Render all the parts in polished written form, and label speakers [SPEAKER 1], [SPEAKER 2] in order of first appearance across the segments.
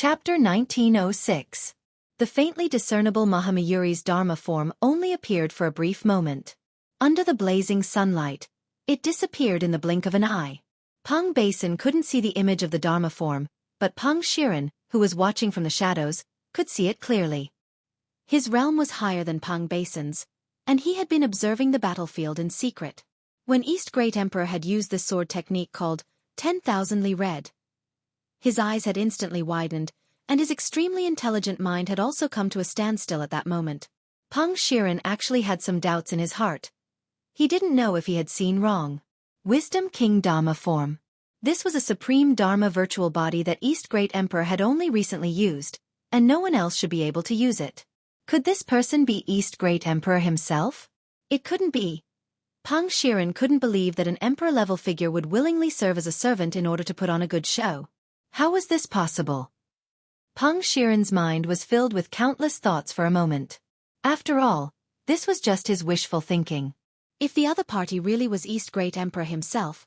[SPEAKER 1] Chapter 1906. The faintly discernible Mahamayuri's Dharma form only appeared for a brief moment. Under the blazing sunlight, it disappeared in the blink of an eye. Peng Basin couldn't see the image of the Dharma form, but Peng Shiren, who was watching from the shadows, could see it clearly. His realm was higher than Peng Basin's, and he had been observing the battlefield in secret. When East Great Emperor had used this sword technique called 10,000 Li Red, his eyes had instantly widened, and his extremely intelligent mind had also come to a standstill at that moment. Peng Shiren actually had some doubts in his heart. He didn't know if he had seen wrong. Wisdom King Dharma form. This was a supreme Dharma virtual body that East Great Emperor had only recently used, and no one else should be able to use it. Could this person be East Great Emperor himself? It couldn't be. Peng Shiren couldn't believe that an emperor-level figure would willingly serve as a servant in order to put on a good show. How was this possible? Peng Shiren's mind was filled with countless thoughts for a moment. After all, this was just his wishful thinking. If the other party really was East Great Emperor himself,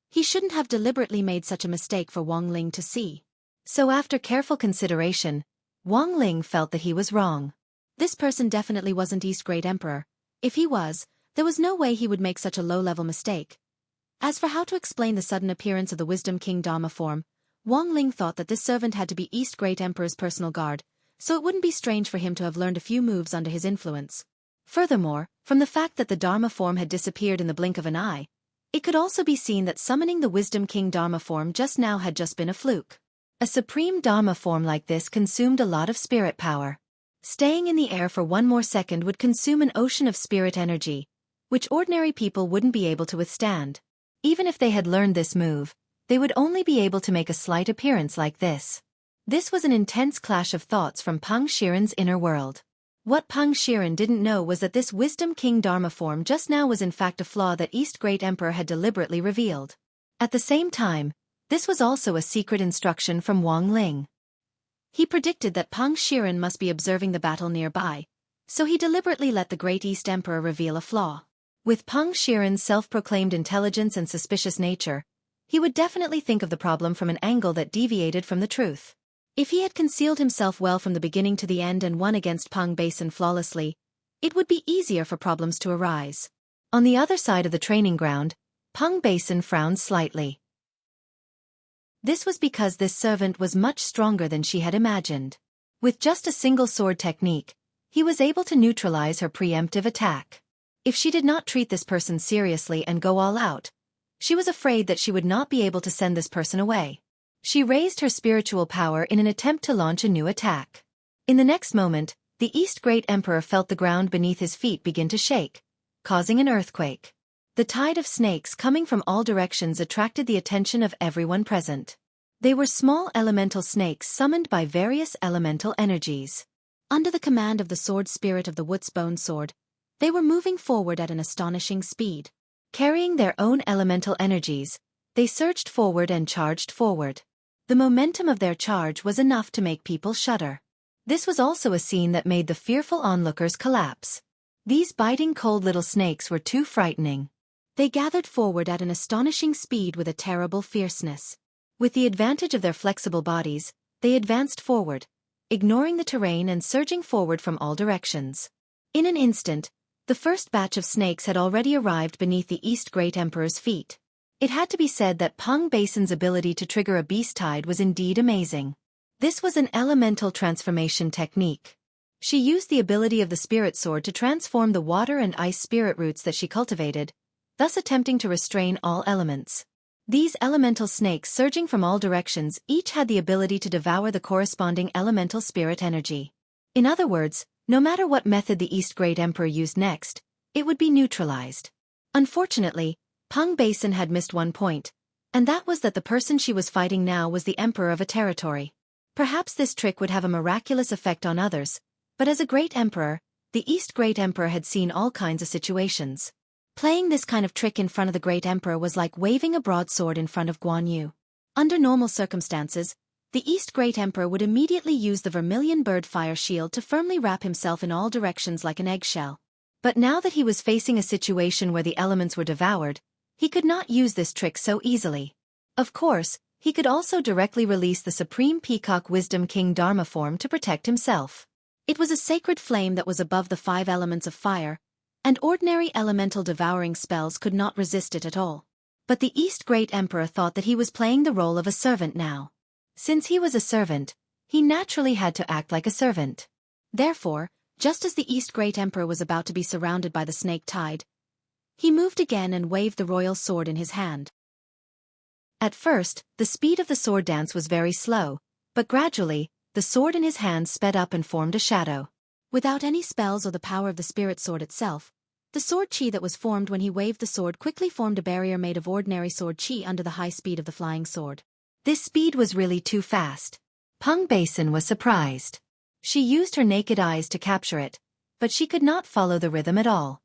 [SPEAKER 1] he shouldn't have deliberately made such a mistake for Wang Ling to see. So after careful consideration, Wang Ling felt that he was wrong. This person definitely wasn't East Great Emperor. If he was, there was no way he would make such a low-level mistake. As for how to explain the sudden appearance of the Wisdom King Dharma form, Wang Ling thought that this servant had to be East Great Emperor's personal guard, so it wouldn't be strange for him to have learned a few moves under his influence. Furthermore, from the fact that the Dharma form had disappeared in the blink of an eye, it could also be seen that summoning the Wisdom King Dharma form just now had just been a fluke. A supreme Dharma form like this consumed a lot of spirit power. Staying in the air for one more second would consume an ocean of spirit energy, which ordinary people wouldn't be able to withstand. Even if they had learned this move, they would only be able to make a slight appearance like this. This was an intense clash of thoughts from Peng Shiren's inner world. What Peng Shiren didn't know was that this Wisdom King Dharma form just now was in fact a flaw that East Great Emperor had deliberately revealed. At the same time, this was also a secret instruction from Wang Ling. He predicted that Peng Shiren must be observing the battle nearby, so he deliberately let the Great East Emperor reveal a flaw. With Peng Shiren's self-proclaimed intelligence and suspicious nature, he would definitely think of the problem from an angle that deviated from the truth. If he had concealed himself well from the beginning to the end and won against Peng Basin flawlessly, it would be easier for problems to arise. On the other side of the training ground, Peng Basin frowned slightly. This was because this servant was much stronger than she had imagined. With just a single sword technique, he was able to neutralize her preemptive attack. If she did not treat this person seriously and go all out, she was afraid that she would not be able to send this person away. She raised her spiritual power in an attempt to launch a new attack. In the next moment, the East Great Emperor felt the ground beneath his feet begin to shake, causing an earthquake. The tide of snakes coming from all directions attracted the attention of everyone present. They were small elemental snakes summoned by various elemental energies. Under the command of the sword spirit of the Wuxia sword, they were moving forward at an astonishing speed. Carrying their own elemental energies, they surged forward and charged forward. The momentum of their charge was enough to make people shudder. This was also a scene that made the fearful onlookers collapse. These biting cold little snakes were too frightening. They gathered forward at an astonishing speed with a terrible fierceness. With the advantage of their flexible bodies, they advanced forward, ignoring the terrain and surging forward from all directions. In an instant, the first batch of snakes had already arrived beneath the East Great Emperor's feet. It had to be said that Peng Basin's ability to trigger a beast tide was indeed amazing. This was an elemental transformation technique. She used the ability of the spirit sword to transform the water and ice spirit roots that she cultivated, thus attempting to restrain all elements. These elemental snakes surging from all directions each had the ability to devour the corresponding elemental spirit energy. In other words, no matter what method the East Great Emperor used next, it would be neutralized. Unfortunately, Peng Basin had missed one point, and that was that the person she was fighting now was the emperor of a territory. Perhaps this trick would have a miraculous effect on others, but as a great emperor, the East Great Emperor had seen all kinds of situations. Playing this kind of trick in front of the Great Emperor was like waving a broadsword in front of Guan Yu. Under normal circumstances, the East Great Emperor would immediately use the vermilion bird fire shield to firmly wrap himself in all directions like an eggshell. But now that he was facing a situation where the elements were devoured, he could not use this trick so easily. Of course, He could also directly release the Supreme Peacock Wisdom King Dharma form to protect himself. It was a sacred flame that was above the 5 elements of fire, and ordinary elemental devouring spells could not resist it at all. But the East Great Emperor thought that he was playing the role of a servant now. Since he was a servant, he naturally had to act like a servant. Therefore, just as the East Great Emperor was about to be surrounded by the snake tide, he moved again and waved the royal sword in his hand. At first, the speed of the sword dance was very slow, but gradually, the sword in his hand sped up and formed a shadow. Without any spells or the power of the spirit sword itself, the sword chi that was formed when he waved the sword quickly formed a barrier made of ordinary sword chi under the high speed of the flying sword. This speed was really too fast. Peng Basin was surprised. She used her naked eyes to capture it, but she could not follow the rhythm at all.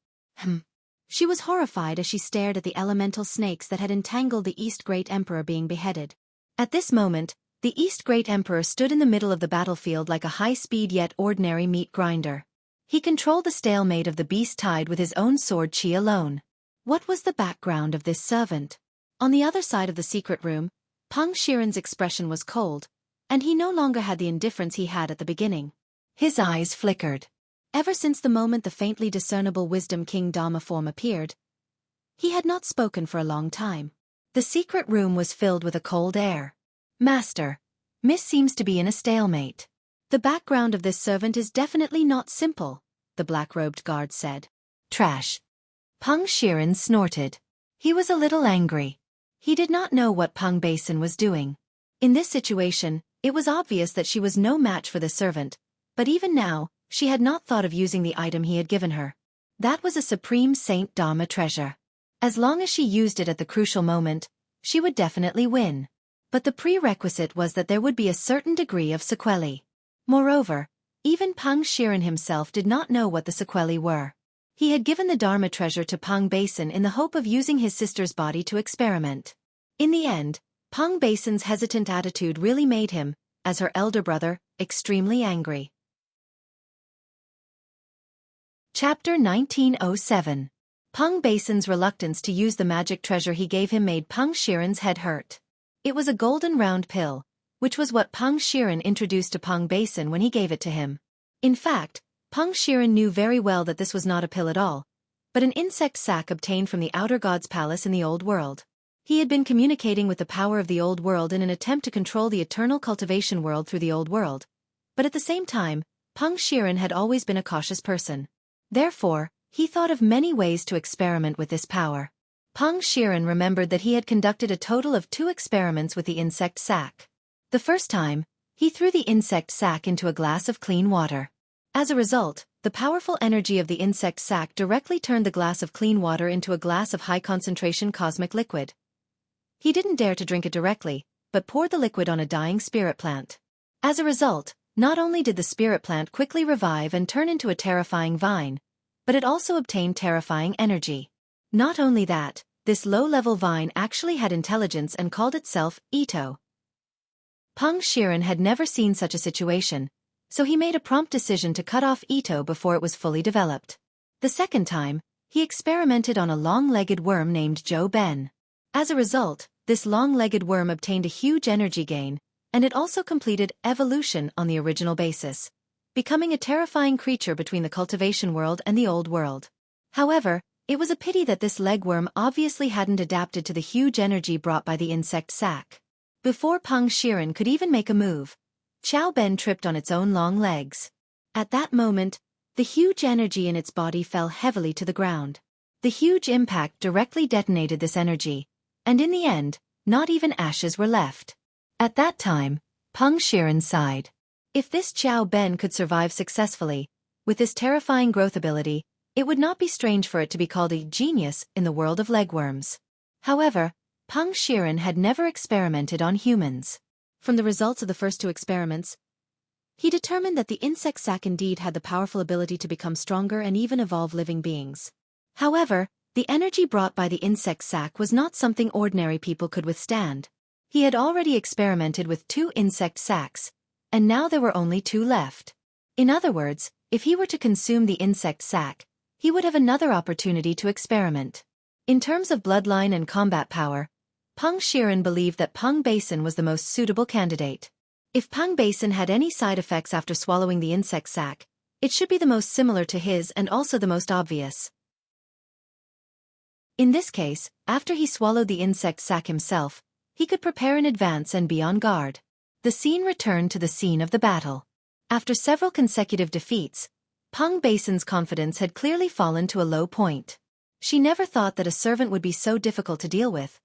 [SPEAKER 1] She was horrified as she stared at the elemental snakes that had entangled the East Great Emperor being beheaded. At this moment, the East Great Emperor stood in the middle of the battlefield like a high-speed yet ordinary meat grinder. He controlled the stalemate of the beast tide with his own sword chi alone. What was the background of this servant? On the other side of the secret room, Peng Shiren's expression was cold, and he no longer had the indifference he had at the beginning. His eyes flickered. Ever since the moment the faintly discernible Wisdom King Dharma form appeared, he had not spoken for a long time. The secret room was filled with a cold air. Master, Miss seems to be in a stalemate. The background of this servant is definitely not simple, the black-robed guard said. Trash. Peng Shiren snorted. He was a little angry. He did not know what Peng Basin was doing. In this situation, it was obvious that she was no match for the servant, but even now, she had not thought of using the item he had given her. That was a Supreme Saint Dharma treasure. As long as she used it at the crucial moment, she would definitely win. But the prerequisite was that there would be a certain degree of sequelae. Moreover, even Peng Shiren himself did not know what the sequelae were. He had given the Dharma treasure to Peng Basin in the hope of using his sister's body to experiment. In the end, Peng Basin's hesitant attitude really made him, as her elder brother, extremely angry. Chapter 1907. Peng Basin's reluctance to use the magic treasure he gave him made Peng Shiren's head hurt. It was a golden round pill, which was what Peng Shiren introduced to Peng Basin when he gave it to him. In fact, Peng Shiren knew very well that this was not a pill at all, but an insect sac obtained from the Outer God's palace in the Old World. He had been communicating with the power of the Old World in an attempt to control the eternal cultivation world through the Old World, but at the same time, Peng Shiren had always been a cautious person. Therefore, he thought of many ways to experiment with this power. Peng Shiren remembered that he had conducted a total of 2 experiments with the insect sac. The first time, he threw the insect sac into a glass of clean water. As a result, the powerful energy of the insect sac directly turned the glass of clean water into a glass of high-concentration cosmic liquid. He didn't dare to drink it directly, but poured the liquid on a dying spirit plant. As a result, not only did the spirit plant quickly revive and turn into a terrifying vine, but it also obtained terrifying energy. Not only that, this low-level vine actually had intelligence and called itself Ito. Peng Shiren had never seen such a situation, so he made a prompt decision to cut off Ito before it was fully developed. The second time, he experimented on a long-legged worm named Zhou Ben. As a result, this long-legged worm obtained a huge energy gain, and it also completed evolution on the original basis, becoming a terrifying creature between the cultivation world and the Old World. However, it was a pity that this legworm obviously hadn't adapted to the huge energy brought by the insect sac. Before Peng Shiren could even make a move, Xiao Ben tripped on its own long legs. At that moment, the huge energy in its body fell heavily to the ground. The huge impact directly detonated this energy, and in the end, not even ashes were left. At that time, Peng Shiren sighed. If this Xiao Ben could survive successfully, with this terrifying growth ability, it would not be strange for it to be called a genius in the world of legworms. However, Peng Shiren had never experimented on humans. From the results of the first 2 experiments, he determined that the insect sac indeed had the powerful ability to become stronger and even evolve living beings. However, the energy brought by the insect sac was not something ordinary people could withstand. He had already experimented with 2 insect sacs, and now there were only 2 left. In other words, if he were to consume the insect sac, he would have another opportunity to experiment. In terms of bloodline and combat power, Peng Shiren believed that Peng Basin was the most suitable candidate. If Peng Basin had any side effects after swallowing the insect sac, it should be the most similar to his and also the most obvious. In this case, after he swallowed the insect sac himself, he could prepare in advance and be on guard. The scene returned to the scene of the battle. After several consecutive defeats, Peng Basin's confidence had clearly fallen to a low point. She never thought that a servant would be so difficult to deal with.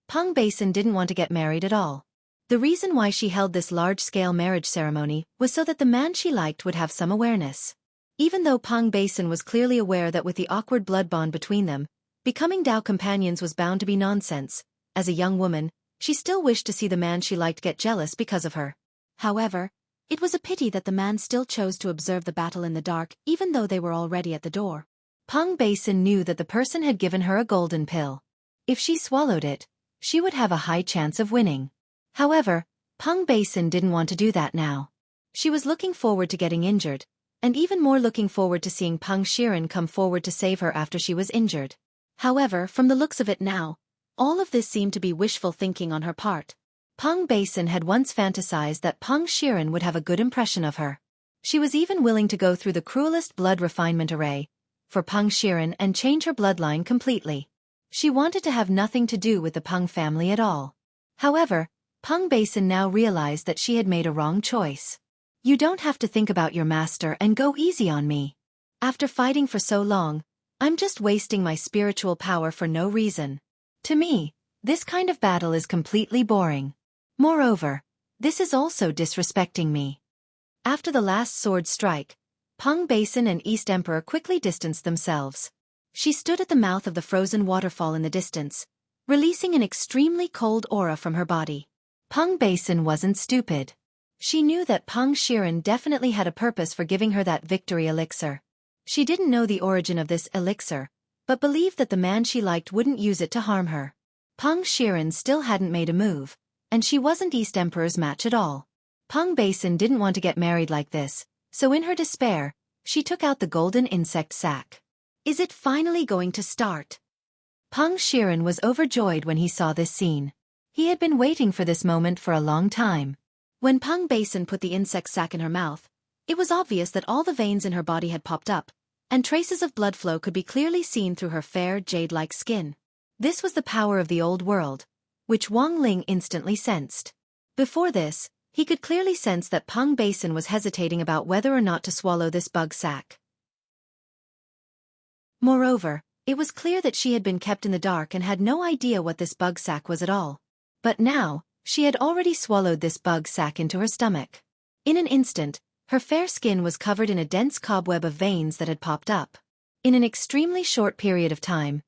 [SPEAKER 1] Peng Basin didn't want to get married at all. The reason why she held this large-scale marriage ceremony was so that the man she liked would have some awareness. Even though Peng Basin was clearly aware that with the awkward blood bond between them, becoming Dao companions was bound to be nonsense, as a young woman, she still wished to see the man she liked get jealous because of her. However, it was a pity that the man still chose to observe the battle in the dark even though they were already at the door. Peng Basin knew that the person had given her a golden pill. If she swallowed it, she would have a high chance of winning. However, Peng Basin didn't want to do that now. She was looking forward to getting injured, and even more looking forward to seeing Peng Shiren come forward to save her after she was injured. However, from the looks of it now, all of this seemed to be wishful thinking on her part. Peng Basin had once fantasized that Peng Shiren would have a good impression of her. She was even willing to go through the cruelest blood refinement array for Peng Shiren and change her bloodline completely. She wanted to have nothing to do with the Peng family at all. However, Peng Basin now realized that she had made a wrong choice. You don't have to think about your master and go easy on me. After fighting for so long, I'm just wasting my spiritual power for no reason. To me, this kind of battle is completely boring. Moreover, this is also disrespecting me. After the last sword strike, Peng Basin and East Emperor quickly distanced themselves. She stood at the mouth of the frozen waterfall in the distance, releasing an extremely cold aura from her body. Peng Basin wasn't stupid. She knew that Peng Shiren definitely had a purpose for giving her that victory elixir. She didn't know the origin of this elixir, but believed that the man she liked wouldn't use it to harm her. Peng Shiren still hadn't made a move, and she wasn't East Emperor's match at all. Peng Basin didn't want to get married like this, so in her despair, she took out the golden insect sac. Is it finally going to start? Peng Shiren was overjoyed when he saw this scene. He had been waiting for this moment for a long time. When Peng Basin put the insect sac in her mouth, it was obvious that all the veins in her body had popped up, and traces of blood flow could be clearly seen through her fair jade-like skin. This was the power of the old world, which Wang Ling instantly sensed. Before this, he could clearly sense that Peng Basin was hesitating about whether or not to swallow this bug sac. Moreover, it was clear that she had been kept in the dark and had no idea what this bug sac was at all. But now, she had already swallowed this bug sac into her stomach. In an instant, her fair skin was covered in a dense cobweb of veins that had popped up. In an extremely short period of time,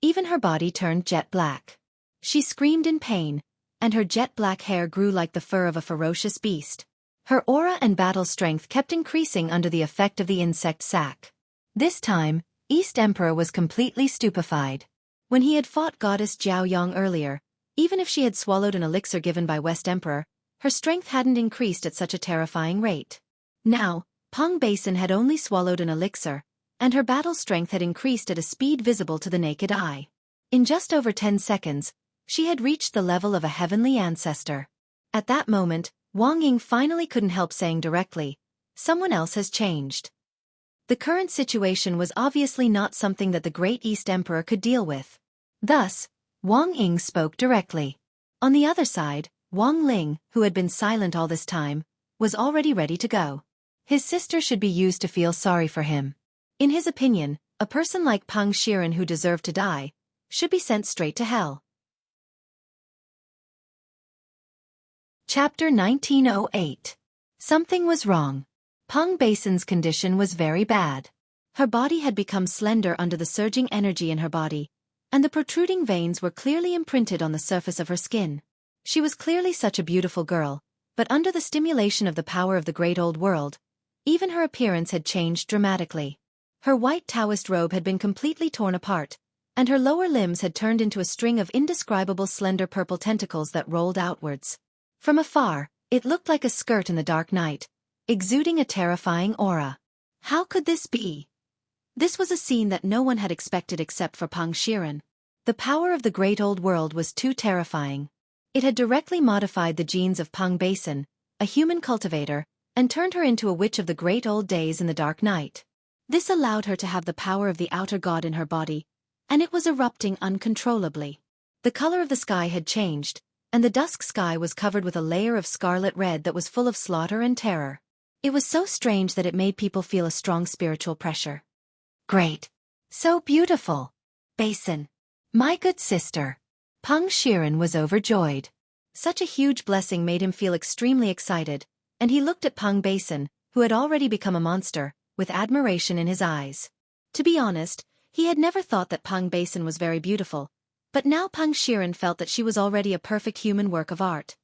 [SPEAKER 1] even her body turned jet black. She screamed in pain, and her jet black hair grew like the fur of a ferocious beast. Her aura and battle strength kept increasing under the effect of the insect sac. This time, East Emperor was completely stupefied. When he had fought Goddess Jiao Yang earlier, even if she had swallowed an elixir given by West Emperor, her strength hadn't increased at such a terrifying rate. Now, Peng Basin had only swallowed an elixir, and her battle strength had increased at a speed visible to the naked eye. In just over 10 seconds, she had reached the level of a heavenly ancestor. At that moment, Wang Ying finally couldn't help saying directly, "Someone else has changed." The current situation was obviously not something that the great East Emperor could deal with. Thus, Wang Ying spoke directly. On the other side, Wang Ling, who had been silent all this time, was already ready to go. His sister should be used to feel sorry for him. In his opinion, a person like Peng Shiren who deserved to die should be sent straight to hell. Chapter 1908. Something was wrong. Peng Basin's condition was very bad. Her body had become slender under the surging energy in her body, and the protruding veins were clearly imprinted on the surface of her skin. She was clearly such a beautiful girl, but under the stimulation of the power of the great old world, even her appearance had changed dramatically. Her white Taoist robe had been completely torn apart, and her lower limbs had turned into a string of indescribable slender purple tentacles that rolled outwards. From afar, it looked like a skirt in the dark night, exuding a terrifying aura. How could this be? This was a scene that no one had expected except for Peng Shiren. The power of the great old world was too terrifying. It had directly modified the genes of Pang Basin, a human cultivator, and turned her into a witch of the great old days in the dark night. This allowed her to have the power of the outer god in her body, and it was erupting uncontrollably. The color of the sky had changed, and the dusk sky was covered with a layer of scarlet red that was full of slaughter and terror. It was so strange that it made people feel a strong spiritual pressure. Great! So beautiful! Basin! My good sister! Pang Shiren was overjoyed. Such a huge blessing made him feel extremely excited, and he looked at Pang Basin, who had already become a monster, with admiration in his eyes. To be honest, he had never thought that Pang Basin was very beautiful, but now Pang Shiren felt that she was already a perfect human work of art.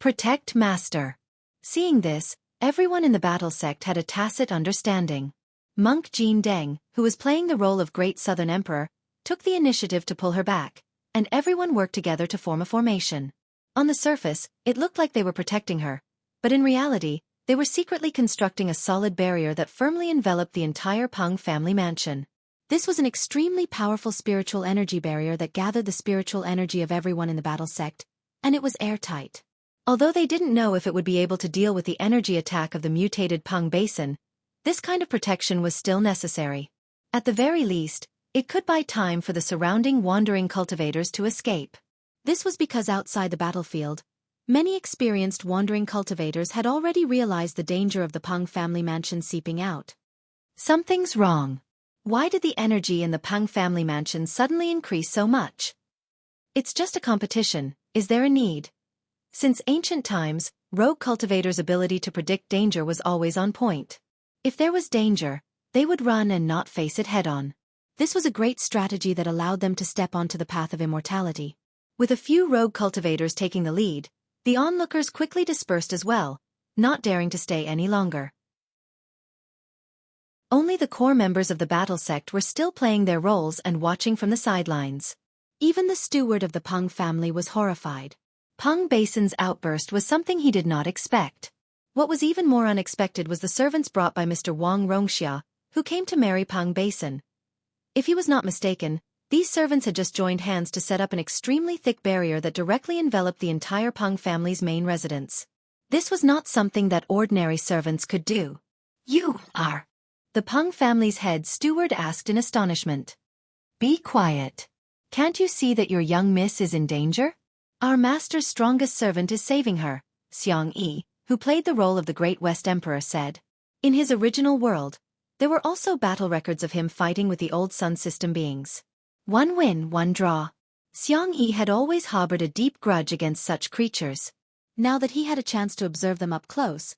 [SPEAKER 1] Protect Master. Seeing this, everyone in the battle sect had a tacit understanding. Monk Jean Deng, who was playing the role of Great Southern Emperor, took the initiative to pull her back, and everyone worked together to form a formation. On the surface, it looked like they were protecting her, but in reality, they were secretly constructing a solid barrier that firmly enveloped the entire Pang family mansion. This was an extremely powerful spiritual energy barrier that gathered the spiritual energy of everyone in the battle sect, and it was airtight. Although they didn't know if it would be able to deal with the energy attack of the mutated Pang Basin, this kind of protection was still necessary. At the very least, it could buy time for the surrounding wandering cultivators to escape. This was because outside the battlefield, many experienced wandering cultivators had already realized the danger of the Pang family mansion seeping out. Something's wrong. Why did the energy in the Pang family mansion suddenly increase so much? It's just a competition, is there a need? Since ancient times, rogue cultivators' ability to predict danger was always on point. If there was danger, they would run and not face it head-on. This was a great strategy that allowed them to step onto the path of immortality. With a few rogue cultivators taking the lead, the onlookers quickly dispersed as well, not daring to stay any longer. Only the core members of the battle sect were still playing their roles and watching from the sidelines. Even the steward of the Pang family was horrified. Pang Basin's outburst was something he did not expect. What was even more unexpected was the servants brought by Mr. Wang Rongxia, who came to marry Pang Basin. If he was not mistaken, these servants had just joined hands to set up an extremely thick barrier that directly enveloped the entire Pang family's main residence. This was not something that ordinary servants could do. You are... The Pang family's head steward asked in astonishment. Be quiet. Can't you see that your young miss is in danger? Our master's strongest servant is saving her, Xiang Yi, who played the role of the Great West Emperor, said. In his original world, there were also battle records of him fighting with the old Sun System beings. One win, one draw. Xiang Yi had always harbored a deep grudge against such creatures. Now that he had a chance to observe them up close,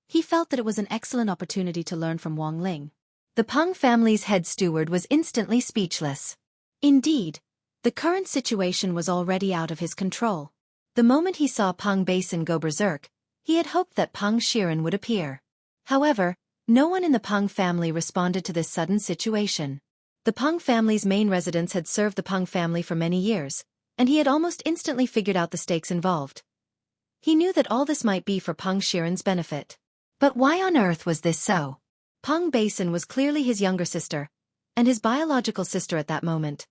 [SPEAKER 1] he felt that it was an excellent opportunity to learn from Wang Ling. The Pang family's head steward was instantly speechless. Indeed, the current situation was already out of his control. The moment he saw Pang Basin go berserk, he had hoped that Pang Shiren would appear. However, no one in the Pang family responded to this sudden situation. The Pang family's main residence had served the Pang family for many years, and he had almost instantly figured out the stakes involved. He knew that all this might be for Pang Shiren's benefit. But why on earth was this so? Pang Basin was clearly his younger sister, and his biological sister at that moment.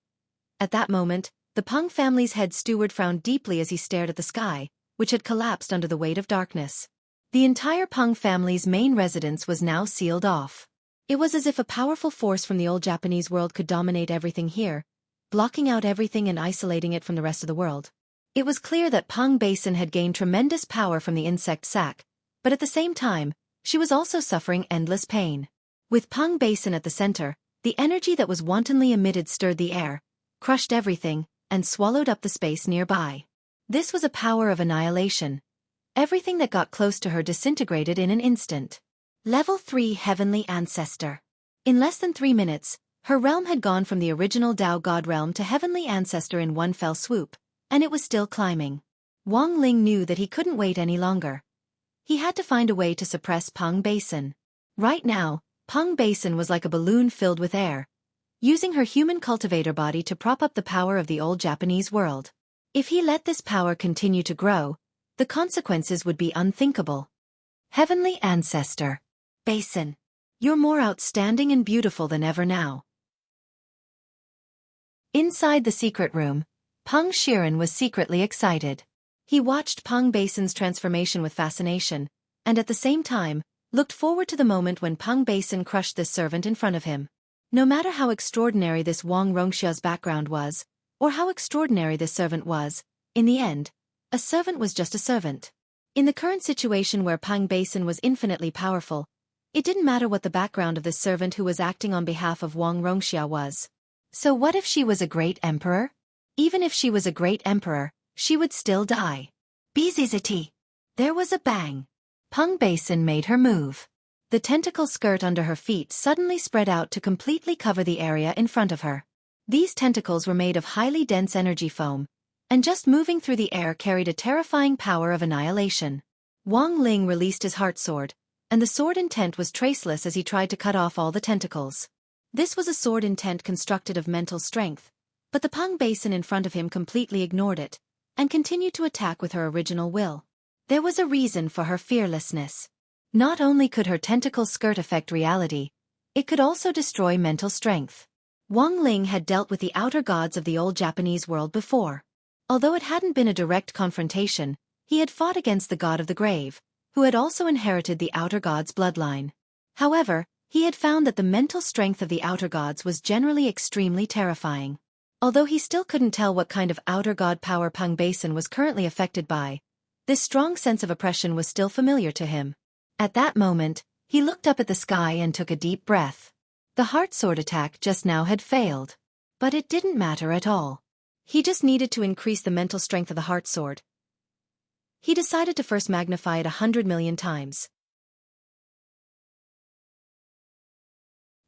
[SPEAKER 1] At that moment, the Pang family's head steward frowned deeply as he stared at the sky, which had collapsed under the weight of darkness. The entire Pang family's main residence was now sealed off. It was as if a powerful force from the old Japanese world could dominate everything here, blocking out everything and isolating it from the rest of the world. It was clear that Pang Basin had gained tremendous power from the insect sac, but at the same time, she was also suffering endless pain. With Pang Basin at the center, the energy that was wantonly emitted stirred the air, crushed everything, and swallowed up the space nearby. This was a power of annihilation. Everything that got close to her disintegrated in an instant. Level 3 Heavenly Ancestor. In less than 3 minutes, her realm had gone from the original Tao God realm to Heavenly Ancestor in one fell swoop, and it was still climbing. Wang Ling knew that he couldn't wait any longer. He had to find a way to suppress Pang Basin. Right now, Pang Basin was like a balloon filled with air, using her human cultivator body to prop up the power of the old Japanese world. If he let this power continue to grow, the consequences would be unthinkable. Heavenly Ancestor. Basin. You're more outstanding and beautiful than ever now. Inside the secret room, Peng Shiren was secretly excited. He watched Peng Basin's transformation with fascination, and at the same time, looked forward to the moment when Peng Basin crushed this servant in front of him. No matter how extraordinary this Wang Rongxia's background was, or how extraordinary this servant was, in the end, a servant was just a servant. In the current situation where Peng Basin was infinitely powerful, it didn't matter what the background of this servant who was acting on behalf of Wang Rongxia was. So what if she was a great emperor? Even if she was a great emperor, she would still die. Bzzzt. There was a bang. Peng Basin made her move. The tentacle skirt under her feet suddenly spread out to completely cover the area in front of her. These tentacles were made of highly dense energy foam, and just moving through the air carried a terrifying power of annihilation. Wang Ling released his heart sword, and the sword intent was traceless as he tried to cut off all the tentacles. This was a sword intent constructed of mental strength, but the Peng Basin in front of him completely ignored it, and continued to attack with her original will. There was a reason for her fearlessness. Not only could her tentacle skirt affect reality, it could also destroy mental strength. Wang Ling had dealt with the outer gods of the old Japanese world before. Although it hadn't been a direct confrontation, he had fought against the god of the grave, who had also inherited the outer god's bloodline. However, he had found that the mental strength of the outer gods was generally extremely terrifying. Although he still couldn't tell what kind of outer god power Peng Basin was currently affected by, this strong sense of oppression was still familiar to him. At that moment, he looked up at the sky and took a deep breath. The heart sword attack just now had failed. But it didn't matter at all. He just needed to increase the mental strength of the heart sword. He decided to first magnify it 100 million times.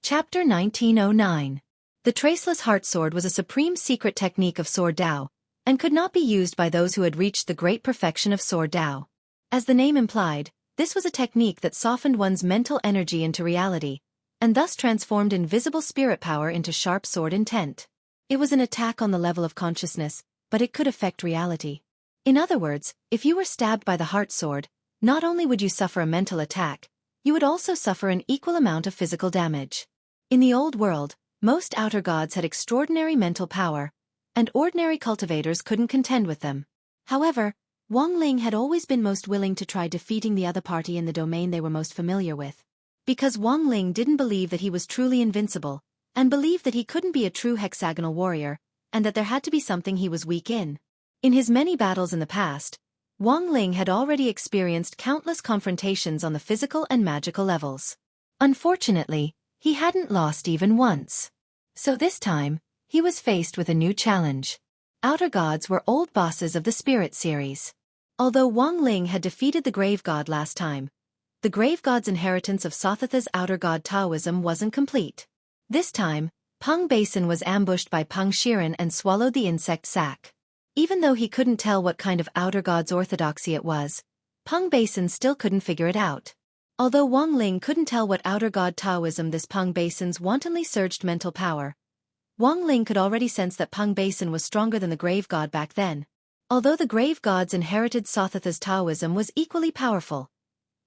[SPEAKER 1] Chapter 1909. The Traceless Heart Sword was a supreme secret technique of Sword Dao, and could not be used by those who had reached the great perfection of Sword Dao. As the name implied, this was a technique that softened one's mental energy into reality, and thus transformed invisible spirit power into sharp sword intent. It was an attack on the level of consciousness, but it could affect reality. In other words, if you were stabbed by the heart sword, not only would you suffer a mental attack, you would also suffer an equal amount of physical damage. In the old world, most outer gods had extraordinary mental power, and ordinary cultivators couldn't contend with them. However, Wang Ling had always been most willing to try defeating the other party in the domain they were most familiar with. Because Wang Ling didn't believe that he was truly invincible, and believed that he couldn't be a true hexagonal warrior, and that there had to be something he was weak in. In his many battles in the past, Wang Ling had already experienced countless confrontations on the physical and magical levels. Unfortunately, he hadn't lost even once. So this time, he was faced with a new challenge. Outer gods were old bosses of the Spirit series. Although Wang Ling had defeated the Grave God last time, the Grave God's inheritance of Sothatha's outer god Taoism wasn't complete. This time, Peng Basin was ambushed by Peng Shiren and swallowed the insect sac. Even though he couldn't tell what kind of outer god's orthodoxy it was, Peng Basin still couldn't figure it out. Although Wang Ling couldn't tell what outer god Taoism this Peng Basin's wantonly surged mental power, Wang Ling could already sense that Peng Basin was stronger than the Grave God back then. Although the Grave God's inherited Sothatha's Taoism was equally powerful,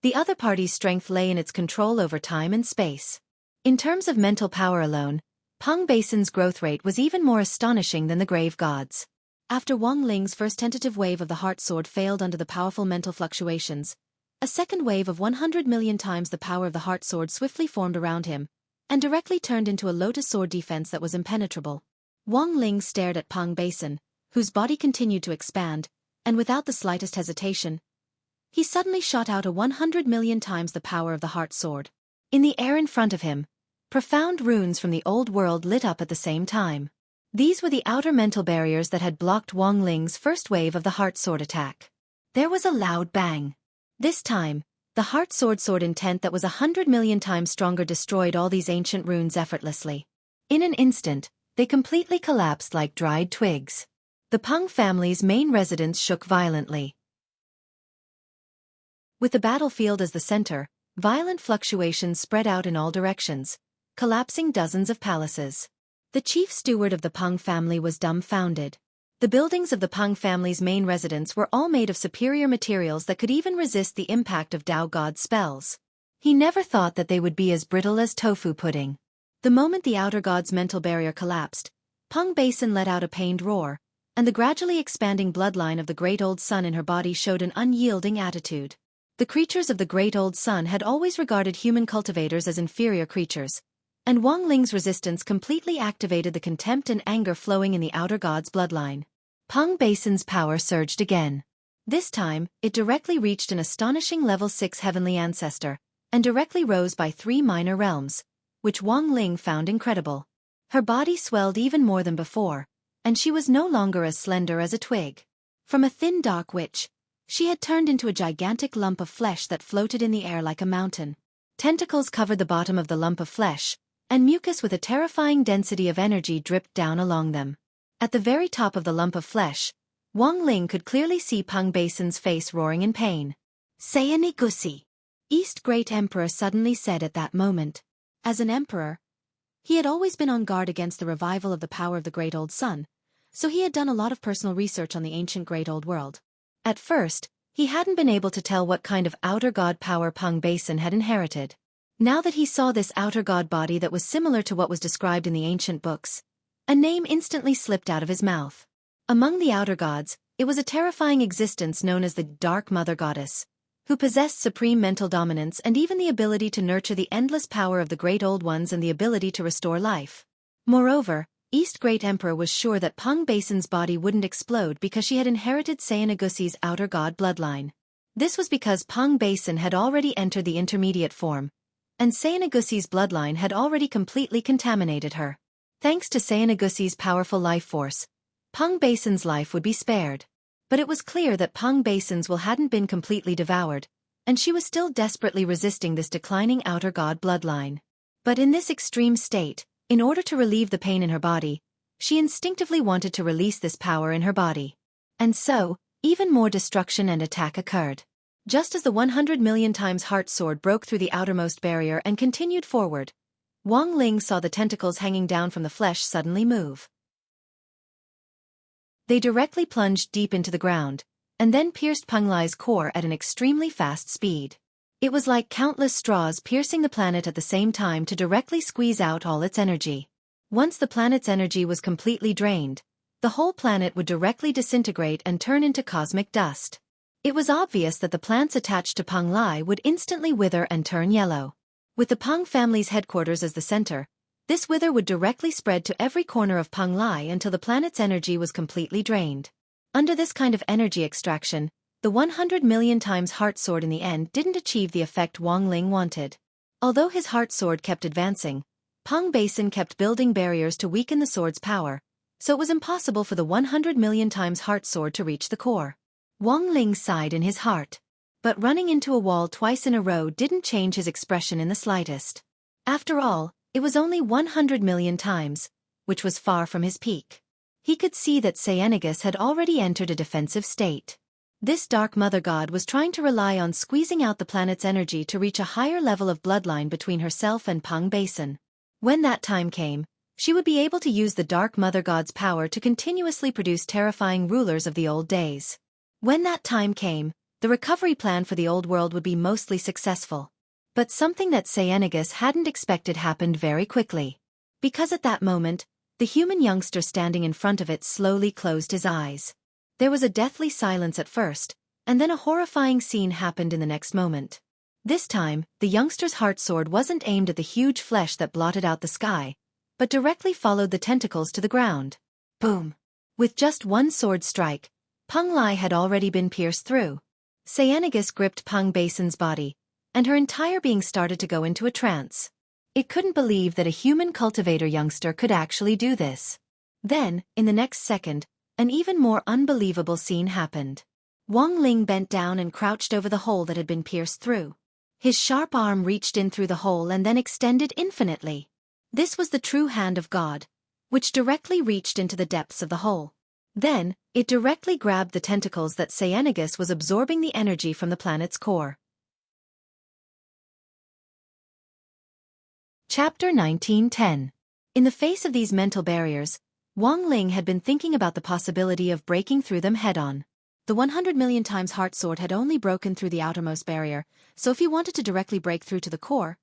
[SPEAKER 1] the other party's strength lay in its control over time and space. In terms of mental power alone, Peng Basin's growth rate was even more astonishing than the Grave God's. After Wang Ling's first tentative wave of the heart sword failed under the powerful mental fluctuations, a second wave of 100 million times the power of the heart sword swiftly formed around him, and directly turned into a lotus sword defense that was impenetrable. Wang Ling stared at Peng Basin, whose body continued to expand, and without the slightest hesitation, he suddenly shot out a 100 million times the power of the heart sword. In the air in front of him, profound runes from the old world lit up at the same time. These were the outer mental barriers that had blocked Wang Ling's first wave of the heart sword attack. There was a loud bang. This time, the heart sword intent that was 100 million times stronger destroyed all these ancient runes effortlessly. In an instant, they completely collapsed like dried twigs. The Peng family's main residence shook violently. With the battlefield as the center, violent fluctuations spread out in all directions, collapsing dozens of palaces. The chief steward of the Peng family was dumbfounded. The buildings of the Peng family's main residence were all made of superior materials that could even resist the impact of Dao God spells. He never thought that they would be as brittle as tofu pudding. The moment the outer god's mental barrier collapsed, Peng Basin let out a pained roar, and the gradually expanding bloodline of the Great Old Sun in her body showed an unyielding attitude. The creatures of the Great Old Sun had always regarded human cultivators as inferior creatures, and Wang Ling's resistance completely activated the contempt and anger flowing in the Outer God's bloodline. Peng Basin's power surged again. This time, it directly reached an astonishing level 6 heavenly ancestor, and directly rose by 3 minor realms, which Wang Ling found incredible. Her body swelled even more than before, and she was no longer as slender as a twig. From a thin dark witch, she had turned into a gigantic lump of flesh that floated in the air like a mountain. Tentacles covered the bottom of the lump of flesh, and mucus with a terrifying density of energy dripped down along them. At the very top of the lump of flesh, Wang Ling could clearly see Peng Basin's face roaring in pain. "Say an igusi," East Great Emperor suddenly said at that moment. As an emperor, he had always been on guard against the revival of the power of the Great Old Sun, so he had done a lot of personal research on the ancient Great Old World. At first, he hadn't been able to tell what kind of outer god power Peng Basin had inherited. Now that he saw this outer god body that was similar to what was described in the ancient books, a name instantly slipped out of his mouth. Among the outer gods, it was a terrifying existence known as the Dark Mother Goddess, who possessed supreme mental dominance and even the ability to nurture the endless power of the Great Old Ones and the ability to restore life. Moreover, East Great Emperor was sure that Peng Basin's body wouldn't explode because she had inherited Sayanagusi's outer god bloodline. This was because Peng Basin had already entered the intermediate form, and Sayanagusi's bloodline had already completely contaminated her. Thanks to Sayanagusi's powerful life force, Peng Basin's life would be spared. But it was clear that Peng Basin's will hadn't been completely devoured, and she was still desperately resisting this declining outer god bloodline. But in this extreme state, in order to relieve the pain in her body, she instinctively wanted to release this power in her body. And so, even more destruction and attack occurred. Just as the 100 million times heart sword broke through the outermost barrier and continued forward, Wang Ling saw the tentacles hanging down from the flesh suddenly move. They directly plunged deep into the ground, and then pierced Peng Lai's core at an extremely fast speed. It was like countless straws piercing the planet at the same time to directly squeeze out all its energy. Once the planet's energy was completely drained, the whole planet would directly disintegrate and turn into cosmic dust. It was obvious that the plants attached to Peng Lai would instantly wither and turn yellow. With the Peng family's headquarters as the center, this wither would directly spread to every corner of Peng Lai until the planet's energy was completely drained. Under this kind of energy extraction, the 100 million times heart sword in the end didn't achieve the effect Wang Ling wanted. Although his heart sword kept advancing, Peng Basin kept building barriers to weaken the sword's power, so it was impossible for the 100 million times heart sword to reach the core. Wang Ling sighed in his heart. But running into a wall twice in a row didn't change his expression in the slightest. After all, it was only 100 million times, which was far from his peak. He could see that Sayanagus had already entered a defensive state. This Dark Mother God was trying to rely on squeezing out the planet's energy to reach a higher level of bloodline between herself and Peng Basin. When that time came, she would be able to use the Dark Mother God's power to continuously produce terrifying rulers of the old days. When that time came, the recovery plan for the old world would be mostly successful. But something that Sayanagus hadn't expected happened very quickly. Because at that moment, the human youngster standing in front of it slowly closed his eyes. There was a deathly silence at first, and then a horrifying scene happened in the next moment. This time, the youngster's heart sword wasn't aimed at the huge flesh that blotted out the sky, but directly followed the tentacles to the ground. Boom! With just one sword strike, Peng Lai had already been pierced through. Sayanagus gripped Peng Basin's body, and her entire being started to go into a trance. It couldn't believe that a human cultivator youngster could actually do this. Then, in the next second, an even more unbelievable scene happened. Wang Ling bent down and crouched over the hole that had been pierced through. His sharp arm reached in through the hole and then extended infinitely. This was the true hand of God, which directly reached into the depths of the hole. Then, it directly grabbed the tentacles that Sayanagus was absorbing the energy from the planet's core. Chapter 1910. In the face of these mental barriers, Wang Ling had been thinking about the possibility of breaking through them head-on. The 100 million times heart sword had only broken through the outermost barrier, so if he wanted to directly break through to the core,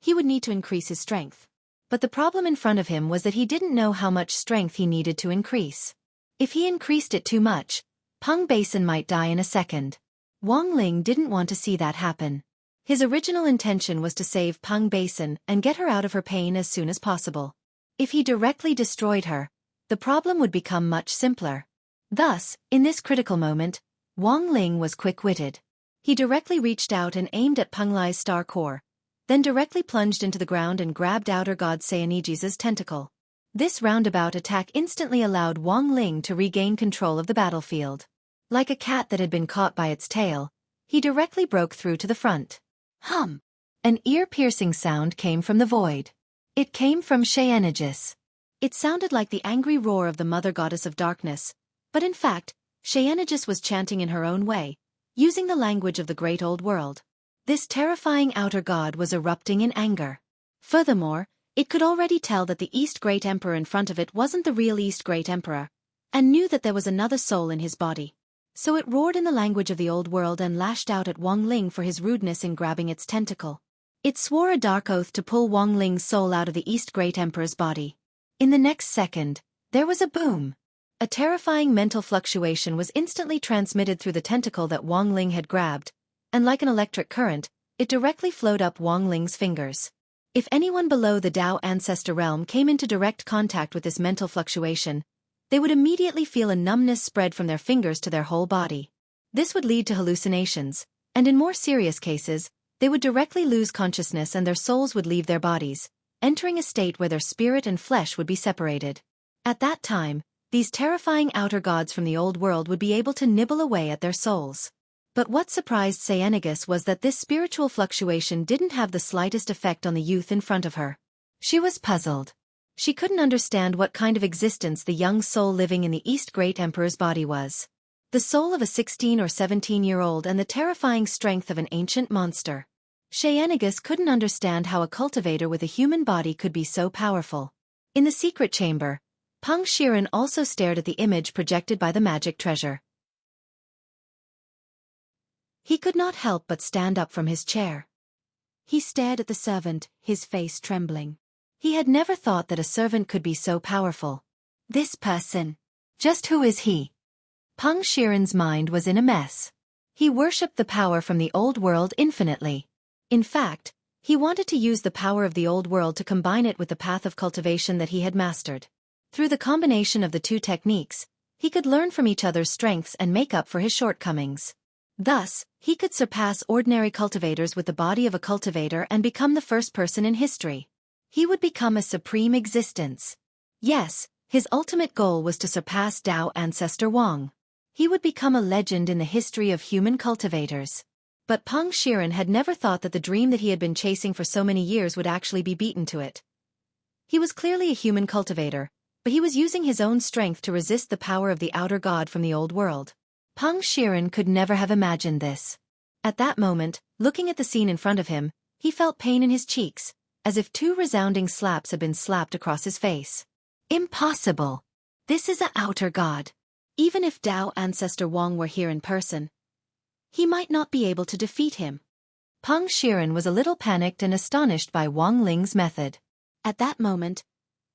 [SPEAKER 1] he would need to increase his strength. But the problem in front of him was that he didn't know how much strength he needed to increase. If he increased it too much, Peng Basin might die in a second. Wang Ling didn't want to see that happen. His original intention was to save Peng Basin and get her out of her pain as soon as possible. If he directly destroyed her, the problem would become much simpler. Thus, in this critical moment, Wang Ling was quick-witted. He directly reached out and aimed at Peng Lai's star core, then directly plunged into the ground and grabbed outer god Seoniji's tentacle. This roundabout attack instantly allowed Wang Ling to regain control of the battlefield. Like a cat that had been caught by its tail, he directly broke through to the front. Hum! An ear-piercing sound came from the void. It came from Seonijis. It sounded like the angry roar of the mother goddess of darkness, but in fact, Seonijis was chanting in her own way, using the language of the great old world. This terrifying outer god was erupting in anger. Furthermore, it could already tell that the East Great Emperor in front of it wasn't the real East Great Emperor, and knew that there was another soul in his body. So it roared in the language of the old world and lashed out at Wang Ling for his rudeness in grabbing its tentacle. It swore a dark oath to pull Wang Ling's soul out of the East Great Emperor's body. In the next second, there was a boom. A terrifying mental fluctuation was instantly transmitted through the tentacle that Wang Ling had grabbed, and like an electric current, it directly flowed up Wang Ling's fingers. If anyone below the Tao Ancestor realm came into direct contact with this mental fluctuation, they would immediately feel a numbness spread from their fingers to their whole body. This would lead to hallucinations, and in more serious cases, they would directly lose consciousness and their souls would leave their bodies, entering a state where their spirit and flesh would be separated. At that time, these terrifying outer gods from the old world would be able to nibble away at their souls. But what surprised Seonijis was that this spiritual fluctuation didn't have the slightest effect on the youth in front of her. She was puzzled. She couldn't understand what kind of existence the young soul living in the East Great Emperor's body was. The soul of a 16 or 17-year-old and the terrifying strength of an ancient monster. Seonijis couldn't understand how a cultivator with a human body could be so powerful. In the secret chamber, Peng Shiren also stared at the image projected by the magic treasure. He could not help but stand up from his chair. He stared at the servant, his face trembling. He had never thought that a servant could be so powerful. This person. Just who is he? Peng Shiren's mind was in a mess. He worshipped the power from the old world infinitely. In fact, he wanted to use the power of the old world to combine it with the path of cultivation that he had mastered. Through the combination of the two techniques, he could learn from each other's strengths and make up for his shortcomings. Thus, he could surpass ordinary cultivators with the body of a cultivator and become the first person in history. He would become a supreme existence. Yes, his ultimate goal was to surpass Tao Ancestor Wang. He would become a legend in the history of human cultivators. But Peng Shiren had never thought that the dream that he had been chasing for so many years would actually be beaten to it. He was clearly a human cultivator, but he was using his own strength to resist the power of the outer god from the old world. Peng Shiren could never have imagined this. At that moment, looking at the scene in front of him, he felt pain in his cheeks, as if two resounding slaps had been slapped across his face. Impossible! This is an outer god. Even if Tao Ancestor Wang were here in person, he might not be able to defeat him. Peng Shiren was a little panicked and astonished by Wang Ling's method. At that moment,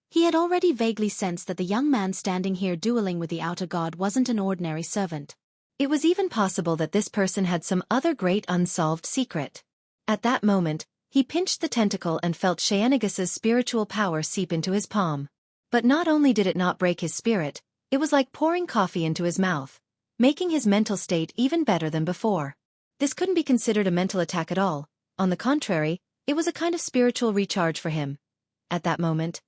[SPEAKER 1] he had already vaguely sensed that the young man standing here dueling with the outer god wasn't an ordinary servant. It was even possible that this person had some other great unsolved secret. At that moment, he pinched the tentacle and felt Seonigis's spiritual power seep into his palm. But not only did it not break his spirit, it was like pouring coffee into his mouth, making his mental state even better than before. This couldn't be considered a mental attack at all. On the contrary, it was a kind of spiritual recharge for him. At that moment,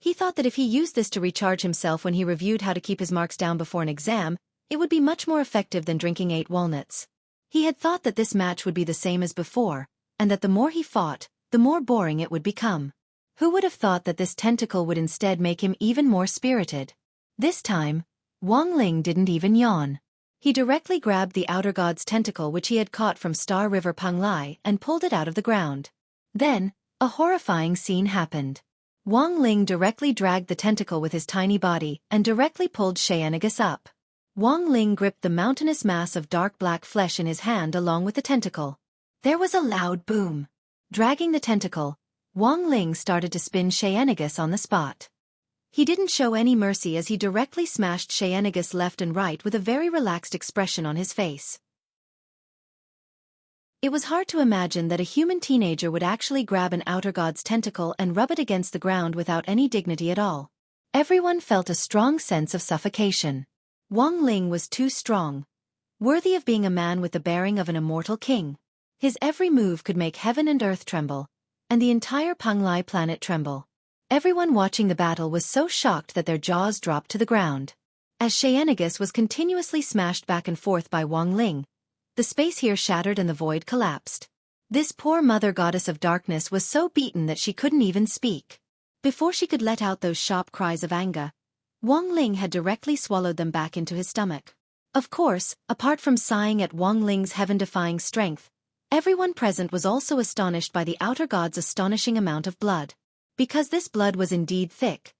[SPEAKER 1] he thought that if he used this to recharge himself when he reviewed how to keep his marks down before an exam, it would be much more effective than drinking 8 walnuts. He had thought that this match would be the same as before, and that the more he fought, the more boring it would become. Who would have thought that this tentacle would instead make him even more spirited? This time, Wang Ling didn't even yawn. He directly grabbed the outer god's tentacle which he had caught from Star River Peng Lai and pulled it out of the ground. Then, a horrifying scene happened. Wang Ling directly dragged the tentacle with his tiny body and directly pulled Seonijis up. Wang Ling gripped the mountainous mass of dark black flesh in his hand along with the tentacle. There was a loud boom. Dragging the tentacle, Wang Ling started to spin Xiaofan on the spot. He didn't show any mercy as he directly smashed Xiaofan left and right with a very relaxed expression on his face. It was hard to imagine that a human teenager would actually grab an outer god's tentacle and rub it against the ground without any dignity at all. Everyone felt a strong sense of suffocation. Wang Ling was too strong, worthy of being a man with the bearing of an immortal king. His every move could make heaven and earth tremble, and the entire Penglai planet tremble. Everyone watching the battle was so shocked that their jaws dropped to the ground. As Xiaofan was continuously smashed back and forth by Wang Ling, the space here shattered and the void collapsed. This poor mother goddess of darkness was so beaten that she couldn't even speak. Before she could let out those sharp cries of anger, Wang Ling had directly swallowed them back into his stomach. Of course, apart from sighing at Wang Ling's heaven-defying strength, everyone present was also astonished by the outer god's astonishing amount of blood. Because this blood was indeed thick.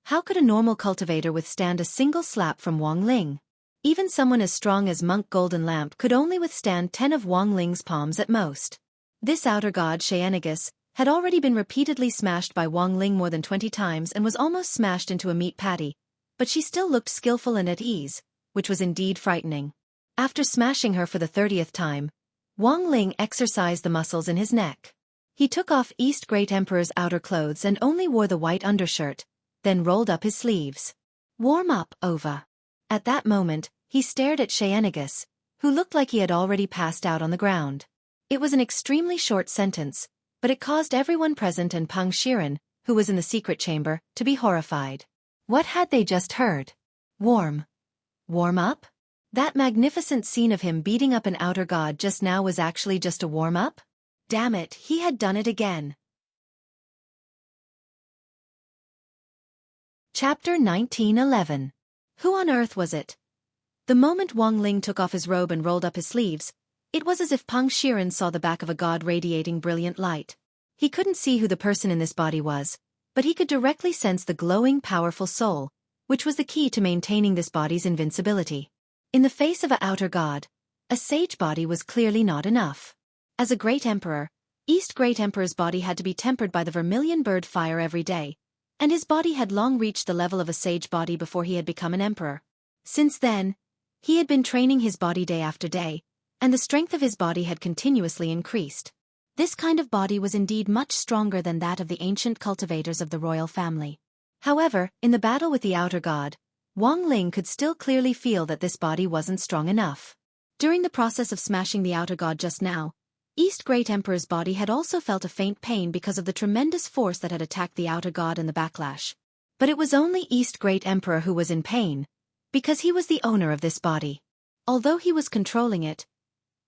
[SPEAKER 1] How could a normal cultivator withstand a single slap from Wang Ling? Even someone as strong as Monk Golden Lamp could only withstand 10 of Wang Ling's palms at most. This outer god Xiaofan had already been repeatedly smashed by Wang Ling more than 20 times and was almost smashed into a meat patty, but she still looked skillful and at ease, which was indeed frightening. After smashing her for the 30th time, Wang Ling exercised the muscles in his neck. He took off East Great Emperor's outer clothes and only wore the white undershirt, then rolled up his sleeves. Warm up, over. At that moment, he stared at Xiaofan, who looked like he had already passed out on the ground. It was an extremely short sentence, but it caused everyone present and Peng Shiren, who was in the secret chamber, to be horrified. What had they just heard? Warm up? That magnificent scene of him beating up an outer god just now was actually just a warm-up? Damn it, he had done it again. Chapter 1911. Who on earth was it? The moment Wang Ling took off his robe and rolled up his sleeves, it was as if Peng Shiren saw the back of a god radiating brilliant light. He couldn't see who the person in this body was, but he could directly sense the glowing, powerful soul, which was the key to maintaining this body's invincibility. In the face of an outer god, a sage body was clearly not enough. As a great emperor, East Great Emperor's body had to be tempered by the vermilion bird fire every day, and his body had long reached the level of a sage body before he had become an emperor. Since then, he had been training his body day after day, and the strength of his body had continuously increased. This kind of body was indeed much stronger than that of the ancient cultivators of the royal family. However, in the battle with the outer god, Wang Ling could still clearly feel that this body wasn't strong enough. During the process of smashing the outer god just now, East Great Emperor's body had also felt a faint pain because of the tremendous force that had attacked the outer god and the backlash. But it was only East Great Emperor who was in pain, because he was the owner of this body. Although he was controlling it,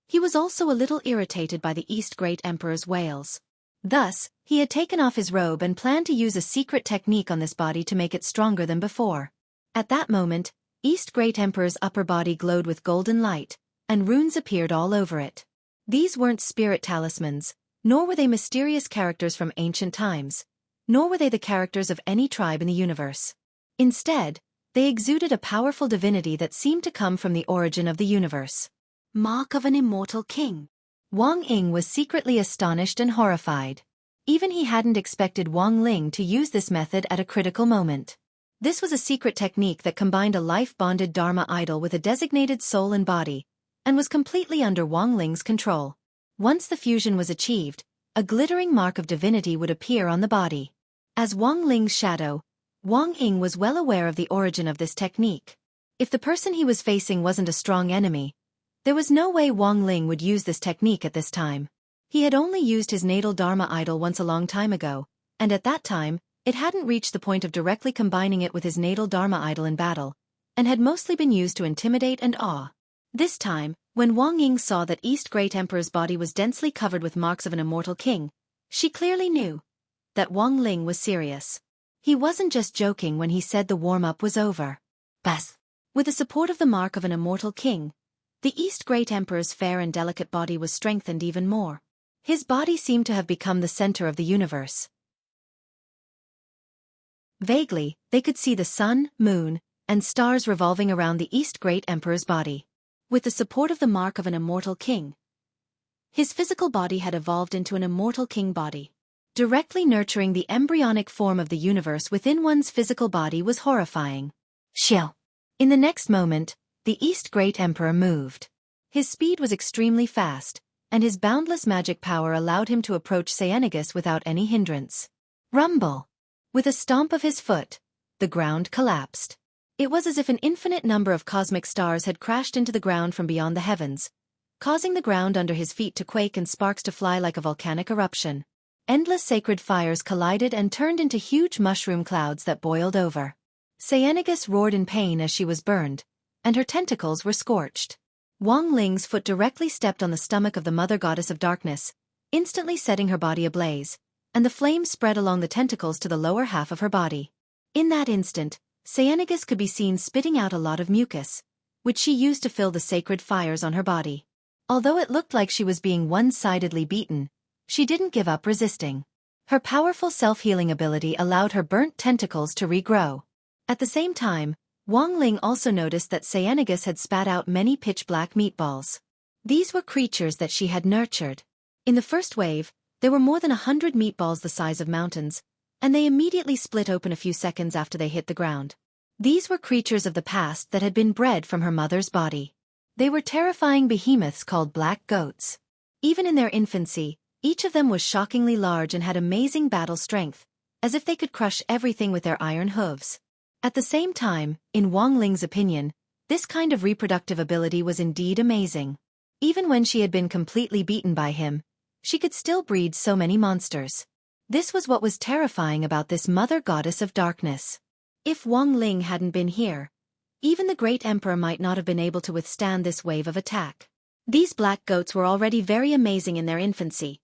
[SPEAKER 1] he was also a little irritated by the East Great Emperor's wails. Thus, he had taken off his robe and planned to use a secret technique on this body to make it stronger than before. At that moment, East Great Emperor's upper body glowed with golden light, and runes appeared all over it. These weren't spirit talismans, nor were they mysterious characters from ancient times, nor were they the characters of any tribe in the universe. Instead, they exuded a powerful divinity that seemed to come from the origin of the universe. Mark of an immortal king. Wang Ing was secretly astonished and horrified. Even he hadn't expected Wang Ling to use this method at a critical moment. This was a secret technique that combined a life-bonded Dharma idol with a designated soul and body, and was completely under Wang Ling's control. Once the fusion was achieved, a glittering mark of divinity would appear on the body. As Wang Ling's shadow, Wang Ing was well aware of the origin of this technique. If the person he was facing wasn't a strong enemy, there was no way Wang Ling would use this technique at this time. He had only used his natal Dharma idol once a long time ago, and at that time, it hadn't reached the point of directly combining it with his natal Dharma idol in battle, and had mostly been used to intimidate and awe. This time, when Wang Ing saw that East Great Emperor's body was densely covered with marks of an immortal king, she clearly knew that Wang Ling was serious. He wasn't just joking when he said the warm-up was over. Bas. With the support of the mark of an immortal king, the East Great Emperor's fair and delicate body was strengthened even more. His body seemed to have become the center of the universe. Vaguely, they could see the sun, moon, and stars revolving around the East Great Emperor's body. With the support of the mark of an immortal king, his physical body had evolved into an immortal king body. Directly nurturing the embryonic form of the universe within one's physical body was horrifying. Xiao. In the next moment, the East Great Emperor moved. His speed was extremely fast, and his boundless magic power allowed him to approach Cyanegus without any hindrance. Rumble! With a stomp of his foot, the ground collapsed. It was as if an infinite number of cosmic stars had crashed into the ground from beyond the heavens, causing the ground under his feet to quake and sparks to fly like a volcanic eruption. Endless sacred fires collided and turned into huge mushroom clouds that boiled over. Cyanegus roared in pain as she was burned, and her tentacles were scorched. Wang Ling's foot directly stepped on the stomach of the Mother Goddess of Darkness, instantly setting her body ablaze, and the flames spread along the tentacles to the lower half of her body. In that instant, Cyanegus could be seen spitting out a lot of mucus, which she used to fill the sacred fires on her body. Although it looked like she was being one-sidedly beaten, she didn't give up resisting. Her powerful self-healing ability allowed her burnt tentacles to regrow. At the same time, Wang Ling also noticed that Cyanegus had spat out many pitch-black meatballs. These were creatures that she had nurtured. In the first wave, there were more than 100 meatballs the size of mountains, and they immediately split open a few seconds after they hit the ground. These were creatures of the past that had been bred from her mother's body. They were terrifying behemoths called black goats. Even in their infancy, each of them was shockingly large and had amazing battle strength, as if they could crush everything with their iron hooves. At the same time, in Wang Ling's opinion, this kind of reproductive ability was indeed amazing. Even when she had been completely beaten by him, she could still breed so many monsters. This was what was terrifying about this Mother Goddess of Darkness. If Wang Ling hadn't been here, even the Great Emperor might not have been able to withstand this wave of attack. These black goats were already very amazing in their infancy.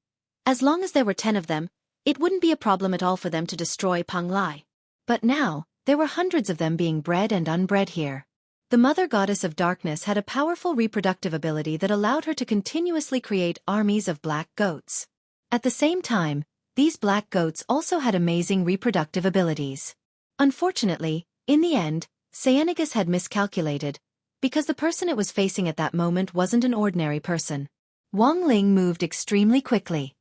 [SPEAKER 1] As long as there were 10 of them, it wouldn't be a problem at all for them to destroy Peng Lai. But now, there were hundreds of them being bred and unbred here. The Mother Goddess of Darkness had a powerful reproductive ability that allowed her to continuously create armies of black goats. At the same time, these black goats also had amazing reproductive abilities. Unfortunately, in the end, Cyanegus had miscalculated, because the person it was facing at that moment wasn't an ordinary person. Wang Ling moved extremely quickly.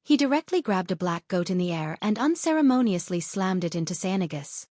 [SPEAKER 1] He directly grabbed a black goat in the air and unceremoniously slammed it into Cyanegus.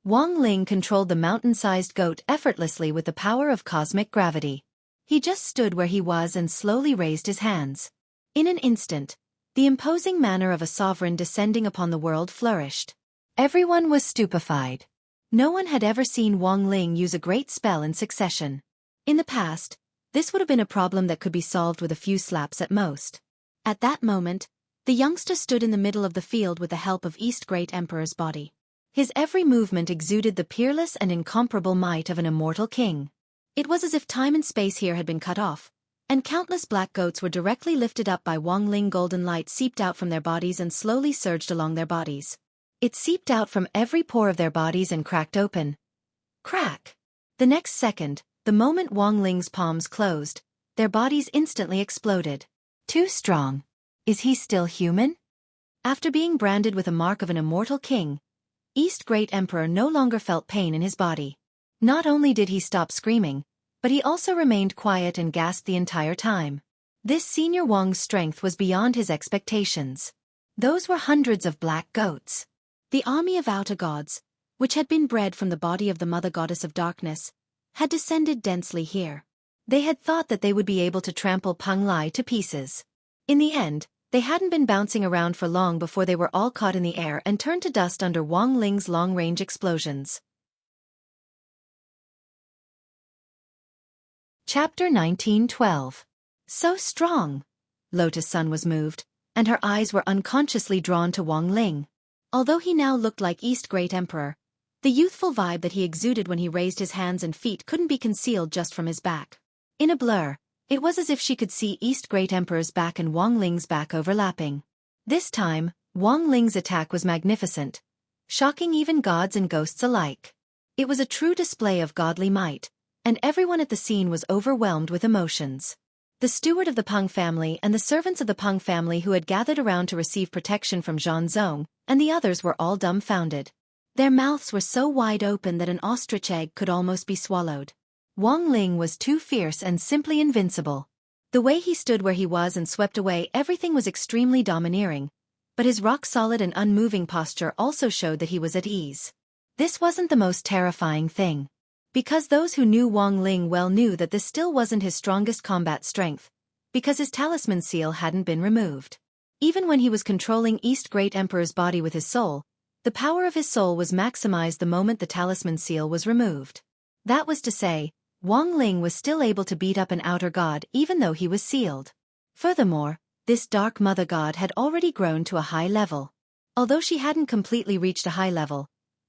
[SPEAKER 1] Wang Ling controlled the mountain-sized goat effortlessly with the power of cosmic gravity. He just stood where he was and slowly raised his hands. In an instant, the imposing manner of a sovereign descending upon the world flourished. Everyone was stupefied. No one had ever seen Wang Ling use a great spell in succession. In the past, this would have been a problem that could be solved with a few slaps at most. At that moment, the youngster stood in the middle of the field with the help of East Great Emperor's body. His every movement exuded the peerless and incomparable might of an immortal king. It was as if time and space here had been cut off, and countless black goats were directly lifted up by Wang Ling. Golden light seeped out from their bodies and slowly surged along their bodies. It seeped out from every pore of their bodies and cracked open. Crack! The next second, the moment Wang Ling's palms closed, their bodies instantly exploded. Too strong. Is he still human? After being branded with a mark of an immortal king, East Great Emperor no longer felt pain in his body. Not only did he stop screaming, but he also remained quiet and gasped the entire time. This senior Wang's strength was beyond his expectations. Those were hundreds of black goats. The army of outer gods, which had been bred from the body of the Mother Goddess of Darkness, had descended densely here. They had thought that they would be able to trample Peng Lai to pieces. In the end, they hadn't been bouncing around for long before they were all caught in the air and turned to dust under Wang Ling's long-range explosions. Chapter 1912. So strong. Lotus Sun was moved, and her eyes were unconsciously drawn to Wang Ling. Although he now looked like East Great Emperor, the youthful vibe that he exuded when he raised his hands and feet couldn't be concealed just from his back. In a blur, it was as if she could see East Great Emperor's back and Wang Ling's back overlapping. This time, Wang Ling's attack was magnificent, shocking even gods and ghosts alike. It was a true display of godly might, and everyone at the scene was overwhelmed with emotions. The steward of the Peng family and the servants of the Peng family who had gathered around to receive protection from Zhan Zong, and the others were all dumbfounded. Their mouths were so wide open that an ostrich egg could almost be swallowed. Wang Ling was too fierce and simply invincible. The way he stood where he was and swept away everything was extremely domineering, but his rock-solid and unmoving posture also showed that he was at ease. This wasn't the most terrifying thing. Because those who knew Wang Ling well knew that this still wasn't his strongest combat strength, because his talisman seal hadn't been removed. Even when he was controlling East Great Emperor's body with his soul, the power of his soul was maximized the moment the talisman seal was removed. That was to say, Wang Ling was still able to beat up an outer god even though he was sealed. Furthermore, this dark mother god had already grown to a high level. Although she hadn't completely reached a high level,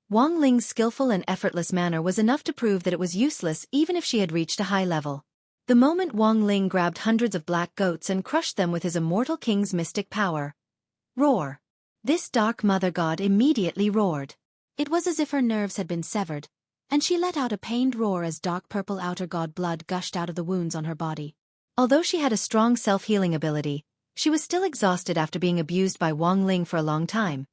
[SPEAKER 1] Wang Ling's skillful and effortless manner was enough to prove that it was useless even if she had reached a high level. The moment Wang Ling grabbed hundreds of black goats and crushed them with his immortal king's mystic power. Roar! This dark mother god immediately roared. It was as if her nerves had been severed, and she let out a pained roar as dark purple outer god blood gushed out of the wounds on her body. Although she had a strong self-healing ability, she was still exhausted after being abused by Wang Ling for a long time,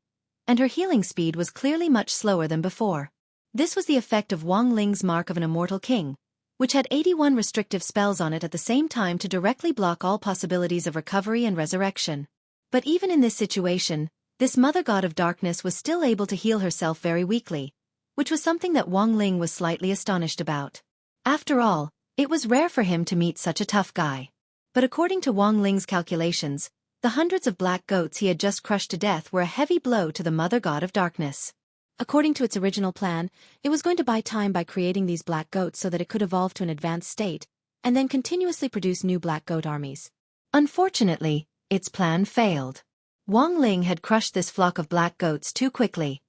[SPEAKER 1] and her healing speed was clearly much slower than before. This was the effect of Wang Ling's Mark of an Immortal King, which had 81 restrictive spells on it at the same time to directly block all possibilities of recovery and resurrection. But even in this situation, this mother god of darkness was still able to heal herself very weakly, which was something that Wang Ling was slightly astonished about. After all, it was rare for him to meet such a tough guy. But according to Wang Ling's calculations, the hundreds of black goats he had just crushed to death were a heavy blow to the mother god of darkness. According to its original plan, it was going to buy time by creating these black goats so that it could evolve to an advanced state, and then continuously produce new black goat armies. Unfortunately, its plan failed. Wang Ling had crushed this flock of black goats too quickly.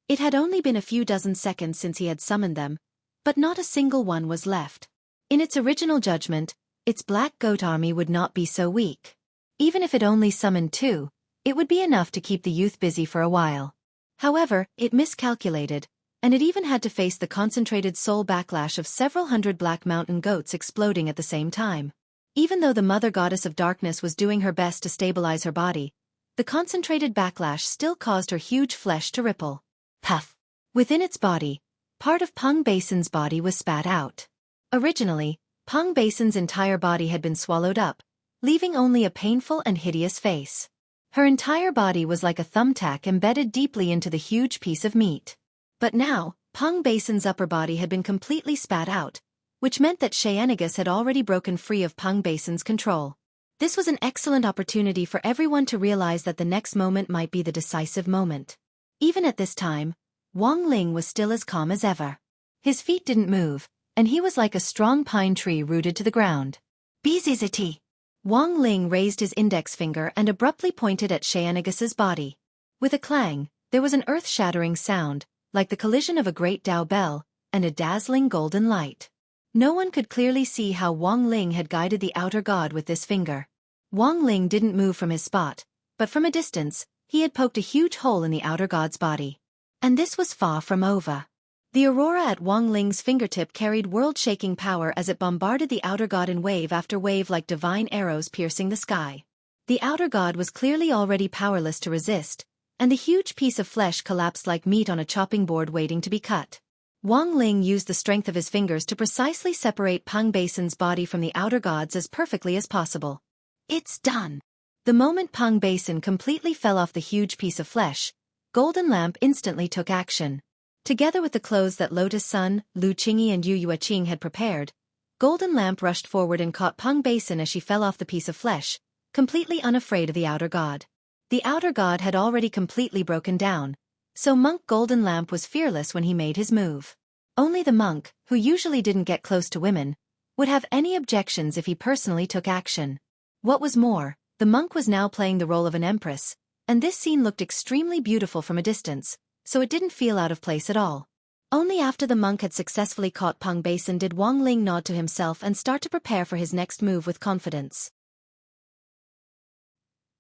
[SPEAKER 1] It had only been a few dozen seconds since he had summoned them, but not a single one was left. In its original judgment, its black goat army would not be so weak. Even if it only summoned 2, it would be enough to keep the youth busy for a while. However, it miscalculated, and it even had to face the concentrated soul backlash of several hundred black mountain goats exploding at the same time. Even though the mother goddess of darkness was doing her best to stabilize her body, the concentrated backlash still caused her huge flesh to ripple. Puff! Within its body, part of Peng Basin's body was spat out. Originally, Peng Basin's entire body had been swallowed up, leaving only a painful and hideous face. Her entire body was like a thumbtack embedded deeply into the huge piece of meat. But now, Peng Basin's upper body had been completely spat out, which meant that Xiaofan had already broken free of Peng Basin's control. This was an excellent opportunity for everyone to realize that the next moment might be the decisive moment. Even at this time, Wang Ling was still as calm as ever. His feet didn't move, and he was like a strong pine tree rooted to the ground. Biziziti! Wang Ling raised his index finger and abruptly pointed at Xiaofan's body. With a clang, there was an earth-shattering sound, like the collision of a great Tao bell, and a dazzling golden light. No one could clearly see how Wang Ling had guided the outer god with this finger. Wang Ling didn't move from his spot, but from a distance, he had poked a huge hole in the outer god's body. And this was far from over. The aurora at Wang Ling's fingertip carried world-shaking power as it bombarded the outer god in wave after wave like divine arrows piercing the sky. The outer god was clearly already powerless to resist, and the huge piece of flesh collapsed like meat on a chopping board waiting to be cut. Wang Ling used the strength of his fingers to precisely separate Peng Basin's body from the outer gods as perfectly as possible. It's done! The moment Peng Basin completely fell off the huge piece of flesh, Golden Lamp instantly took action. Together with the clothes that Lotus Sun, Lu Qingyi and Yu Yueqing had prepared, Golden Lamp rushed forward and caught Peng Basin as she fell off the piece of flesh, completely unafraid of the outer god. The outer god had already completely broken down, so monk Golden Lamp was fearless when he made his move. Only the monk, who usually didn't get close to women, would have any objections if he personally took action. What was more, the monk was now playing the role of an empress, and this scene looked extremely beautiful from a distance, so it didn't feel out of place at all. Only after the monk had successfully caught Peng Basin did Wang Ling nod to himself and start to prepare for his next move with confidence.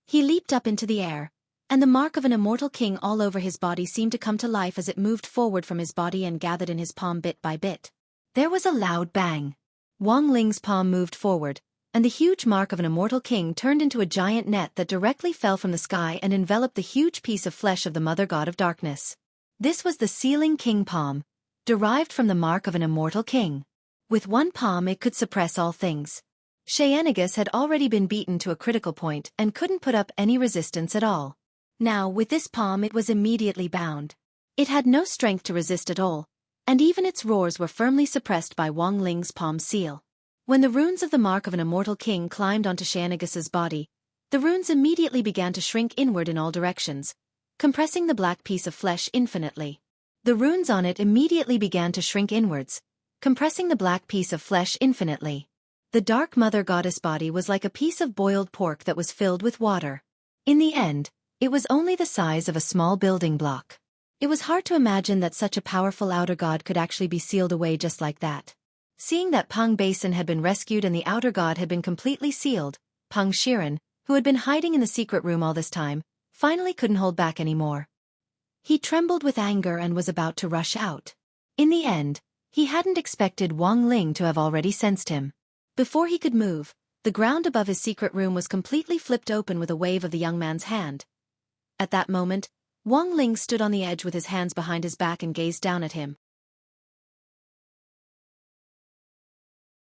[SPEAKER 1] He leaped up into the air, and the mark of an immortal king all over his body seemed to come to life as it moved forward from his body and gathered in his palm bit by bit. There was a loud bang. Wang Ling's palm moved forward, and the huge mark of an immortal king turned into a giant net that directly fell from the sky and enveloped the huge piece of flesh of the mother god of darkness. This was the Sealing King Palm, derived from the mark of an immortal king. With one palm it could suppress all things. Xiaofan had already been beaten to a critical point and couldn't put up any resistance at all. Now, with this palm it was immediately bound. It had no strength to resist at all, and even its roars were firmly suppressed by Wang Ling's palm seal. When the runes of the mark of an immortal king climbed onto Xiaofan's body, the runes immediately began to shrink inward in all directions, compressing the black piece of flesh infinitely. The runes on it immediately began to shrink inwards, compressing the black piece of flesh infinitely. The dark mother goddess body was like a piece of boiled pork that was filled with water. In the end, it was only the size of a small building block. It was hard to imagine that such a powerful outer god could actually be sealed away just like that. Seeing that Peng Basin had been rescued and the outer god had been completely sealed, Peng Shiren, who had been hiding in the secret room all this time, finally couldn't hold back anymore. He trembled with anger and was about to rush out. In the end, he hadn't expected Wang Ling to have already sensed him. Before he could move, the ground above his secret room was completely flipped open with a wave of the young man's hand. At that moment, Wang Ling stood on the edge with his hands behind his back and gazed down at him.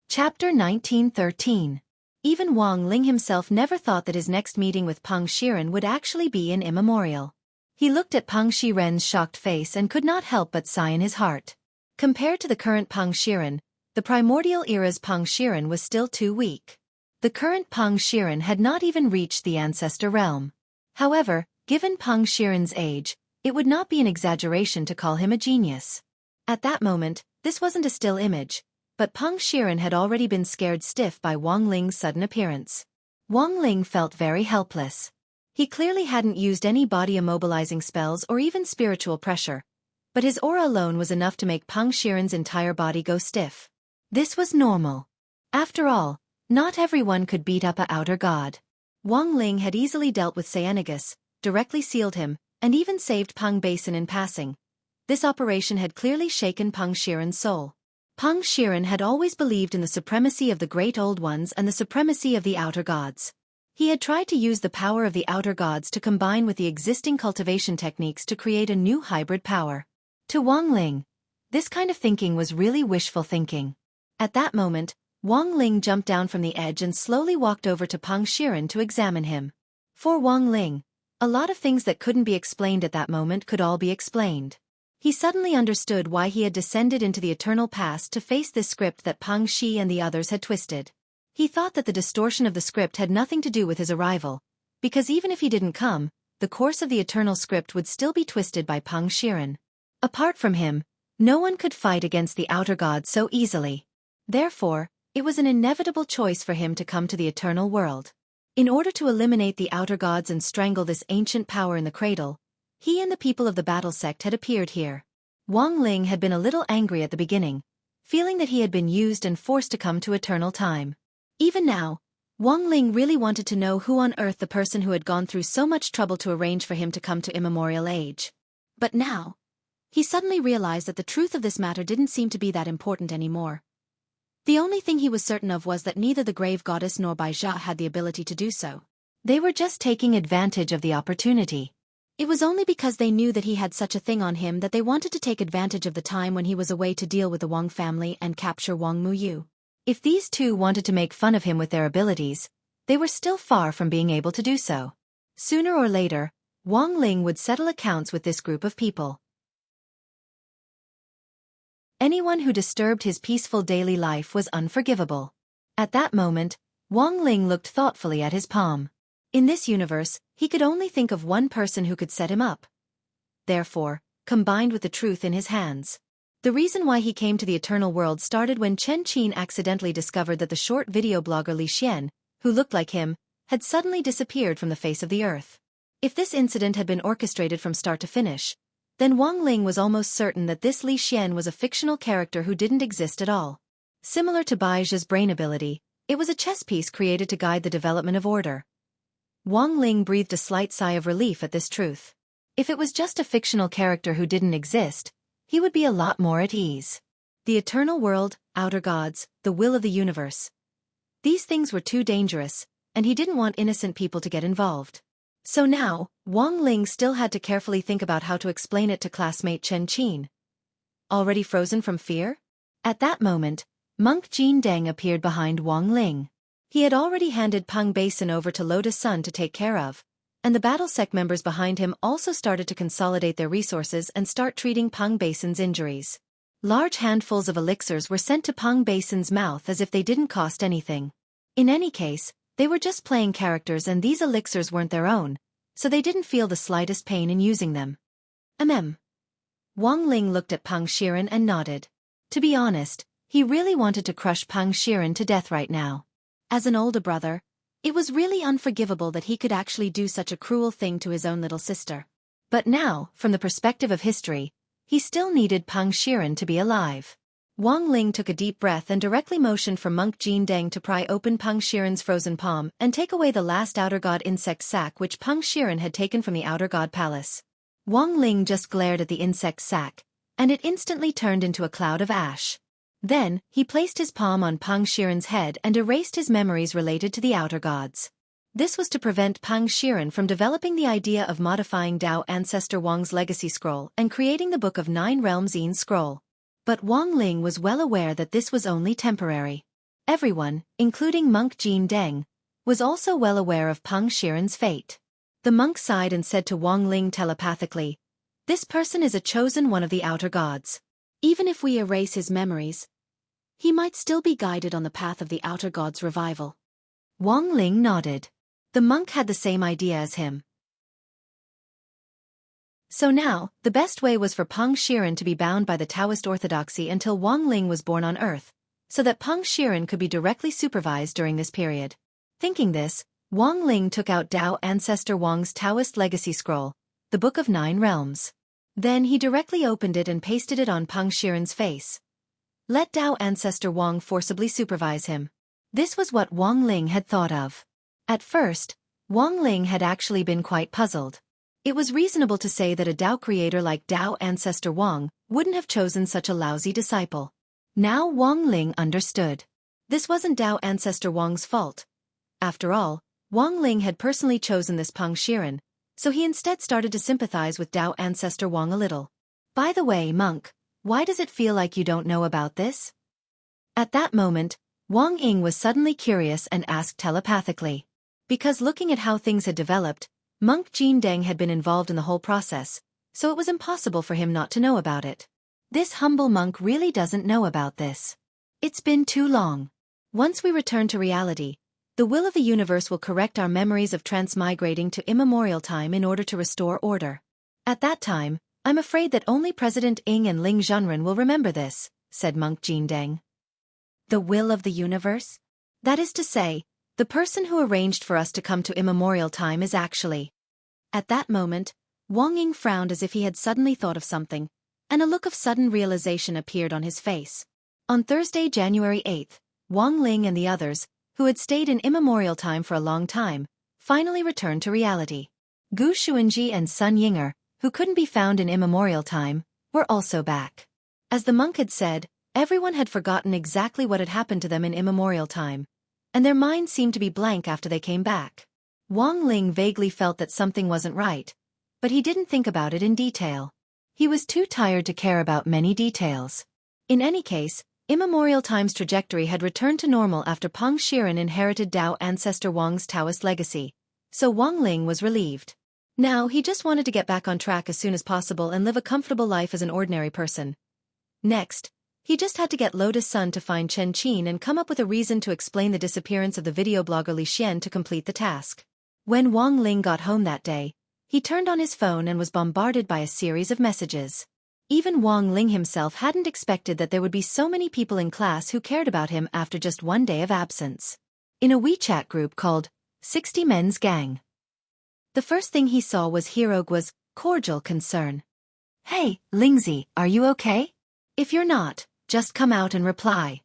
[SPEAKER 1] Chapter 1913. Even Wang Ling himself never thought that his next meeting with Peng Shiren would actually be in immemorial. He looked at Peng Shiren's shocked face and could not help but sigh in his heart. Compared to the current Peng Shiren, the primordial era's Peng Shiren was still too weak. The current Peng Shiren had not even reached the ancestor realm. However, given Peng Shiren's age, it would not be an exaggeration to call him a genius. At that moment, this wasn't a still image, but Peng Shiren had already been scared stiff by Wang Ling's sudden appearance. Wang Ling felt very helpless. He clearly hadn't used any body immobilizing spells or even spiritual pressure, but his aura alone was enough to make Peng Shiren's entire body go stiff. This was normal. After all, not everyone could beat up a outer god. Wang Ling had easily dealt with Xiaofan, directly sealed him, and even saved Peng Basin in passing. This operation had clearly shaken Peng Shiren's soul. Peng Shiren had always believed in the supremacy of the Great Old Ones and the supremacy of the outer gods. He had tried to use the power of the outer gods to combine with the existing cultivation techniques to create a new hybrid power. To Wang Ling, this kind of thinking was really wishful thinking. At that moment, Wang Ling jumped down from the edge and slowly walked over to Peng Shiren to examine him. For Wang Ling, a lot of things that couldn't be explained at that moment could all be explained. He suddenly understood why he had descended into the eternal past to face this script that Peng Shi and the others had twisted. He thought that the distortion of the script had nothing to do with his arrival, because even if he didn't come, the course of the eternal script would still be twisted by Peng Shiren. Apart from him, no one could fight against the outer god so easily. Therefore, it was an inevitable choice for him to come to the eternal world. In order to eliminate the outer gods and strangle this ancient power in the cradle, he and the people of the battle sect had appeared here. Wang Ling had been a little angry at the beginning, feeling that he had been used and forced to come to eternal time. Even now, Wang Ling really wanted to know who on earth the person who had gone through so much trouble to arrange for him to come to immemorial age. But now, he suddenly realized that the truth of this matter didn't seem to be that important anymore. The only thing he was certain of was that neither the grave goddess nor Baizha had the ability to do so. They were just taking advantage of the opportunity. It was only because they knew that he had such a thing on him that they wanted to take advantage of the time when he was away to deal with the Wang family and capture Wang Muyu. If these two wanted to make fun of him with their abilities, they were still far from being able to do so. Sooner or later, Wang Ling would settle accounts with this group of people. Anyone who disturbed his peaceful daily life was unforgivable. At that moment, Wang Ling looked thoughtfully at his palm. In this universe, he could only think of one person who could set him up. Therefore, combined with the truth in his hands. The reason why he came to the eternal world started when Chen Qin accidentally discovered that the short video blogger Li Xian, who looked like him, had suddenly disappeared from the face of the earth. If this incident had been orchestrated from start to finish, then Wang Ling was almost certain that this Li Xian was a fictional character who didn't exist at all. Similar to Baizha's brain ability, it was a chess piece created to guide the development of order. Wang Ling breathed a slight sigh of relief at this truth. If it was just a fictional character who didn't exist, he would be a lot more at ease. The eternal world, outer gods, the will of the universe. These things were too dangerous, and he didn't want innocent people to get involved. So now, Wang Ling still had to carefully think about how to explain it to classmate Chen Qin. Already frozen from fear? At that moment, Monk Jin Deng appeared behind Wang Ling. He had already handed Peng Basin over to Lotus Sun to take care of, and the battle sect members behind him also started to consolidate their resources and start treating Peng Basin's injuries. Large handfuls of elixirs were sent to Peng Basin's mouth as if they didn't cost anything. In any case, they were just playing characters and these elixirs weren't their own, so they didn't feel the slightest pain in using them. Wang Ling looked at Peng Shiren and nodded. To be honest, he really wanted to crush Peng Shiren to death right now. As an older brother, it was really unforgivable that he could actually do such a cruel thing to his own little sister. But now, from the perspective of history, he still needed Peng Shiren to be alive. Wang Ling took a deep breath and directly motioned for Monk Jin Deng to pry open Peng Shiren's frozen palm and take away the last Outer God insect sac which Peng Shiren had taken from the Outer God Palace. Wang Ling just glared at the insect sac, and it instantly turned into a cloud of ash. Then, he placed his palm on Peng Shiren's head and erased his memories related to the Outer Gods. This was to prevent Peng Shiren from developing the idea of modifying Dao Ancestor Wang's legacy scroll and creating the Book of Nine Realms Yin scroll. But Wang Ling was well aware that this was only temporary. Everyone, including Monk Jin Deng, was also well aware of Peng Shiren's fate. The monk sighed and said to Wang Ling telepathically, "This person is a chosen one of the Outer Gods. Even if we erase his memories, he might still be guided on the path of the Outer Gods' revival." Wang Ling nodded. The monk had the same idea as him. So now, the best way was for Peng Shiren to be bound by the Taoist orthodoxy until Wang Ling was born on Earth, so that Peng Shiren could be directly supervised during this period. Thinking this, Wang Ling took out Dao Ancestor Wang's Taoist legacy scroll, the Book of Nine Realms. Then he directly opened it and pasted it on Peng Shiren's face. Let Dao Ancestor Wang forcibly supervise him. This was what Wang Ling had thought of. At first, Wang Ling had actually been quite puzzled. It was reasonable to say that a Dao creator like Dao Ancestor Wang wouldn't have chosen such a lousy disciple. Now Wang Ling understood. This wasn't Dao Ancestor Wang's fault. After all, Wang Ling had personally chosen this Peng Shiren, so he instead started to sympathize with Dao Ancestor Wang a little. By the way, monk, why does it feel like you don't know about this? At that moment, Wang Ying was suddenly curious and asked telepathically. Because looking at how things had developed, Monk Jin Deng had been involved in the whole process, so it was impossible for him not to know about it. This humble monk really doesn't know about this. It's been too long. Once we return to reality, the will of the universe will correct our memories of transmigrating to immemorial time in order to restore order. At that time, I'm afraid that only President Ying and Ling Zhenren will remember this, said Monk Jin Deng. The will of the universe? That is to say, the person who arranged for us to come to immemorial time is actually. At that moment, Wang Ying frowned as if he had suddenly thought of something, and a look of sudden realization appeared on his face. On Thursday, January 8th, Wang Ling and the others, who had stayed in immemorial time for a long time, finally returned to reality. Gu Xuanji and Sun Yinger, who couldn't be found in immemorial time, were also back. As the monk had said, everyone had forgotten exactly what had happened to them in immemorial time, and their minds seemed to be blank after they came back. Wang Ling vaguely felt that something wasn't right, but he didn't think about it in detail. He was too tired to care about many details. In any case, immemorial time's trajectory had returned to normal after Peng Shiren inherited Dao Ancestor Wang's Taoist legacy, so Wang Ling was relieved. Now he just wanted to get back on track as soon as possible and live a comfortable life as an ordinary person. Next, he just had to get Lotus Sun to find Chen Qin and come up with a reason to explain the disappearance of the video blogger Li Xian to complete the task. When Wang Ling got home that day, he turned on his phone and was bombarded by a series of messages. Even Wang Ling himself hadn't expected that there would be so many people in class who cared about him after just one day of absence. In a WeChat group called 60 Men's Gang, the first thing he saw was Hirogwa's cordial concern. "Hey, Lingzi, are you okay? If you're not, just come out and reply.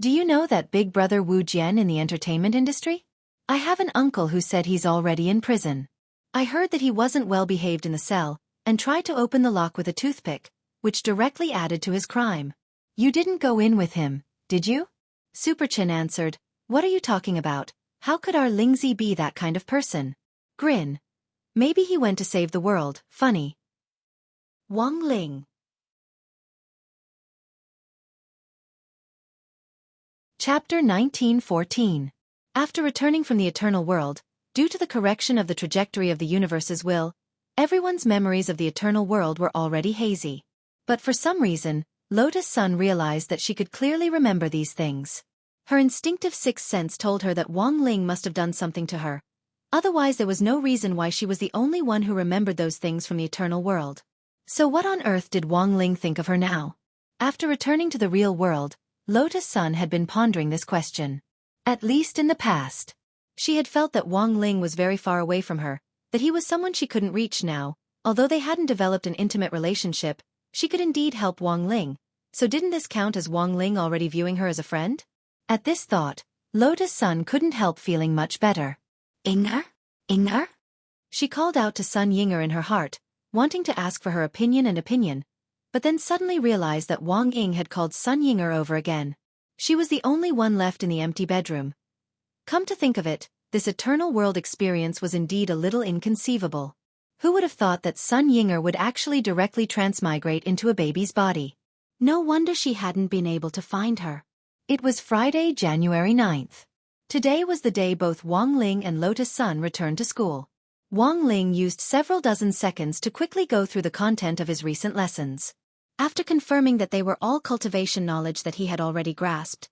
[SPEAKER 1] Do you know that big brother Wu Jian in the entertainment industry? I have an uncle who said he's already in prison. I heard that he wasn't well behaved in the cell, and tried to open the lock with a toothpick, which directly added to his crime. You didn't go in with him, did you?" Superchin answered, "What are you talking about? How could our Lingzi be that kind of person?" Grin. Maybe he went to save the world, funny. Wang Ling. Chapter 1914. After returning from the eternal world, due to the correction of the trajectory of the universe's will, everyone's memories of the eternal world were already hazy. But for some reason, Lotus Sun realized that she could clearly remember these things. Her instinctive sixth sense told her that Wang Ling must have done something to her. Otherwise there was no reason why she was the only one who remembered those things from the eternal world. So what on earth did Wang Ling think of her now? After returning to the real world, Lotus Sun had been pondering this question. At least in the past. She had felt that Wang Ling was very far away from her, that he was someone she couldn't reach now. Although they hadn't developed an intimate relationship, she could indeed help Wang Ling. So didn't this count as Wang Ling already viewing her as a friend? At this thought, Lotus Sun couldn't help feeling much better. Yinger? Yinger? She called out to Sun Yinger in her heart, wanting to ask for her opinion, but then suddenly realized that Wang Ying had called Sun Yinger over again. She was the only one left in the empty bedroom. Come to think of it, this eternal world experience was indeed a little inconceivable. Who would have thought that Sun Yinger would actually directly transmigrate into a baby's body? No wonder she hadn't been able to find her. It was Friday, January 9th. Today was the day both Wang Ling and Lotus Sun returned to school. Wang Ling used several dozen seconds to quickly go through the content of his recent lessons. After confirming that they were all cultivation knowledge that he had already grasped,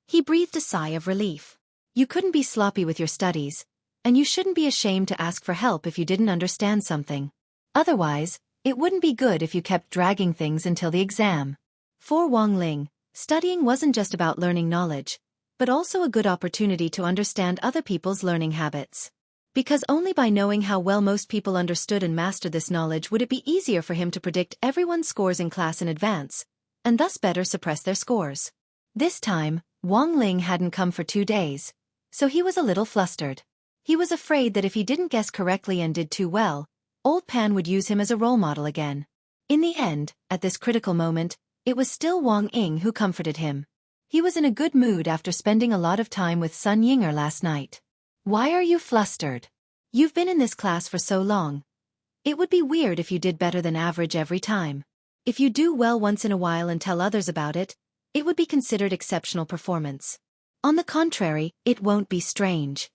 [SPEAKER 1] he breathed a sigh of relief. You couldn't be sloppy with your studies, and you shouldn't be ashamed to ask for help if you didn't understand something. Otherwise, it wouldn't be good if you kept dragging things until the exam. For Wang Ling, studying wasn't just about learning knowledge, but also a good opportunity to understand other people's learning habits. Because only by knowing how well most people understood and mastered this knowledge would it be easier for him to predict everyone's scores in class in advance, and thus better suppress their scores. This time, Wang Ling hadn't come for 2 days, so he was a little flustered. He was afraid that if he didn't guess correctly and did too well, Old Pan would use him as a role model again. In the end, at this critical moment, it was still Wang Ying who comforted him. He was in a good mood after spending a lot of time with Sun Yinger last night. Why are you flustered? You've been in this class for so long. It would be weird if you did better than average every time. If you do well once in a while and tell others about it, it would be considered exceptional performance. On the contrary, it won't be strange.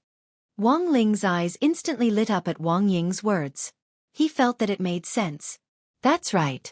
[SPEAKER 1] Wang Ling's eyes instantly lit up at Wang Ying's words. He felt that it made sense. That's right.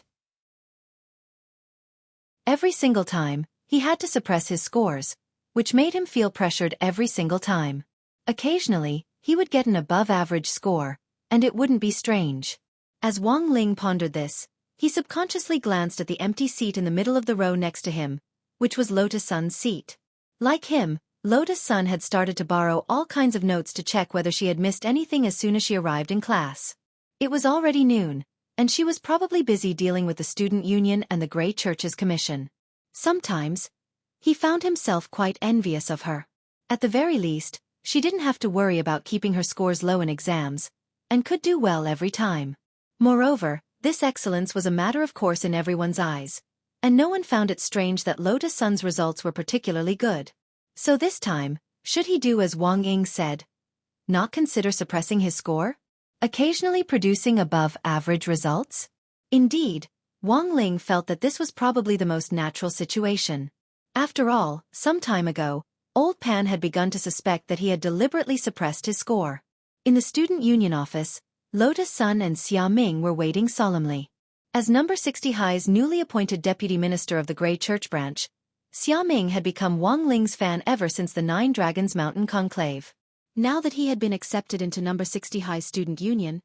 [SPEAKER 1] Every single time, he had to suppress his scores, which made him feel pressured every single time. Occasionally, he would get an above-average score, and it wouldn't be strange. As Wang Ling pondered this, he subconsciously glanced at the empty seat in the middle of the row next to him, which was Lotus Sun's seat. Like him, Lotus Sun had started to borrow all kinds of notes to check whether she had missed anything as soon as she arrived in class. It was already noon, and she was probably busy dealing with the student union and the Grey Church's commission. Sometimes, he found himself quite envious of her. At the very least, she didn't have to worry about keeping her scores low in exams, and could do well every time. Moreover, this excellence was a matter of course in everyone's eyes, and no one found it strange that Lotus Sun's results were particularly good. So this time, should he do as Wang Ying said? Not consider suppressing his score? Occasionally producing above-average results? Indeed, Wang Ling felt that this was probably the most natural situation. After all, some time ago, Old Pan had begun to suspect that he had deliberately suppressed his score. In the student union office, Lotus Sun and Xia Ming were waiting solemnly. As number 60 High's newly appointed deputy minister of the Grey Church branch, Xia Ming had become Wang Ling's fan ever since the Nine Dragons Mountain Conclave. Now that he had been accepted into number 60 High's student union,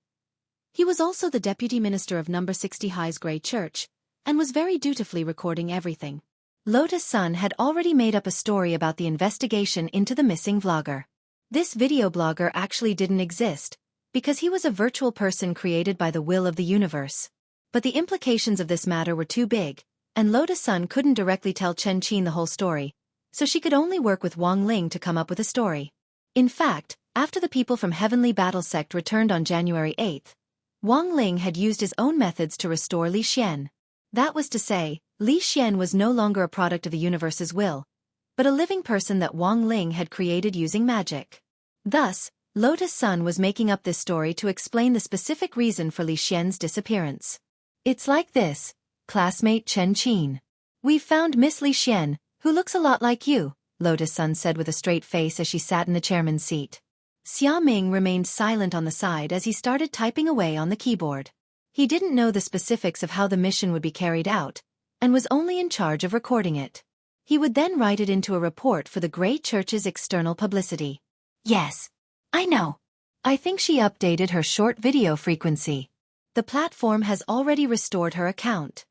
[SPEAKER 1] he was also the deputy minister of number 60 High's Grey Church, and was very dutifully recording everything. Lotus Sun had already made up a story about the investigation into the missing vlogger. This video blogger actually didn't exist, because he was a virtual person created by the will of the universe. But the implications of this matter were too big, and Lotus Sun couldn't directly tell Chen Qin the whole story, so she could only work with Wang Ling to come up with a story. In fact, after the people from Heavenly Battle Sect returned on January 8th, Wang Ling had used his own methods to restore Li Xian. That was to say, Li Xian was no longer a product of the universe's will, but a living person that Wang Ling had created using magic. Thus, Lotus Sun was making up this story to explain the specific reason for Li Xian's disappearance. It's like this, classmate Chen Qin. We've found Miss Li Xian, who looks a lot like you, Lotus-san said with a straight face as she sat in the chairman's seat. Xia Ming remained silent on the side as he started typing away on the keyboard. He didn't know the specifics of how the mission would be carried out, and was only in charge of recording it. He would then write it into a report for the Grey Church's external publicity. Yes, I know. I think she updated her short video frequency. The platform has already restored her account.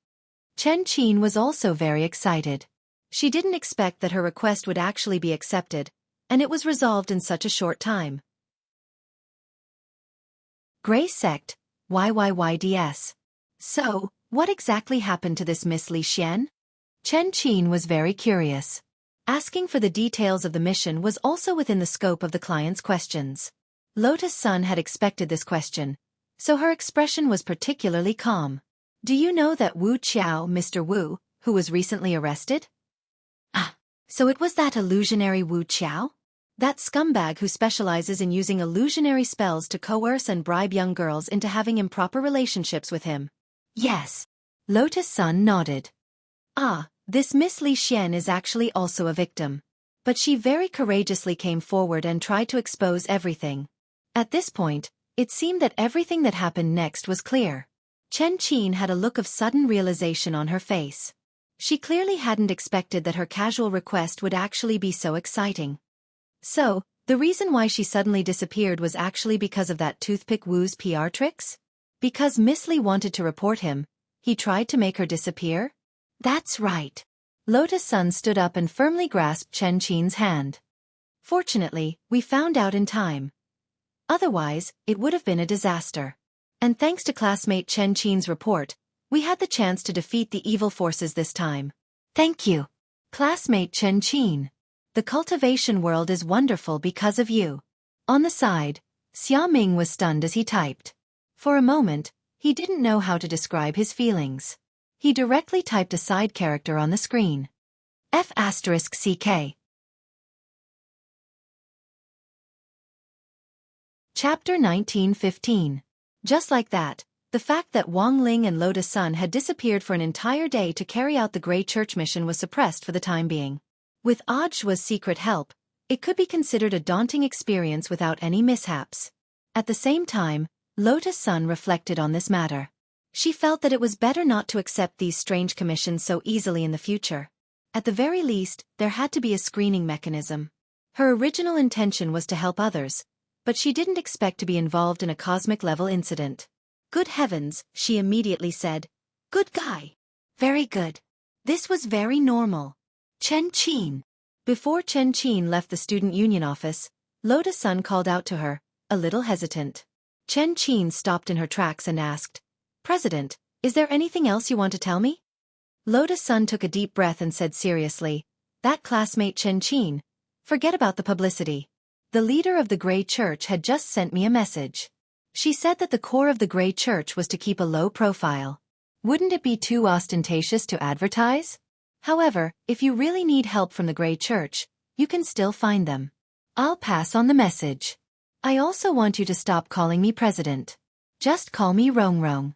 [SPEAKER 1] Chen Qin was also very excited. She didn't expect that her request would actually be accepted, and it was resolved in such a short time. Grey Sect, YYYDS. So, what exactly happened to this Miss Li Xian? Chen Qin was very curious. Asking for the details of the mission was also within the scope of the client's questions. Lotus-san had expected this question, so her expression was particularly calm. Do you know that Wuxia, Mr. Wu, who was recently arrested? Ah, so it was that illusionary Wuxia? That scumbag who specializes in using illusionary spells to coerce and bribe young girls into having improper relationships with him. Yes. Lotus-san nodded. Ah, this Miss Li Xian is actually also a victim. But she very courageously came forward and tried to expose everything. At this point, it seemed that everything that happened next was clear. Chen Qin had a look of sudden realization on her face. She clearly hadn't expected that her casual request would actually be so exciting. So, the reason why she suddenly disappeared was actually because of that toothpick Wu's PR tricks? Because Miss Li wanted to report him, he tried to make her disappear? That's right. Lotus-san stood up and firmly grasped Chen Qin's hand. Fortunately, we found out in time. Otherwise, it would have been a disaster. And thanks to classmate Chen Qin's report, we had the chance to defeat the evil forces this time. Thank you. Classmate Chen Qin. The cultivation world is wonderful because of you. On the side, Xia Ming was stunned as he typed. For a moment, he didn't know how to describe his feelings. He directly typed a side character on the screen. F***CK. Chapter 1915. Just like that, the fact that Wang Ling and Lotus-san had disappeared for an entire day to carry out the Grey Church mission was suppressed for the time being. With Audiobook's secret help, it could be considered a daunting experience without any mishaps. At the same time, Lotus-san reflected on this matter. She felt that it was better not to accept these strange commissions so easily in the future. At the very least, there had to be a screening mechanism. Her original intention was to help others, but she didn't expect to be involved in a cosmic-level incident. Good heavens, she immediately said. Good guy. Very good. This was very normal. Chen Qin. Before Chen Qin left the student union office, Lotus-san called out to her, a little hesitant. Chen Qin stopped in her tracks and asked, President, is there anything else you want to tell me? Lotus-san took a deep breath and said seriously, that classmate Chen Qin, forget about the publicity. The leader of the Grey Church had just sent me a message. She said that the core of the Grey Church was to keep a low profile. Wouldn't it be too ostentatious to advertise? However, if you really need help from the Grey Church, you can still find them. I'll pass on the message. I also want you to stop calling me President. Just call me Rong Rong.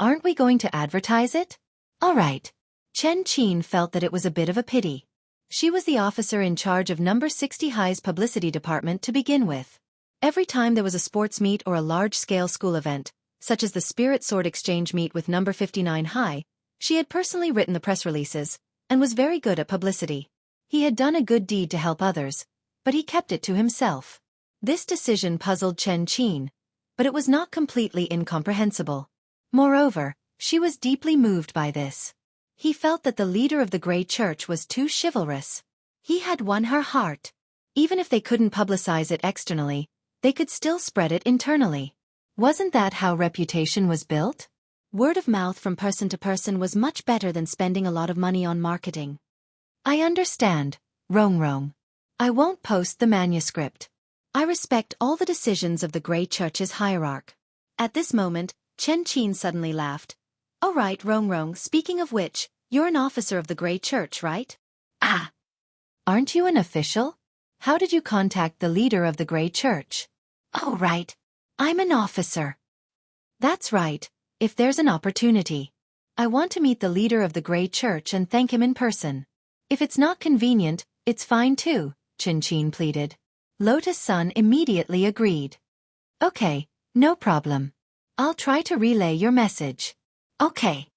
[SPEAKER 1] Aren't we going to advertise it? All right. Chen Qin felt that it was a bit of a pity. She was the officer in charge of number 60 High's publicity department to begin with. Every time there was a sports meet or a large-scale school event, such as the Spirit Sword Exchange meet with number 59 High, she had personally written the press releases, and was very good at publicity. He had done a good deed to help others, but he kept it to himself. This decision puzzled Chen Qin, but it was not completely incomprehensible. Moreover, she was deeply moved by this. He felt that the leader of the Grey Church was too chivalrous. He had won her heart. Even if they couldn't publicize it externally, they could still spread it internally. Wasn't that how reputation was built? Word of mouth from person to person was much better than spending a lot of money on marketing. I understand, Rong Rong. I won't post the manuscript. I respect all the decisions of the Grey Church's hierarch. At this moment, Chen Qin suddenly laughed. All right, Rong Rong, speaking of which, you're an officer of the Grey Church, right? Ah! Aren't you an official? How did you contact the leader of the Grey Church? Oh right. I'm an officer. That's right, if there's an opportunity. I want to meet the leader of the Grey Church and thank him in person. If it's not convenient, it's fine too, Chin pleaded. Lotus-san immediately agreed. Okay, no problem. I'll try to relay your message. Okay.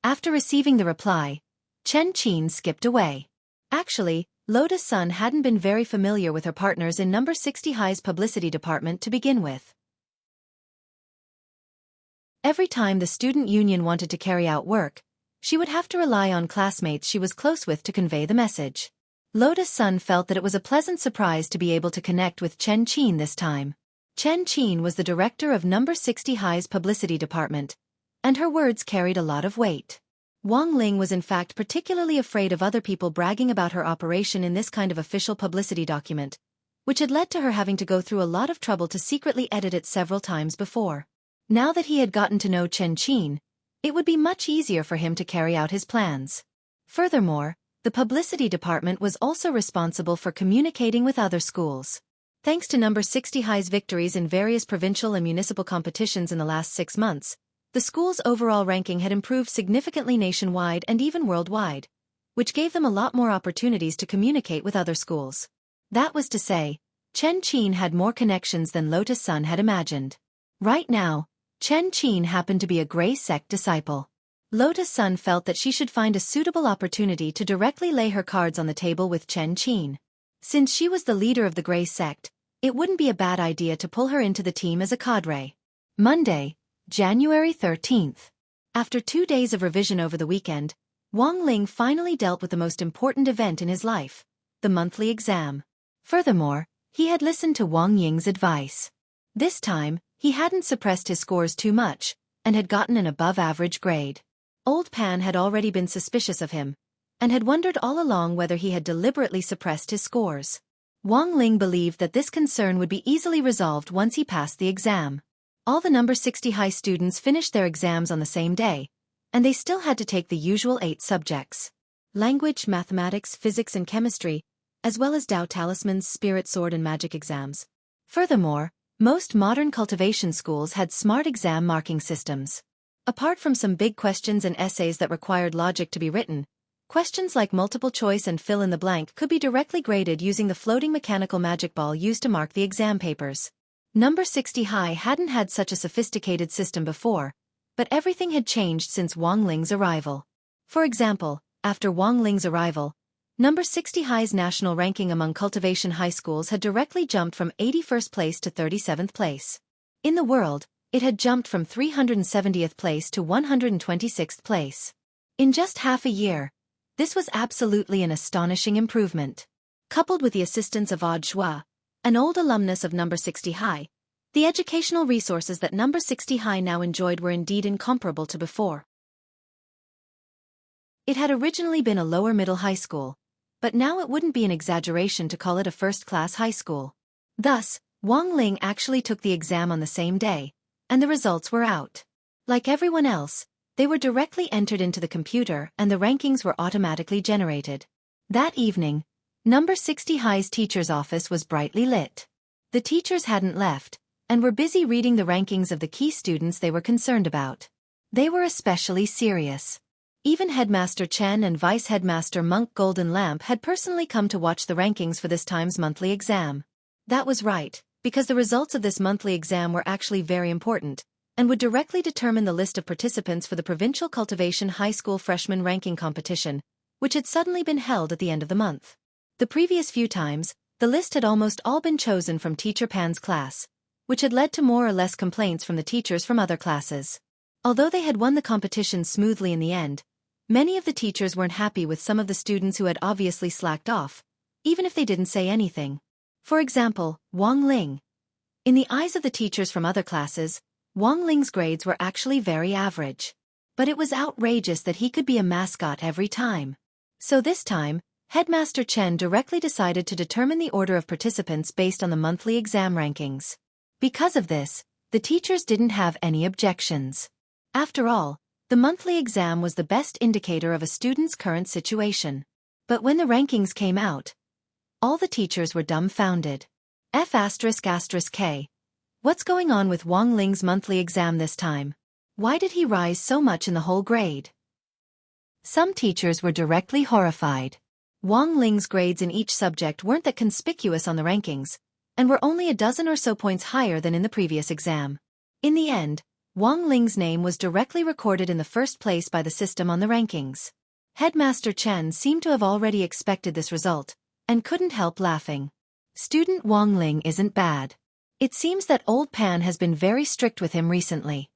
[SPEAKER 1] After receiving the reply, Chin skipped away. Actually, Lotus-san hadn't been very familiar with her partners in number 60 High's publicity department to begin with. Every time the student union wanted to carry out work, she would have to rely on classmates she was close with to convey the message. Lotus-san felt that it was a pleasant surprise to be able to connect with Chen this time. Chen was the director of number 60 High's publicity department, and her words carried a lot of weight. Wang Ling was in fact particularly afraid of other people bragging about her operation in this kind of official publicity document, which had led to her having to go through a lot of trouble to secretly edit it several times before. Now that he had gotten to know Chen, it would be much easier for him to carry out his plans. Furthermore, the publicity department was also responsible for communicating with other schools. Thanks to number 60 High's victories in various provincial and municipal competitions in the last 6 months, the school's overall ranking had improved significantly nationwide and even worldwide, which gave them a lot more opportunities to communicate with other schools. That was to say, Chen had more connections than Lotus-san had imagined. Right now, Chen happened to be a Gray Sect disciple. Lotus-san felt that she should find a suitable opportunity to directly lay her cards on the table with Chen. Since she was the leader of the Gray Sect, it wouldn't be a bad idea to pull her into the team as a cadre. Monday, January 13th. After 2 days of revision over the weekend, Wang Ling finally dealt with the most important event in his life, the monthly exam. Furthermore, he had listened to Wang Ying's advice. This time, he hadn't suppressed his scores too much, and had gotten an above-average grade. Old Pan had already been suspicious of him, and had wondered all along whether he had deliberately suppressed his scores. Wang Ling believed that this concern would be easily resolved once he passed the exam. All the number 60 High students finished their exams on the same day, and they still had to take the usual 8 subjects: language, mathematics, physics and chemistry, as well as Tao Talisman's spirit sword and magic exams. Furthermore, most modern cultivation schools had smart exam marking systems. Apart from some big questions and essays that required logic to be written, questions like multiple choice and fill in the blank could be directly graded using the floating mechanical magic ball used to mark the exam papers. Number 60 High hadn't had such a sophisticated system before, but everything had changed since Wang Ling's arrival. For example, after Wang Ling's arrival, number 60 High's national ranking among cultivation high schools had directly jumped from 81st place to 37th place. In the world, it had jumped from 370th place to 126th place. In just half a year, this was absolutely an astonishing improvement. Coupled with the assistance of Odd Shua, an old alumnus of number 60 High, the educational resources that number 60 High now enjoyed were indeed incomparable to before. It had originally been a lower middle high school, but now it wouldn't be an exaggeration to call it a first-class high school. Thus, Wang Ling actually took the exam on the same day, and the results were out. Like everyone else, they were directly entered into the computer and the rankings were automatically generated. That evening, number 60 High's teacher's office was brightly lit. The teachers hadn't left, and were busy reading the rankings of the key students they were concerned about. They were especially serious. Even Headmaster Chen and Vice Headmaster Monk Golden Lamp had personally come to watch the rankings for this time's monthly exam. That was right, because the results of this monthly exam were actually very important, and would directly determine the list of participants for the Provincial Cultivation High School Freshman Ranking Competition, which had suddenly been held at the end of the month. The previous few times, the list had almost all been chosen from Teacher Pan's class, which had led to more or less complaints from the teachers from other classes. Although they had won the competition smoothly in the end, many of the teachers weren't happy with some of the students who had obviously slacked off, even if they didn't say anything. For example, Wang Ling. In the eyes of the teachers from other classes, Wang Ling's grades were actually very average. But it was outrageous that he could be a mascot every time. So this time, Headmaster Chen directly decided to determine the order of participants based on the monthly exam rankings. Because of this, the teachers didn't have any objections. After all, the monthly exam was the best indicator of a student's current situation. But when the rankings came out, all the teachers were dumbfounded. F***K. What's going on with Wang Ling's monthly exam this time? Why did he rise so much in the whole grade? Some teachers were directly horrified. Wang Ling's grades in each subject weren't that conspicuous on the rankings, and were only a dozen or so points higher than in the previous exam. In the end, Wang Ling's name was directly recorded in the first place by the system on the rankings. Headmaster Chen seemed to have already expected this result, and couldn't help laughing. Student Wang Ling isn't bad. It seems that old Pan has been very strict with him recently.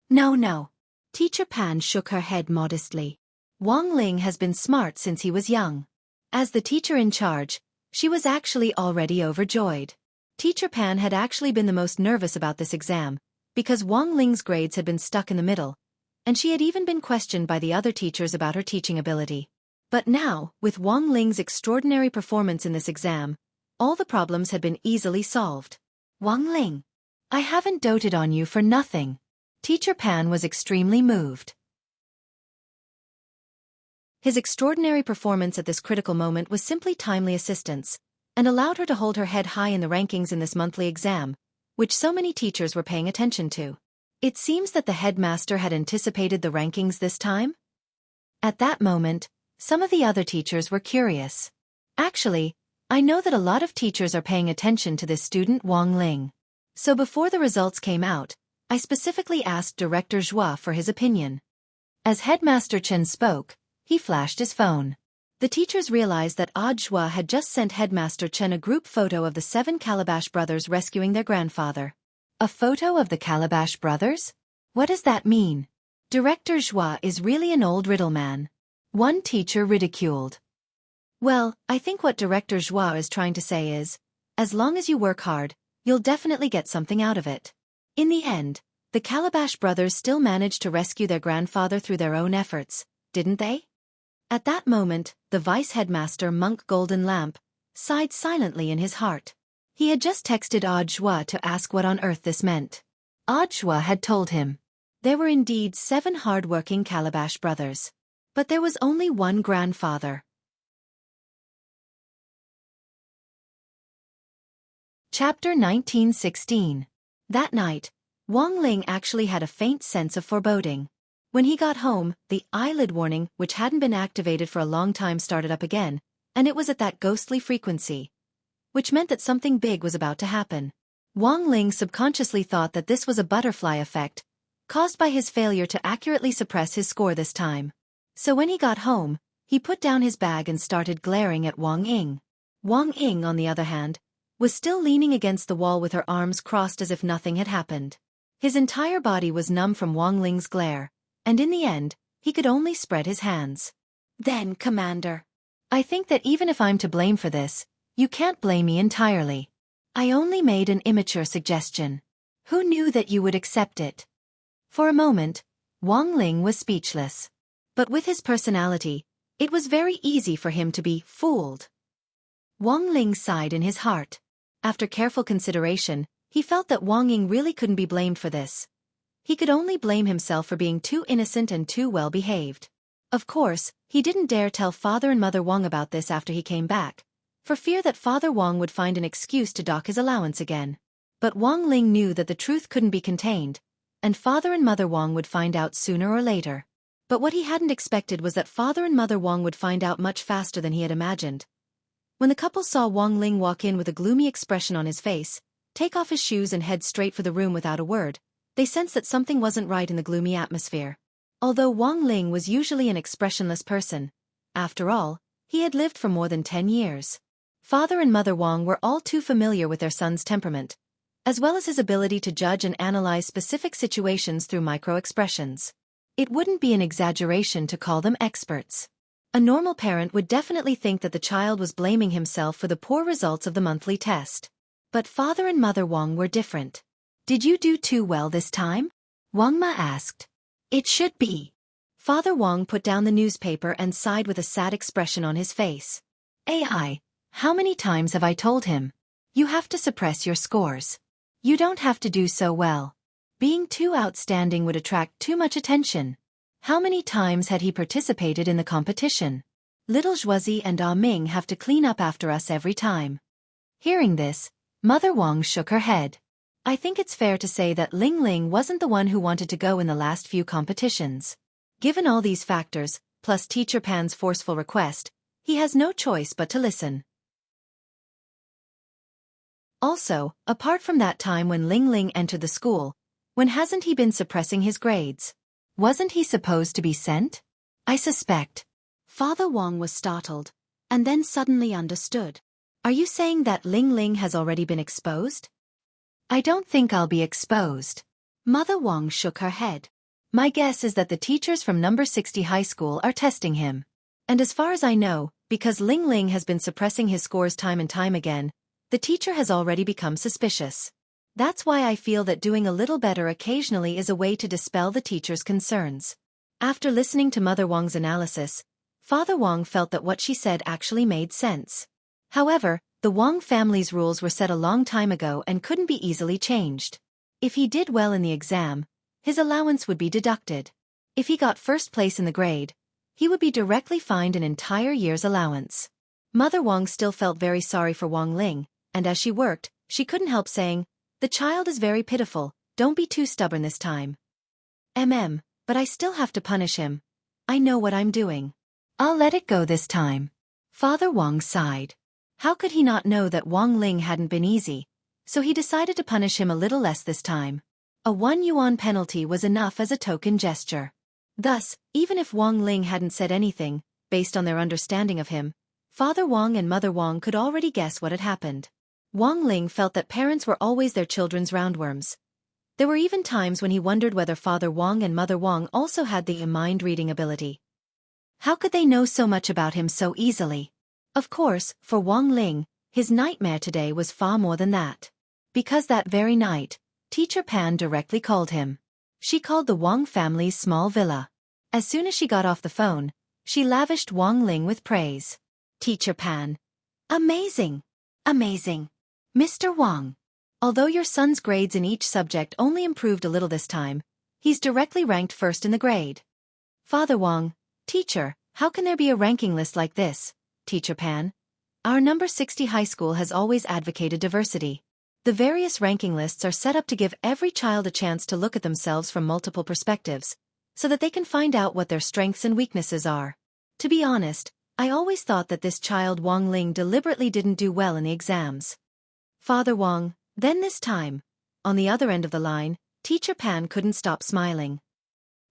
[SPEAKER 1] No. Teacher Pan shook her head modestly. Wang Ling has been smart since he was young. As the teacher in charge, she was actually already overjoyed. Teacher Pan had actually been the most nervous about this exam, because Wang Ling's grades had been stuck in the middle, and she had even been questioned by the other teachers about her teaching ability. But now, with Wang Ling's extraordinary performance in this exam, all the problems had been easily solved. Wang Ling, I haven't doted on you for nothing. Teacher Pan was extremely moved. His extraordinary performance at this critical moment was simply timely assistance, and allowed her to hold her head high in the rankings in this monthly exam, which so many teachers were paying attention to. It seems that the headmaster had anticipated the rankings this time. At that moment, some of the other teachers were curious. Actually, I know that a lot of teachers are paying attention to this student Wang Ling. So before the results came out, I specifically asked Director Zhua for his opinion. As Headmaster Chen spoke, he flashed his phone. The teachers realized that Zhua had just sent Headmaster Chen a group photo of the 7 Calabash brothers rescuing their grandfather. A photo of the Calabash brothers? What does that mean? Director Zhua is really an old riddle man. One teacher ridiculed. Well, I think what Director Zhua is trying to say is, as long as you work hard, you'll definitely get something out of it. In the end, the Calabash brothers still managed to rescue their grandfather through their own efforts, didn't they? At that moment, the vice-headmaster Monk Golden Lamp sighed silently in his heart. He had just texted Zhua to ask what on earth this meant. Zhua had told him. There were indeed 7 hard-working Calabash brothers. But there was only one grandfather. Chapter 1916. That night, Wang Ling actually had a faint sense of foreboding. When he got home, the eyelid warning, which hadn't been activated for a long time, started up again, and it was at that ghostly frequency, which meant that something big was about to happen. Wang Ling subconsciously thought that this was a butterfly effect, caused by his failure to accurately suppress his score this time. So when he got home, he put down his bag and started glaring at Wang Ying. Wang Ying, on the other hand, was still leaning against the wall with her arms crossed as if nothing had happened. His entire body was numb from Wang Ling's glare, and in the end, he could only spread his hands. Then, Commander, I think that even if I'm to blame for this, you can't blame me entirely. I only made an immature suggestion. Who knew that you would accept it? For a moment, Wang Ling was speechless. But with his personality, it was very easy for him to be fooled. Wang Ling sighed in his heart. After careful consideration, he felt that Wang Ying really couldn't be blamed for this. He could only blame himself for being too innocent and too well-behaved. Of course, he didn't dare tell Father and Mother Wang about this after he came back, for fear that Father Wang would find an excuse to dock his allowance again. But Wang Ling knew that the truth couldn't be contained, and Father and Mother Wang would find out sooner or later. But what he hadn't expected was that Father and Mother Wang would find out much faster than he had imagined. When the couple saw Wang Ling walk in with a gloomy expression on his face, take off his shoes and head straight for the room without a word, they sensed that something wasn't right in the gloomy atmosphere. Although Wang Ling was usually an expressionless person, after all, he had lived for more than 10 years. Father and Mother Wang were all too familiar with their son's temperament, as well as his ability to judge and analyze specific situations through micro-expressions. It wouldn't be an exaggeration to call them experts. A normal parent would definitely think that the child was blaming himself for the poor results of the monthly test. But Father and Mother Wang were different. Did you do too well this time? Wang Ma asked. It should be. Father Wang put down the newspaper and sighed with a sad expression on his face. AI, how many times have I told him? You have to suppress your scores. You don't have to do so well. Being too outstanding would attract too much attention. How many times had he participated in the competition? Little Zhuozi and Ah Ming have to clean up after us every time. Hearing this, Mother Wang shook her head. I think it's fair to say that Ling Ling wasn't the one who wanted to go in the last few competitions. Given all these factors, plus Teacher Pan's forceful request, He has no choice but to listen. Also, apart from that time when Ling Ling entered the school, when hasn't he been suppressing his grades? Wasn't he supposed to be sent? I suspect. Father Wang was startled, and then suddenly understood. Are you saying that Ling Ling has already been exposed? I don't think I'll be exposed. Mother Wang shook her head. My guess is that the teachers from number 60 high school are testing him. And as far as I know, because Ling Ling has been suppressing his scores time and time again, the teacher has already become suspicious. That's why I feel that doing a little better occasionally is a way to dispel the teacher's concerns. After listening to Mother Wang's analysis, Father Wang felt that what she said actually made sense. However, the Wang family's rules were set a long time ago and couldn't be easily changed. If he did well in the exam, his allowance would be deducted. If he got first place in the grade, he would be directly fined an entire year's allowance. Mother Wang still felt very sorry for Wang Ling, and as she worked, she couldn't help saying, "The child is very pitiful, don't be too stubborn this time." But I still have to punish him. I know what I'm doing. I'll let it go this time. Father Wang sighed. How could he not know that Wang Ling hadn't been easy? So he decided to punish him a little less this time. A 1 yuan penalty was enough as a token gesture. Thus, even if Wang Ling hadn't said anything, based on their understanding of him, Father Wang and Mother Wang could already guess what had happened. Wang Ling felt that parents were always their children's roundworms. There were even times when he wondered whether Father Wang and Mother Wang also had the mind-reading ability. How could they know so much about him so easily? Of course, for Wang Ling, his nightmare today was far more than that. Because that very night, Teacher Pan directly called him. She called the Wang family's small villa. As soon as she got off the phone, she lavished Wang Ling with praise. Teacher Pan. Amazing! Amazing! Mr. Wang. Although your son's grades in each subject only improved a little this time, he's directly ranked first in the grade. Father Wang. Teacher, how can there be a ranking list like this? Teacher Pan. Our number 60 high school has always advocated diversity. The various ranking lists are set up to give every child a chance to look at themselves from multiple perspectives, so that they can find out what their strengths and weaknesses are. To be honest, I always thought that this child Wang Ling deliberately didn't do well in the exams. Father Wang. Then this time, on the other end of the line, Teacher Pan couldn't stop smiling.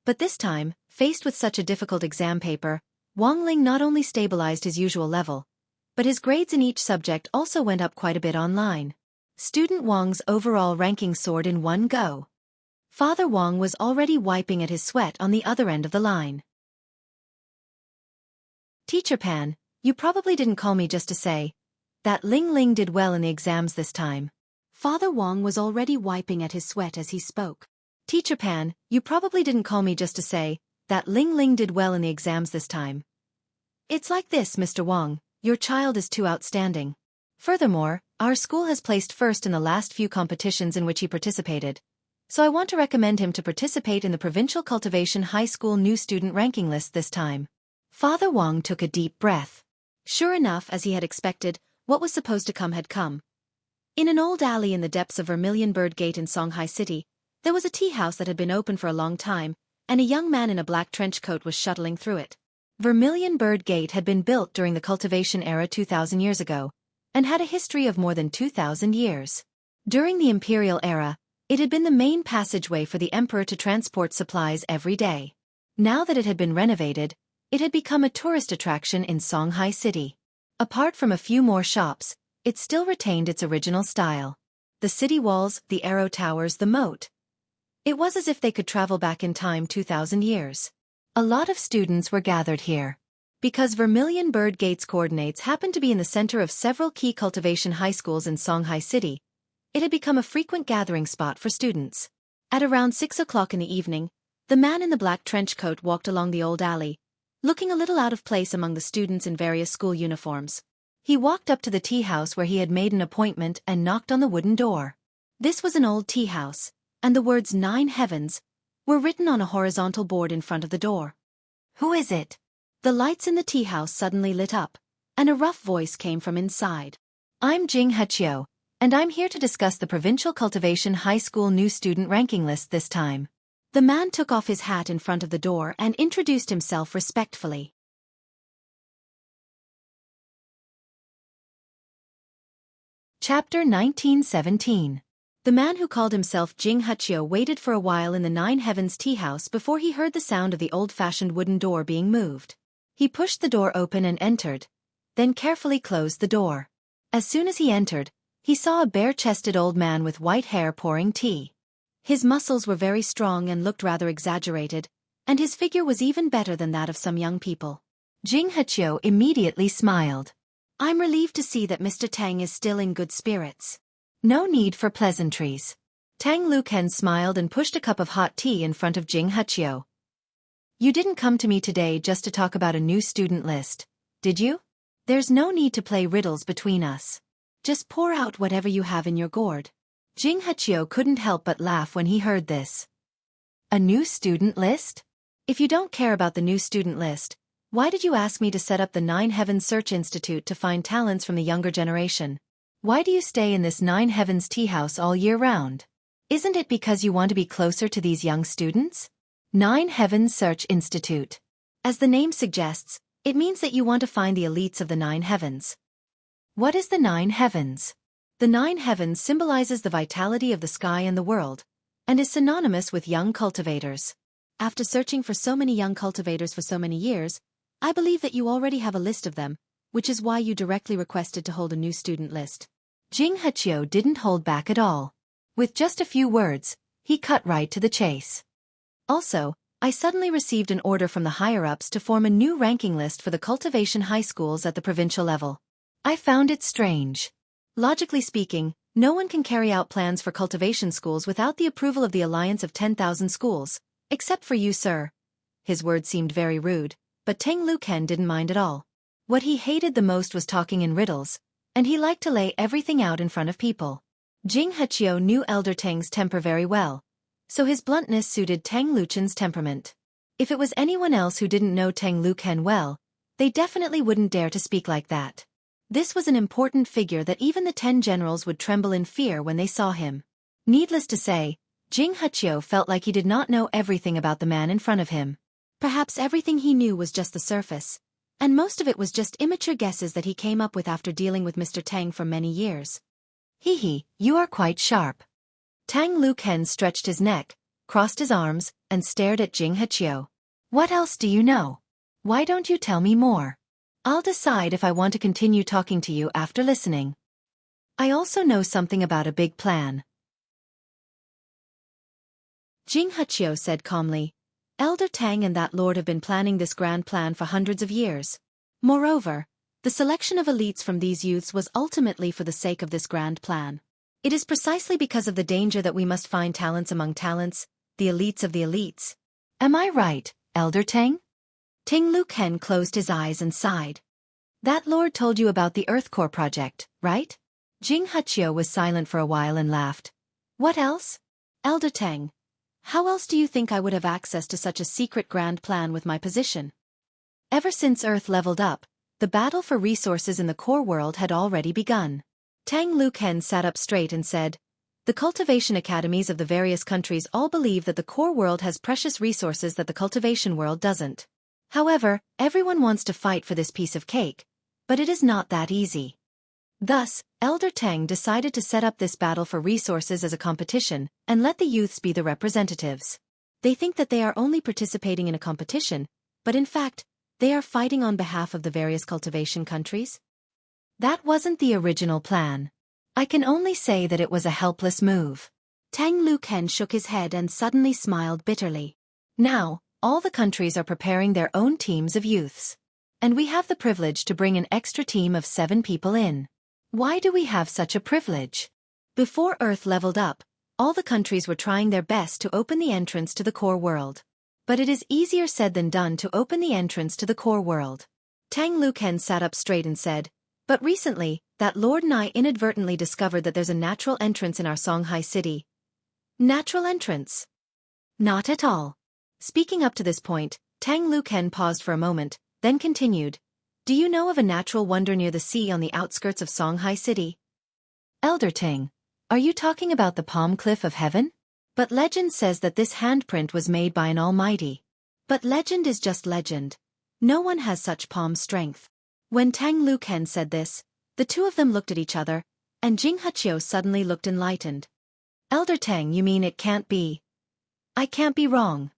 [SPEAKER 1] But this time, faced with such a difficult exam paper, Wang Ling not only stabilized his usual level, but his grades in each subject also went up quite a bit online. Student Wang's overall ranking soared in one go. Father Wang was already wiping at his sweat on the other end of the line. Teacher Pan, you probably didn't call me just to say that Ling Ling did well in the exams this time. Father Wang was already wiping at his sweat as he spoke. Teacher Pan, you probably didn't call me just to say that Ling Ling did well in the exams this time. It's like this, Mr. Wang, your child is too outstanding. Furthermore, our school has placed first in the last few competitions in which he participated, so I want to recommend him to participate in the Provincial Cultivation High School New Student Ranking List this time. Father Wang took a deep breath. Sure enough, as he had expected, what was supposed to come had come. In an old alley in the depths of Vermilion Bird Gate in Songhai City, there was a tea house that had been open for a long time, and a young man in a black trench coat was shuttling through it. Vermilion Bird Gate had been built during the cultivation era 2,000 years ago, and had a history of more than 2,000 years. During the imperial era, it had been the main passageway for the emperor to transport supplies every day. Now that it had been renovated, it had become a tourist attraction in Songhai City. Apart from a few more shops, it still retained its original style. The city walls, the arrow towers, the moat. It was as if they could travel back in time 2,000 years. A lot of students were gathered here. Because Vermilion Bird Gate's coordinates happened to be in the center of several key cultivation high schools in Songhai City, it had become a frequent gathering spot for students. At around 6 o'clock in the evening, the man in the black trench coat walked along the old alley, looking a little out of place among the students in various school uniforms. He walked up to the tea house where he had made an appointment and knocked on the wooden door. This was an old tea house, and the words 9 Heavens were written on a horizontal board in front of the door. Who is it? The lights in the tea house suddenly lit up, and a rough voice came from inside. I'm Jing Hechio, and I'm here to discuss the Provincial Cultivation High School New Student Ranking List this time. The man took off his hat in front of the door and introduced himself respectfully. Chapter 1917. The man who called himself Jing Huchio waited for a while in the Nine Heavens tea house before he heard the sound of the old-fashioned wooden door being moved. He pushed the door open and entered, then carefully closed the door. As soon as he entered, he saw a bare-chested old man with white hair pouring tea. His muscles were very strong and looked rather exaggerated, and his figure was even better than that of some young people. Jing Huchio immediately smiled. "I'm relieved to see that Mr. Tang is still in good spirits. No need for pleasantries." Tang Luken smiled and pushed a cup of hot tea in front of Jing Huchio. "You didn't come to me today just to talk about a new student list, did you? There's no need to play riddles between us. Just pour out whatever you have in your gourd." Jing Huchio couldn't help but laugh when he heard this. "A new student list? If you don't care about the new student list, why did you ask me to set up the Nine Heavens Search Institute to find talents from the younger generation? Why do you stay in this Nine Heavens tea house all year round? Isn't it because you want to be closer to these young students? Nine Heavens Search Institute. As the name suggests, it means that you want to find the elites of the Nine Heavens. What is the Nine Heavens? The Nine Heavens symbolizes the vitality of the sky and the world, and is synonymous with young cultivators. After searching for so many young cultivators for so many years, I believe that you already have a list of them, which is why you directly requested to hold a new student list." Jing Huchio didn't hold back at all. With just a few words, he cut right to the chase. "Also, I suddenly received an order from the higher-ups to form a new ranking list for the cultivation high schools at the provincial level. I found it strange. Logically speaking, no one can carry out plans for cultivation schools without the approval of the Alliance of 10,000 Schools, except for you, sir." His words seemed very rude, but Tang Luken didn't mind at all. What he hated the most was talking in riddles, and he liked to lay everything out in front of people. Jing Huchio knew Elder Tang's temper very well, so his bluntness suited Tang Luchen's temperament. If it was anyone else who didn't know Tang Luken well, they definitely wouldn't dare to speak like that. This was an important figure that even the 10 generals would tremble in fear when they saw him. Needless to say, Jing Huchio felt like he did not know everything about the man in front of him. Perhaps everything he knew was just the surface, and most of it was just immature guesses that he came up with after dealing with Mr. Tang for many years. "Hee, you are quite sharp." Tang Luken stretched his neck, crossed his arms, and stared at Jing Huchio. "What else do you know? Why don't you tell me more? I'll decide if I want to continue talking to you after listening. I also know something about a big plan." Jing Huchio said calmly, "Elder Tang and that lord have been planning this grand plan for hundreds of years. Moreover, the selection of elites from these youths was ultimately for the sake of this grand plan. It is precisely because of the danger that we must find talents among talents, the elites of the elites. Am I right, Elder Tang?" Tang Luken closed his eyes and sighed. "That lord told you about the Earth Core project, right?" Jing Huchio was silent for a while and laughed. "What else? Elder Tang, how else do you think I would have access to such a secret grand plan with my position?" Ever since Earth leveled up, the battle for resources in the core world had already begun. Tang Luken sat up straight and said, "The cultivation academies of the various countries all believe that the core world has precious resources that the cultivation world doesn't. However, everyone wants to fight for this piece of cake, but it is not that easy. Thus, Elder Tang decided to set up this battle for resources as a competition, and let the youths be the representatives. They think that they are only participating in a competition, but in fact, they are fighting on behalf of the various cultivation countries. That wasn't the original plan. I can only say that it was a helpless move." Tang Luken shook his head and suddenly smiled bitterly. "Now, all the countries are preparing their own teams of youths. And we have the privilege to bring an extra team of 7 people in. Why do we have such a privilege? Before Earth leveled up, all the countries were trying their best to open the entrance to the core world. But it is easier said than done to open the entrance to the core world." Tang Luken sat up straight and said, "But recently, that lord and I inadvertently discovered that there's a natural entrance in our Songhai city." "Natural entrance?" "Not at all." Speaking up to this point, Tang Luken paused for a moment, then continued, "Do you know of a natural wonder near the sea on the outskirts of Songhai City?" "Elder Tang, are you talking about the Palm Cliff of Heaven? But legend says that this handprint was made by an almighty." "But legend is just legend. No one has such palm strength." When Tang Luken said this, the two of them looked at each other, And Jing Hachio suddenly looked enlightened. Elder Tang, you mean it can't be? I can't be wrong.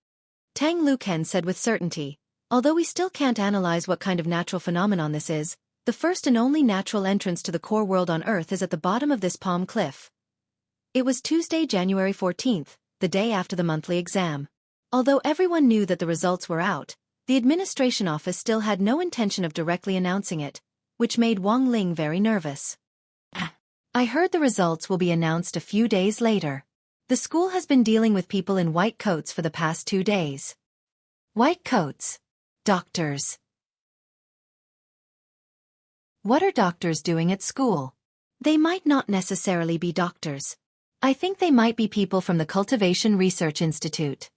[SPEAKER 1] Tang Luken said with certainty, although we still can't analyze what kind of natural phenomenon this is, the first and only natural entrance to the core world on Earth is at the bottom of this palm cliff. It was Tuesday, January 14th, the day after the monthly exam. Although everyone knew that the results were out, the administration office still had no intention of directly announcing it, which made Wang Ling very nervous. I heard the results will be announced a few days later. The school has been dealing with people in white coats for the past 2 days. White coats. Doctors. What are doctors doing at school? They might not necessarily be doctors. I think they might be people from the Cultivation Research Institute.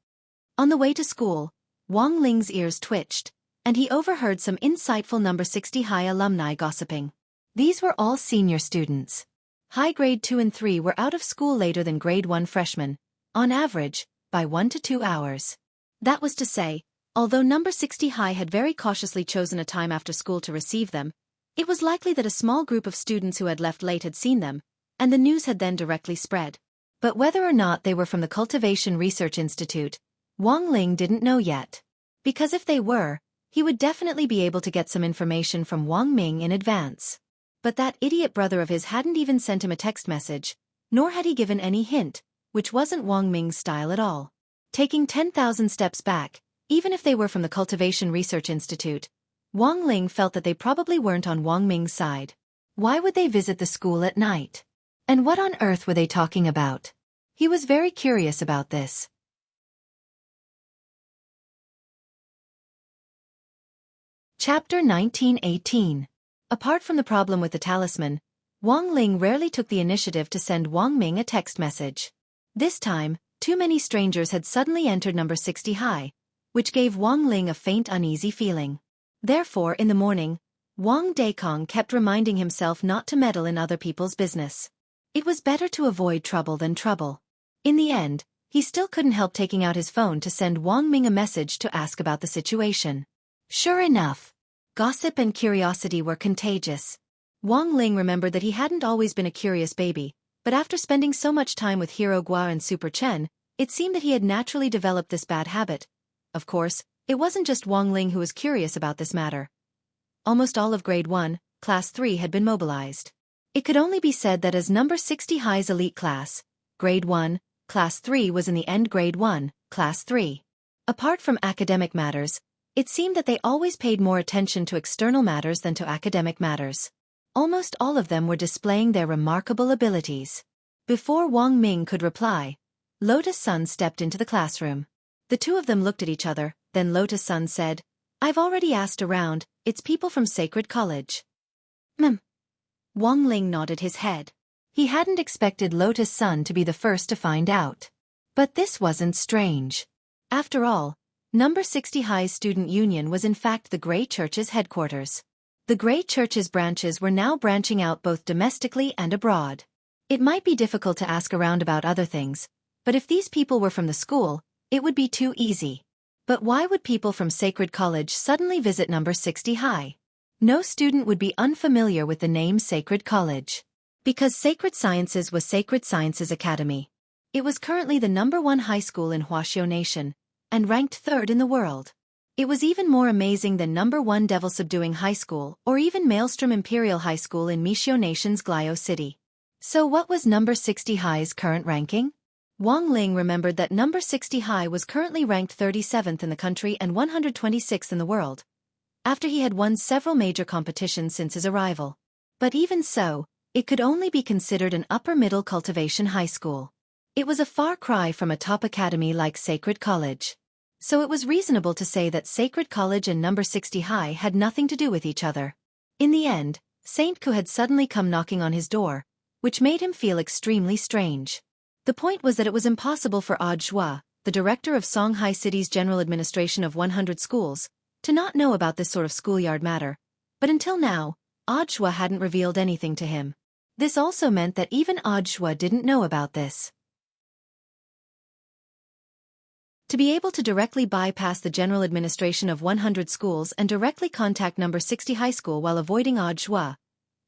[SPEAKER 1] On the way to school, Wang Ling's ears twitched, and he overheard some insightful number 60 high alumni gossiping. These were all senior students. High grade 2 and 3 were out of school later than grade 1 freshmen, on average, by 1 to 2 hours. That was to say, although number 60 high had very cautiously chosen a time after school to receive them, it was likely that a small group of students who had left late had seen them, and the news had then directly spread. But whether or not they were from the Cultivation Research Institute, Wang Ling didn't know yet. Because if they were, he would definitely be able to get some information from Wang Ming in advance. But that idiot brother of his hadn't even sent him a text message, nor had he given any hint, which wasn't Wang Ming's style at all. Taking 10,000 steps back, even if they were from the Cultivation Research Institute, Wang Ling felt that they probably weren't on Wang Ming's side. Why would they visit the school at night? And what on earth were they talking about? He was very curious about this. Chapter 1918. Apart from the problem with the talisman, Wang Ling rarely took the initiative to send Wang Ming a text message. This time, too many strangers had suddenly entered number 60 high, which gave Wang Ling a faint uneasy feeling. Therefore, in the morning, Wang Daikong kept reminding himself not to meddle in other people's business. It was better to avoid trouble than trouble. In the end, he still couldn't help taking out his phone to send Wang Ming a message to ask about the situation. Sure enough, gossip and curiosity were contagious. Wang Ling remembered that he hadn't always been a curious baby, but after spending so much time with Hero Gua and Super Chen, it seemed that he had naturally developed this bad habit. Of course, it wasn't just Wang Ling who was curious about this matter. Almost all of grade 1, class 3 had been mobilized. It could only be said that as number 60 high's elite class, grade 1, class 3 was in the end grade 1, class 3. Apart from academic matters, it seemed that they always paid more attention to external matters than to academic matters. Almost all of them were displaying their remarkable abilities. Before Wang Ming could reply, Lotus Sun stepped into the classroom. The two of them looked at each other, then Lotus Sun said, "I've already asked around, it's people from Sacred College." Wang Ling nodded his head. He hadn't expected Lotus Sun to be the first to find out. But this wasn't strange. After all, number 60 High's student union was in fact the Grey Church's headquarters. The Grey Church's branches were now branching out both domestically and abroad. It might be difficult to ask around about other things, but if these people were from the school, it would be too easy. But why would people from Sacred College suddenly visit number 60 High? No student would be unfamiliar with the name Sacred College. Because Sacred Sciences was Sacred Sciences Academy. It was currently the number 1 high school in Wuxia Nation, and ranked 3rd in the world. It was even more amazing than number 1 Devil Subduing High School or even Maelstrom Imperial High School in Mishio Nation's Glio City. So what was number 60 High's current ranking? Wang Ling remembered that number 60 High was currently ranked 37th in the country and 126th in the world, after he had won several major competitions since his arrival. But even so, it could only be considered an upper-middle cultivation high school. It was a far cry from a top academy like Sacred College. So it was reasonable to say that Sacred College and number 60 High had nothing to do with each other. In the end, Saint Ku had suddenly come knocking on his door, which made him feel extremely strange. The point was that it was impossible for Odd Zhua, the director of Songhai City's General Administration of 100 schools, to not know about this sort of schoolyard matter, but until now, Odd Zhua hadn't revealed anything to him. This also meant that even Odd Zhua didn't know about this. To be able to directly bypass the general administration of 100 schools and directly contact number 60 high school while avoiding Odd Zhua,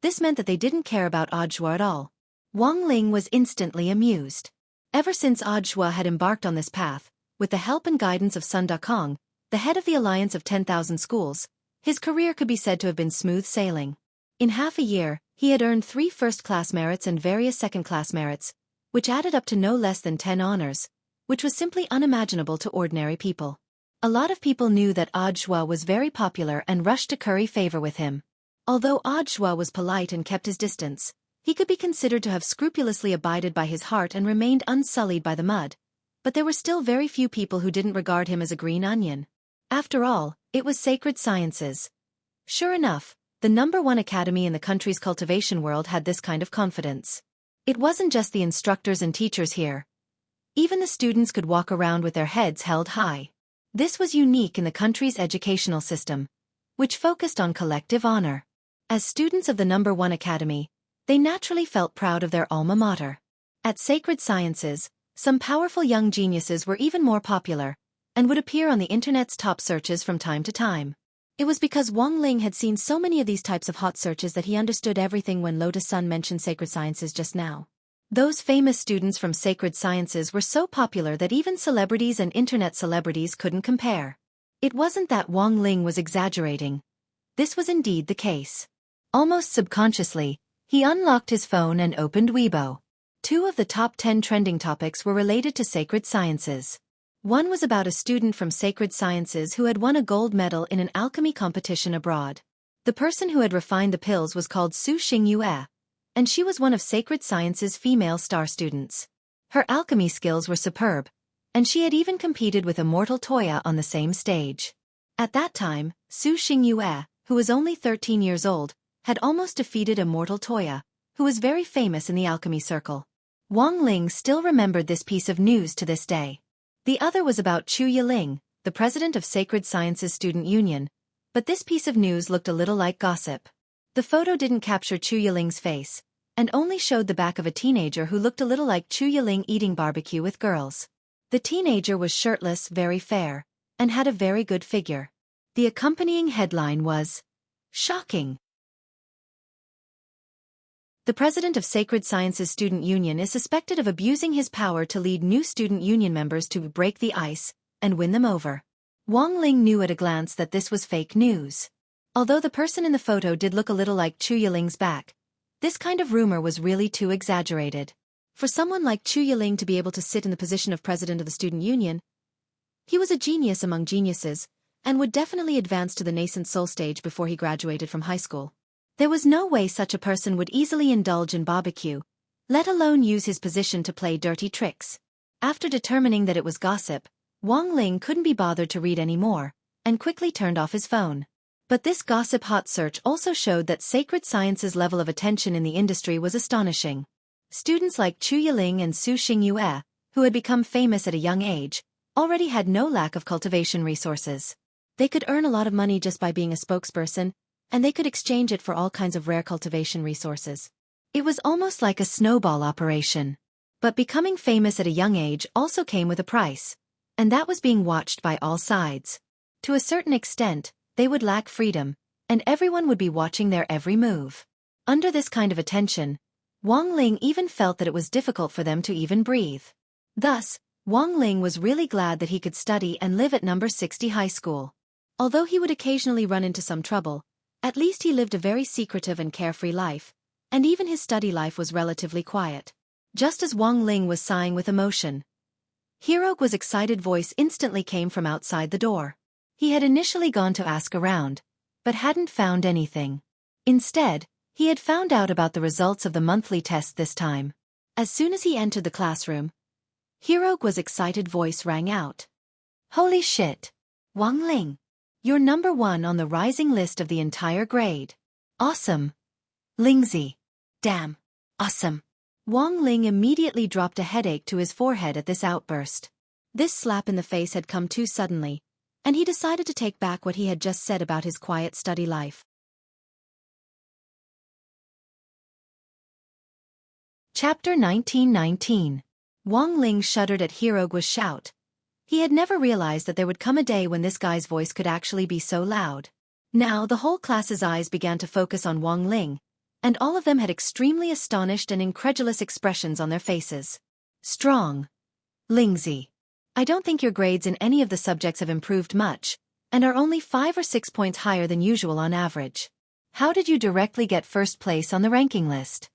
[SPEAKER 1] This meant that they didn't care about Audiobook at all. Wang Ling was instantly amused. Ever since Audiobook had embarked on this path, with the help and guidance of Sun Dakong, the head of the Alliance of 10,000 Schools, his career could be said to have been smooth sailing. In half a year, he had earned 3 first-class merits and various second-class merits, which added up to no less than 10 honors, which was simply unimaginable to ordinary people. A lot of people knew that Audiobook was very popular and rushed to curry favor with him. Although Audiobook was polite and kept his distance, he could be considered to have scrupulously abided by his heart and remained unsullied by the mud, but there were still very few people who didn't regard him as a green onion. After all, it was sacred sciences. Sure enough, the #1 academy in the country's cultivation world had this kind of confidence. It wasn't just the instructors and teachers here. Even the students could walk around with their heads held high. This was unique in the country's educational system, which focused on collective honor. As students of the #1 academy, they naturally felt proud of their alma mater. At Sacred Sciences, some powerful young geniuses were even more popular, and would appear on the internet's top searches from time to time. It was because Wang Ling had seen so many of these types of hot searches that he understood everything when Lotus Sun mentioned Sacred Sciences just now. Those famous students from Sacred Sciences were so popular that even celebrities and internet celebrities couldn't compare. It wasn't that Wang Ling was exaggerating. This was indeed the case. Almost subconsciously, he unlocked his phone and opened Weibo. 2 of the top 10 trending topics were related to Sacred Sciences. One was about a student from Sacred Sciences who had won a gold medal in an alchemy competition abroad. The person who had refined the pills was called Su Xingyue, and she was one of Sacred Sciences' female star students. Her alchemy skills were superb, and she had even competed with Immortal Toya on the same stage. At that time, Su Xingyue, who was only 13 years old, had almost defeated Immortal Toya, who was very famous in the alchemy circle. Wang Ling still remembered this piece of news to this day. The other was about Chu Yiling, the president of Sacred Sciences Student Union, but this piece of news looked a little like gossip. The photo didn't capture Chu Yiling's face, and only showed the back of a teenager who looked a little like Chu Yiling eating barbecue with girls. The teenager was shirtless, very fair, and had a very good figure. The accompanying headline was, "Shocking." The president of Sacred Sciences Student Union is suspected of abusing his power to lead new student union members to break the ice and win them over. Wang Ling knew at a glance that this was fake news. Although the person in the photo did look a little like Chu Yiling's back, this kind of rumor was really too exaggerated. For someone like Chu Yiling to be able to sit in the position of president of the student union, he was a genius among geniuses, and would definitely advance to the nascent soul stage before he graduated from high school. There was no way such a person would easily indulge in barbecue, let alone use his position to play dirty tricks. After determining that it was gossip, Wang Ling couldn't be bothered to read any more, and quickly turned off his phone. But this gossip hot search also showed that Sacred Sciences' level of attention in the industry was astonishing. Students like Chu Yiling and Su Xingyue, who had become famous at a young age, already had no lack of cultivation resources. They could earn a lot of money just by being a spokesperson, and they could exchange it for all kinds of rare cultivation resources. It was almost like a snowball operation. But becoming famous at a young age also came with a price, and that was being watched by all sides. To a certain extent, they would lack freedom, and everyone would be watching their every move. Under this kind of attention, Wang Ling even felt that it was difficult for them to even breathe. Thus, Wang Ling was really glad that he could study and live at number 60 high school. Although he would occasionally run into some trouble, at least he lived a very secretive and carefree life, and even his study life was relatively quiet. Just as Wang Ling was sighing with emotion, Hirogu's excited voice instantly came from outside the door. He had initially gone to ask around, but hadn't found anything. Instead, he had found out about the results of the monthly test this time. As soon as he entered the classroom, Hirogu's excited voice rang out. "Holy shit! Wang Ling! You're #1 on the rising list of the entire grade. Awesome! Lingzi! Damn! Awesome!" Wang Ling immediately dropped a headache to his forehead at this outburst. This slap in the face had come too suddenly, and he decided to take back what he had just said about his quiet study life. Chapter 1919. Wang Ling shuddered at Hirogu's shout. He had never realized that there would come a day when this guy's voice could actually be so loud. Now the whole class's eyes began to focus on Wang Ling, and all of them had extremely astonished and incredulous expressions on their faces. Strong. Lingzi. I don't think your grades in any of the subjects have improved much, and are only 5 or 6 points higher than usual on average. How did you directly get first place on the ranking list?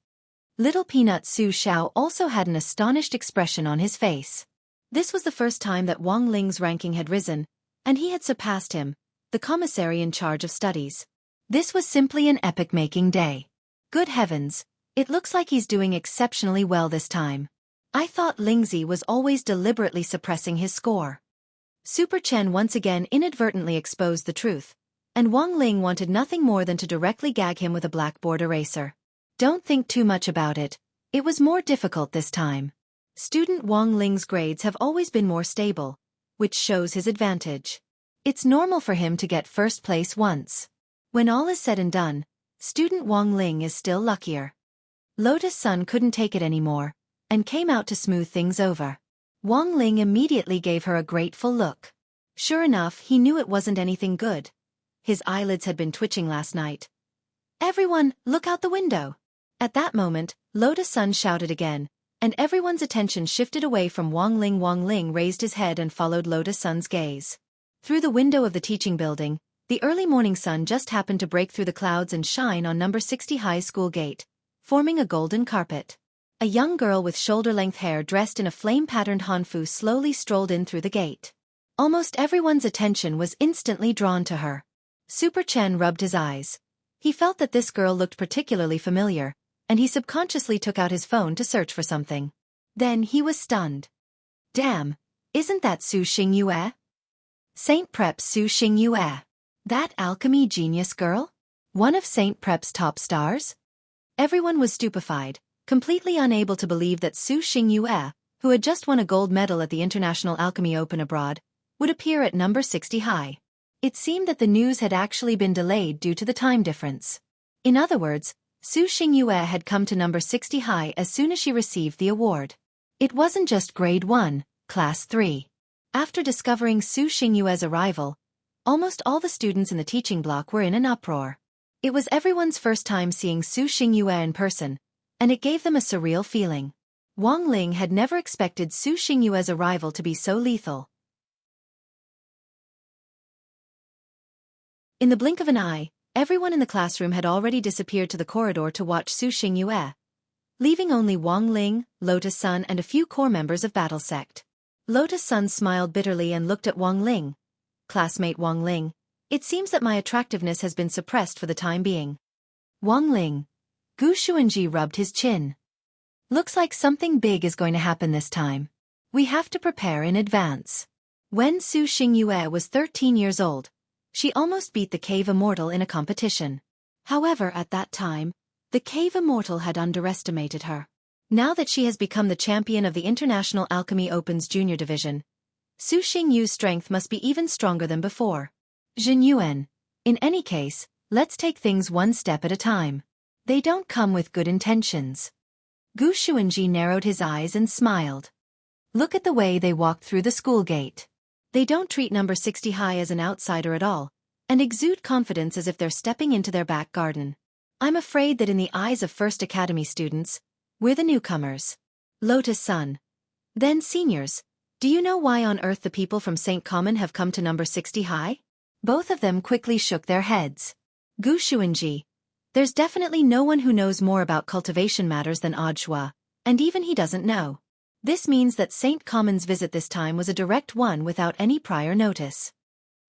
[SPEAKER 1] Little Peanut Su Xiao also had an astonished expression on his face. This was the first time that Wang Ling's ranking had risen, and he had surpassed him, the commissary in charge of studies. This was simply an epic-making day. Good heavens, it looks like he's doing exceptionally well this time. I thought Lingzi was always deliberately suppressing his score. Super Chen once again inadvertently exposed the truth, and Wang Ling wanted nothing more than to directly gag him with a blackboard eraser. Don't think too much about it. It was more difficult this time. Student Wang Ling's grades have always been more stable, which shows his advantage. It's normal for him to get first place once. When all is said and done, student Wang Ling is still luckier. Lotus Sun couldn't take it anymore, and came out to smooth things over. Wang Ling immediately gave her a grateful look. Sure enough, he knew it wasn't anything good. His eyelids had been twitching last night. Everyone, look out the window. At that moment, Lotus Sun shouted again, and everyone's attention shifted away from Wang Ling. Wang Ling raised his head and followed Lotus Sun's gaze. Through the window of the teaching building, the early morning sun just happened to break through the clouds and shine on number 60 High School gate, forming a golden carpet. A young girl with shoulder-length hair dressed in a flame-patterned hanfu slowly strolled in through the gate. Almost everyone's attention was instantly drawn to her. Super Chen rubbed his eyes. He felt that this girl looked particularly familiar, and he subconsciously took out his phone to search for something. Then he was stunned. Damn, isn't that Su Xingyue? Saint Prep's Su Xingyue. That alchemy genius girl? One of Saint Prep's top stars? Everyone was stupefied, completely unable to believe that Su Xingyue, who had just won a gold medal at the International Alchemy Open abroad, would appear at number 60 high. It seemed that the news had actually been delayed due to the time difference. In other words, Su Xingyue had come to number 60 high as soon as she received the award. It wasn't just grade 1, class 3. After discovering Su Xingyue's arrival, almost all the students in the teaching block were in an uproar. It was everyone's first time seeing Su Xingyue in person, and it gave them a surreal feeling. Wang Ling had never expected Su Xingyue's arrival to be so lethal. In the blink of an eye, everyone in the classroom had already disappeared to the corridor to watch Su Xingyue, leaving only Wang Ling, Lotus Sun and a few core members of Battle Sect. Lotus Sun smiled bitterly and looked at Wang Ling. Classmate Wang Ling, it seems that my attractiveness has been suppressed for the time being. Wang Ling. Gu Xuanji rubbed his chin. Looks like something big is going to happen this time. We have to prepare in advance. When Su Xingyue was 13 years old, she almost beat the Cave Immortal in a competition. However, at that time, the Cave Immortal had underestimated her. Now that she has become the champion of the International Alchemy Open's junior division, Su Xingyu's strength must be even stronger than before. Zhen Yuan. In any case, let's take things one step at a time. They don't come with good intentions. Gu Xuanji narrowed his eyes and smiled. Look at the way they walked through the school gate. They don't treat number 60 high as an outsider at all, and exude confidence as if they're stepping into their back garden. I'm afraid that in the eyes of First Academy students, we're the newcomers. Lotus Sun. Then seniors, do you know why on earth the people from St. Common have come to number 60 high? Both of them quickly shook their heads. Gu Xuanji. There's definitely no one who knows more about cultivation matters than Audiobook, and even he doesn't know. This means that St. Common's visit this time was a direct one without any prior notice.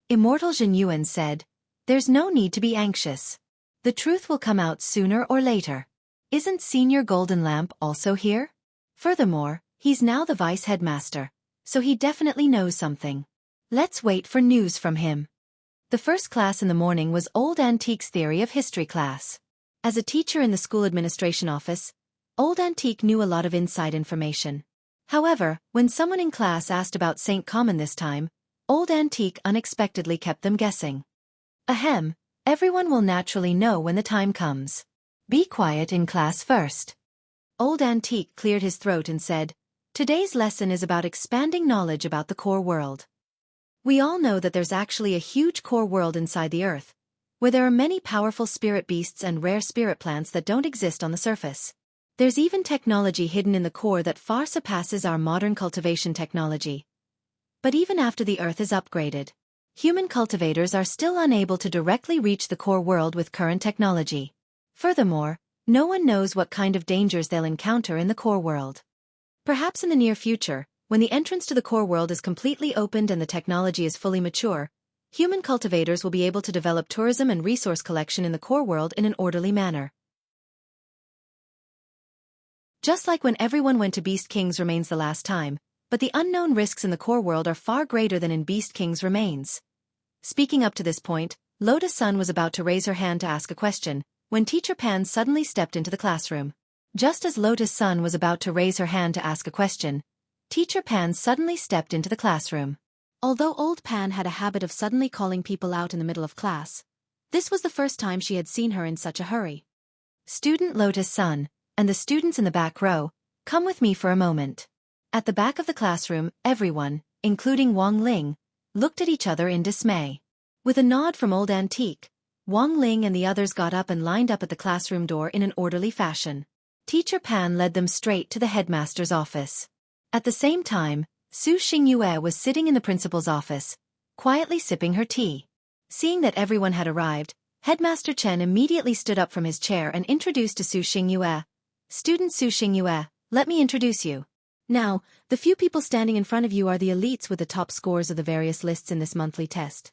[SPEAKER 1] Immortal Zhen Yuan said, there's no need to be anxious. The truth will come out sooner or later. Isn't Senior Golden Lamp also here? Furthermore, he's now the vice headmaster, so he definitely knows something. Let's wait for news from him. The first class in the morning was Old Antique's Theory of History class. As a teacher in the school administration office, Old Antique knew a lot of inside information. However, when someone in class asked about St. Common this time, Old Antique unexpectedly kept them guessing. Ahem, everyone will naturally know when the time comes. Be quiet in class first. Old Antique cleared his throat and said, today's lesson is about expanding knowledge about the core world. We all know that there's actually a huge core world inside the Earth, where there are many powerful spirit beasts and rare spirit plants that don't exist on the surface. There's even technology hidden in the core that far surpasses our modern cultivation technology. But even after the Earth is upgraded, human cultivators are still unable to directly reach the core world with current technology. Furthermore, no one knows what kind of dangers they'll encounter in the core world. Perhaps in the near future, when the entrance to the core world is completely opened and the technology is fully mature, human cultivators will be able to develop tourism and resource collection in the core world in an orderly manner. Just like when everyone went to Beast King's remains the last time, but the unknown risks in the core world are far greater than in Beast King's remains. Speaking up to this point, Lotus Sun was about to raise her hand to ask a question, when Teacher Pan suddenly stepped into the classroom. Just as Lotus Sun was about to raise her hand to ask a question, Teacher Pan suddenly stepped into the classroom. Although Old Pan had a habit of suddenly calling people out in the middle of class, this was the first time she had seen her in such a hurry. Student Lotus Sun, and the students in the back row, come with me for a moment. At the back of the classroom, everyone, including Wang Ling, looked at each other in dismay. With a nod from Old Antique, Wang Ling and the others got up and lined up at the classroom door in an orderly fashion. Teacher Pan led them straight to the headmaster's office. At the same time, Su Xingyue was sitting in the principal's office, quietly sipping her tea. Seeing that everyone had arrived, Headmaster Chen immediately stood up from his chair and introduced to Su Xingyue. Student Su Xingyue, let me introduce you. Now, the few people standing in front of you are the elites with the top scores of the various lists in this monthly test.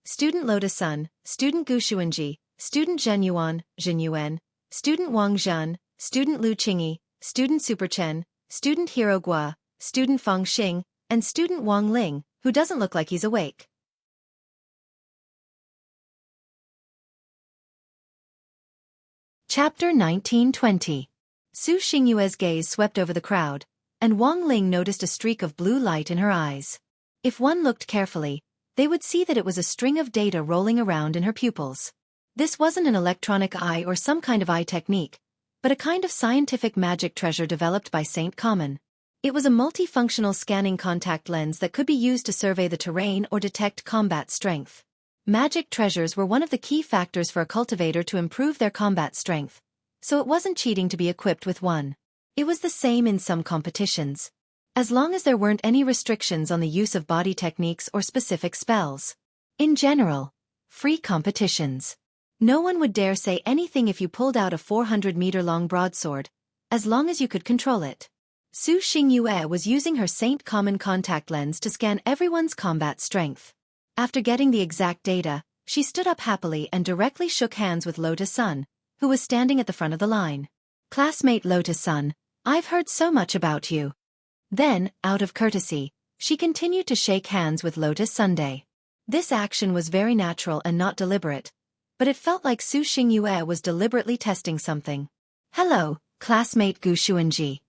[SPEAKER 1] Student Lotus Sun, Student Gu Xuanji, Student Zhen Yuan, Zhen Yuan, Student Wang Zhan, Student Lu Qingyi, Student Super Chen, Student Hero Gua, Student Feng Xing, and Student Wang Ling, who doesn't look like he's awake. Chapter 1920. Su Xingyue's gaze swept over the crowd, and Wang Ling noticed a streak of blue light in her eyes. If one looked carefully, they would see that it was a string of data rolling around in her pupils. This wasn't an electronic eye or some kind of eye technique, but a kind of scientific magic treasure developed by Saint Common. It was a multifunctional scanning contact lens that could be used to survey the terrain or detect combat strength. Magic treasures were one of the key factors for a cultivator to improve their combat strength, so it wasn't cheating to be equipped with one. It was the same in some competitions, as long as there weren't any restrictions on the use of body techniques or specific spells. In general, free competitions. No one would dare say anything if you pulled out a 400-meter-long broadsword, as long as you could control it. Su Xingyue was using her Saint Common contact lens to scan everyone's combat strength. After getting the exact data, she stood up happily and directly shook hands with Lotus Sun, who was standing at the front of the line. Classmate Lotus Sun, I've heard so much about you. Then, out of courtesy, she continued to shake hands with Lotus Sunday. This action was very natural and not deliberate, but it felt like Su Xingyue was deliberately testing something. Hello, classmate Gu Xuanji.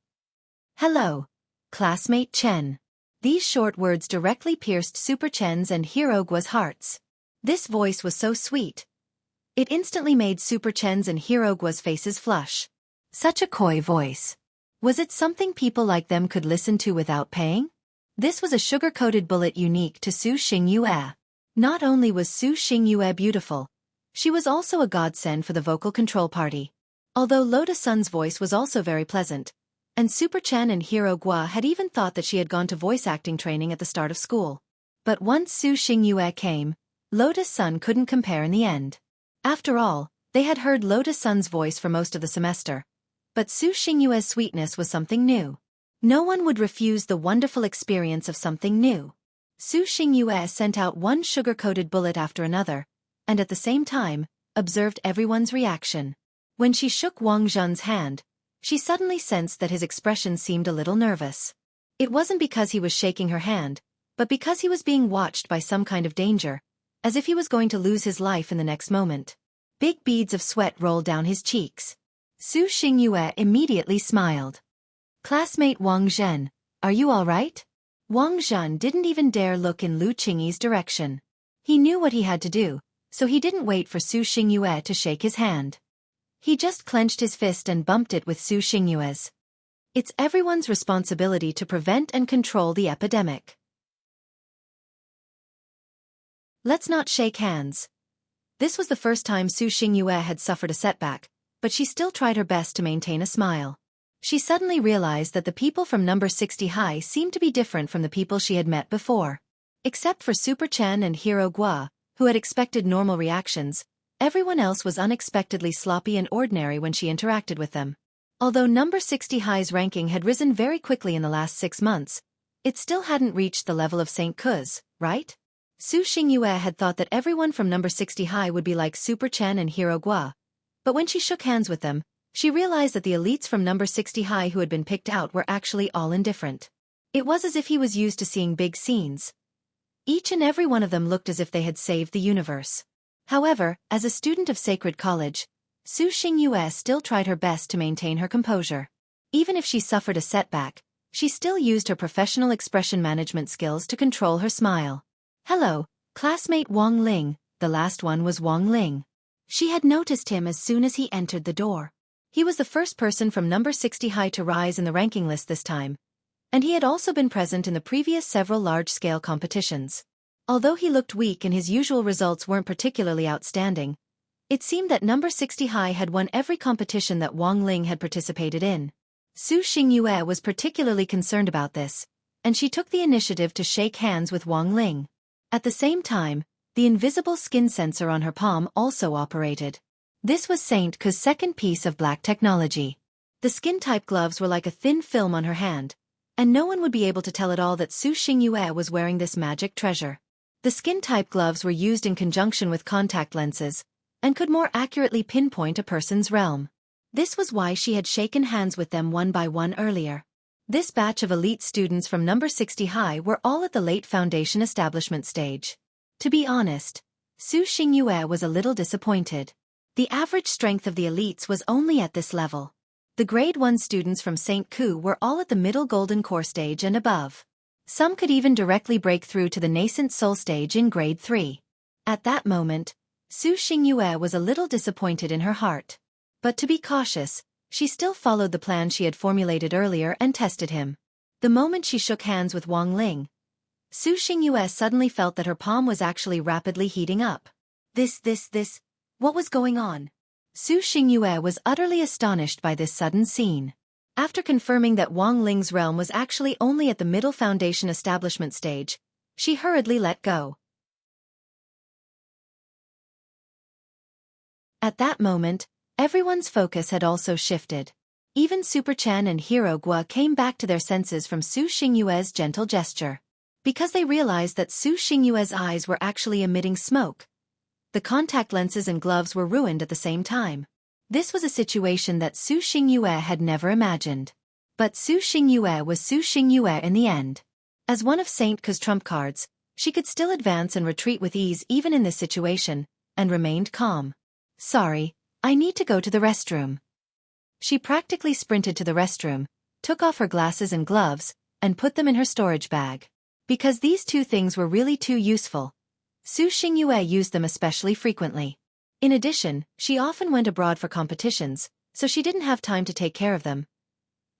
[SPEAKER 1] Hello, classmate Chen. These short words directly pierced Super Chen's and Hero Gua's hearts. This voice was so sweet. It instantly made Super Chen's and Hero Gua's faces flush. Such a coy voice. Was it something people like them could listen to without paying? This was a sugar-coated bullet unique to Su Xingyue. Not only was Su Xingyue beautiful, she was also a godsend for the vocal control party. Although Lotus Sun's voice was also very pleasant, and Super Chen and Hero Gua had even thought that she had gone to voice acting training at the start of school. But once Su Xingyue came, Lotus Sun couldn't compare in the end. After all, they had heard Lotus Sun's voice for most of the semester. But Su Xingyue's sweetness was something new. No one would refuse the wonderful experience of something new. Su Xingyue sent out one sugar-coated bullet after another, and at the same time, observed everyone's reaction. When she shook Wang Zhan's hand, she suddenly sensed that his expression seemed a little nervous. It wasn't because he was shaking her hand, but because he was being watched by some kind of danger, as if he was going to lose his life in the next moment. Big beads of sweat rolled down his cheeks. Su Xingyue immediately smiled. Classmate Wang Zhen, are you all right? Wang Zhen didn't even dare look in Lu Qingyi's direction. He knew what he had to do, so he didn't wait for Su Xingyue to shake his hand. He just clenched his fist and bumped it with Su Xingyue's. It's everyone's responsibility to prevent and control the epidemic. Let's not shake hands. This was the first time Su Xingyue had suffered a setback, but she still tried her best to maintain a smile. She suddenly realized that the people from number 60 high seemed to be different from the people she had met before. Except for Super Chen and Hero Gua, who had expected normal reactions, everyone else was unexpectedly sloppy and ordinary when she interacted with them. Although number 60 high's ranking had risen very quickly in the last 6 months, it still hadn't reached the level of St. Ku's, right? Su Xingyue had thought that everyone from number 60 high would be like Super Chen and Hero Gua, but when she shook hands with them, she realized that the elites from number 60 high who had been picked out were actually all indifferent. It was as if he was used to seeing big scenes. Each and every one of them looked as if they had saved the universe. However, as a student of Sacred College, Su Xingyue still tried her best to maintain her composure. Even if she suffered a setback, she still used her professional expression management skills to control her smile. "Hello, classmate Wang Ling," the last one was Wang Ling. She had noticed him as soon as he entered the door. He was the first person from number 60 high to rise in the ranking list this time, and he had also been present in the previous several large-scale competitions. Although he looked weak and his usual results weren't particularly outstanding, it seemed that number 60 high had won every competition that Wang Ling had participated in. Su Xingyue was particularly concerned about this, and she took the initiative to shake hands with Wang Ling. At the same time, the invisible skin sensor on her palm also operated. This was Saint Ku's second piece of black technology. The skin-type gloves were like a thin film on her hand, and no one would be able to tell at all that Su Xingyue was wearing this magic treasure. The skin-type gloves were used in conjunction with contact lenses, and could more accurately pinpoint a person's realm. This was why she had shaken hands with them one by one earlier. This batch of elite students from number 60 high were all at the late foundation establishment stage. To be honest, Su Xingyue was a little disappointed. The average strength of the elites was only at this level. The grade 1 students from St. Ku were all at the middle golden core stage and above. Some could even directly break through to the nascent soul stage in grade 3. At that moment, Su Xingyue was a little disappointed in her heart. But to be cautious, she still followed the plan she had formulated earlier and tested him. The moment she shook hands with Wang Ling, Su Xingyue suddenly felt that her palm was actually rapidly heating up. What was going on? Su Xingyue was utterly astonished by this sudden scene. After confirming that Wang Ling's realm was actually only at the middle foundation establishment stage, she hurriedly let go. At that moment, everyone's focus had also shifted. Even Super Chen and Hero Gua came back to their senses from Su Xingyue's gentle gesture. Because they realized that Su Xingyue's eyes were actually emitting smoke, the contact lenses and gloves were ruined at the same time. This was a situation that Su Xingyue had never imagined. But Su Xingyue was Su Xingyue in the end. As one of St. Ku's trump cards, she could still advance and retreat with ease even in this situation, and remained calm. "Sorry, I need to go to the restroom." She practically sprinted to the restroom, took off her glasses and gloves, and put them in her storage bag. Because these two things were really too useful, Su Xingyue used them especially frequently. In addition, she often went abroad for competitions, so she didn't have time to take care of them.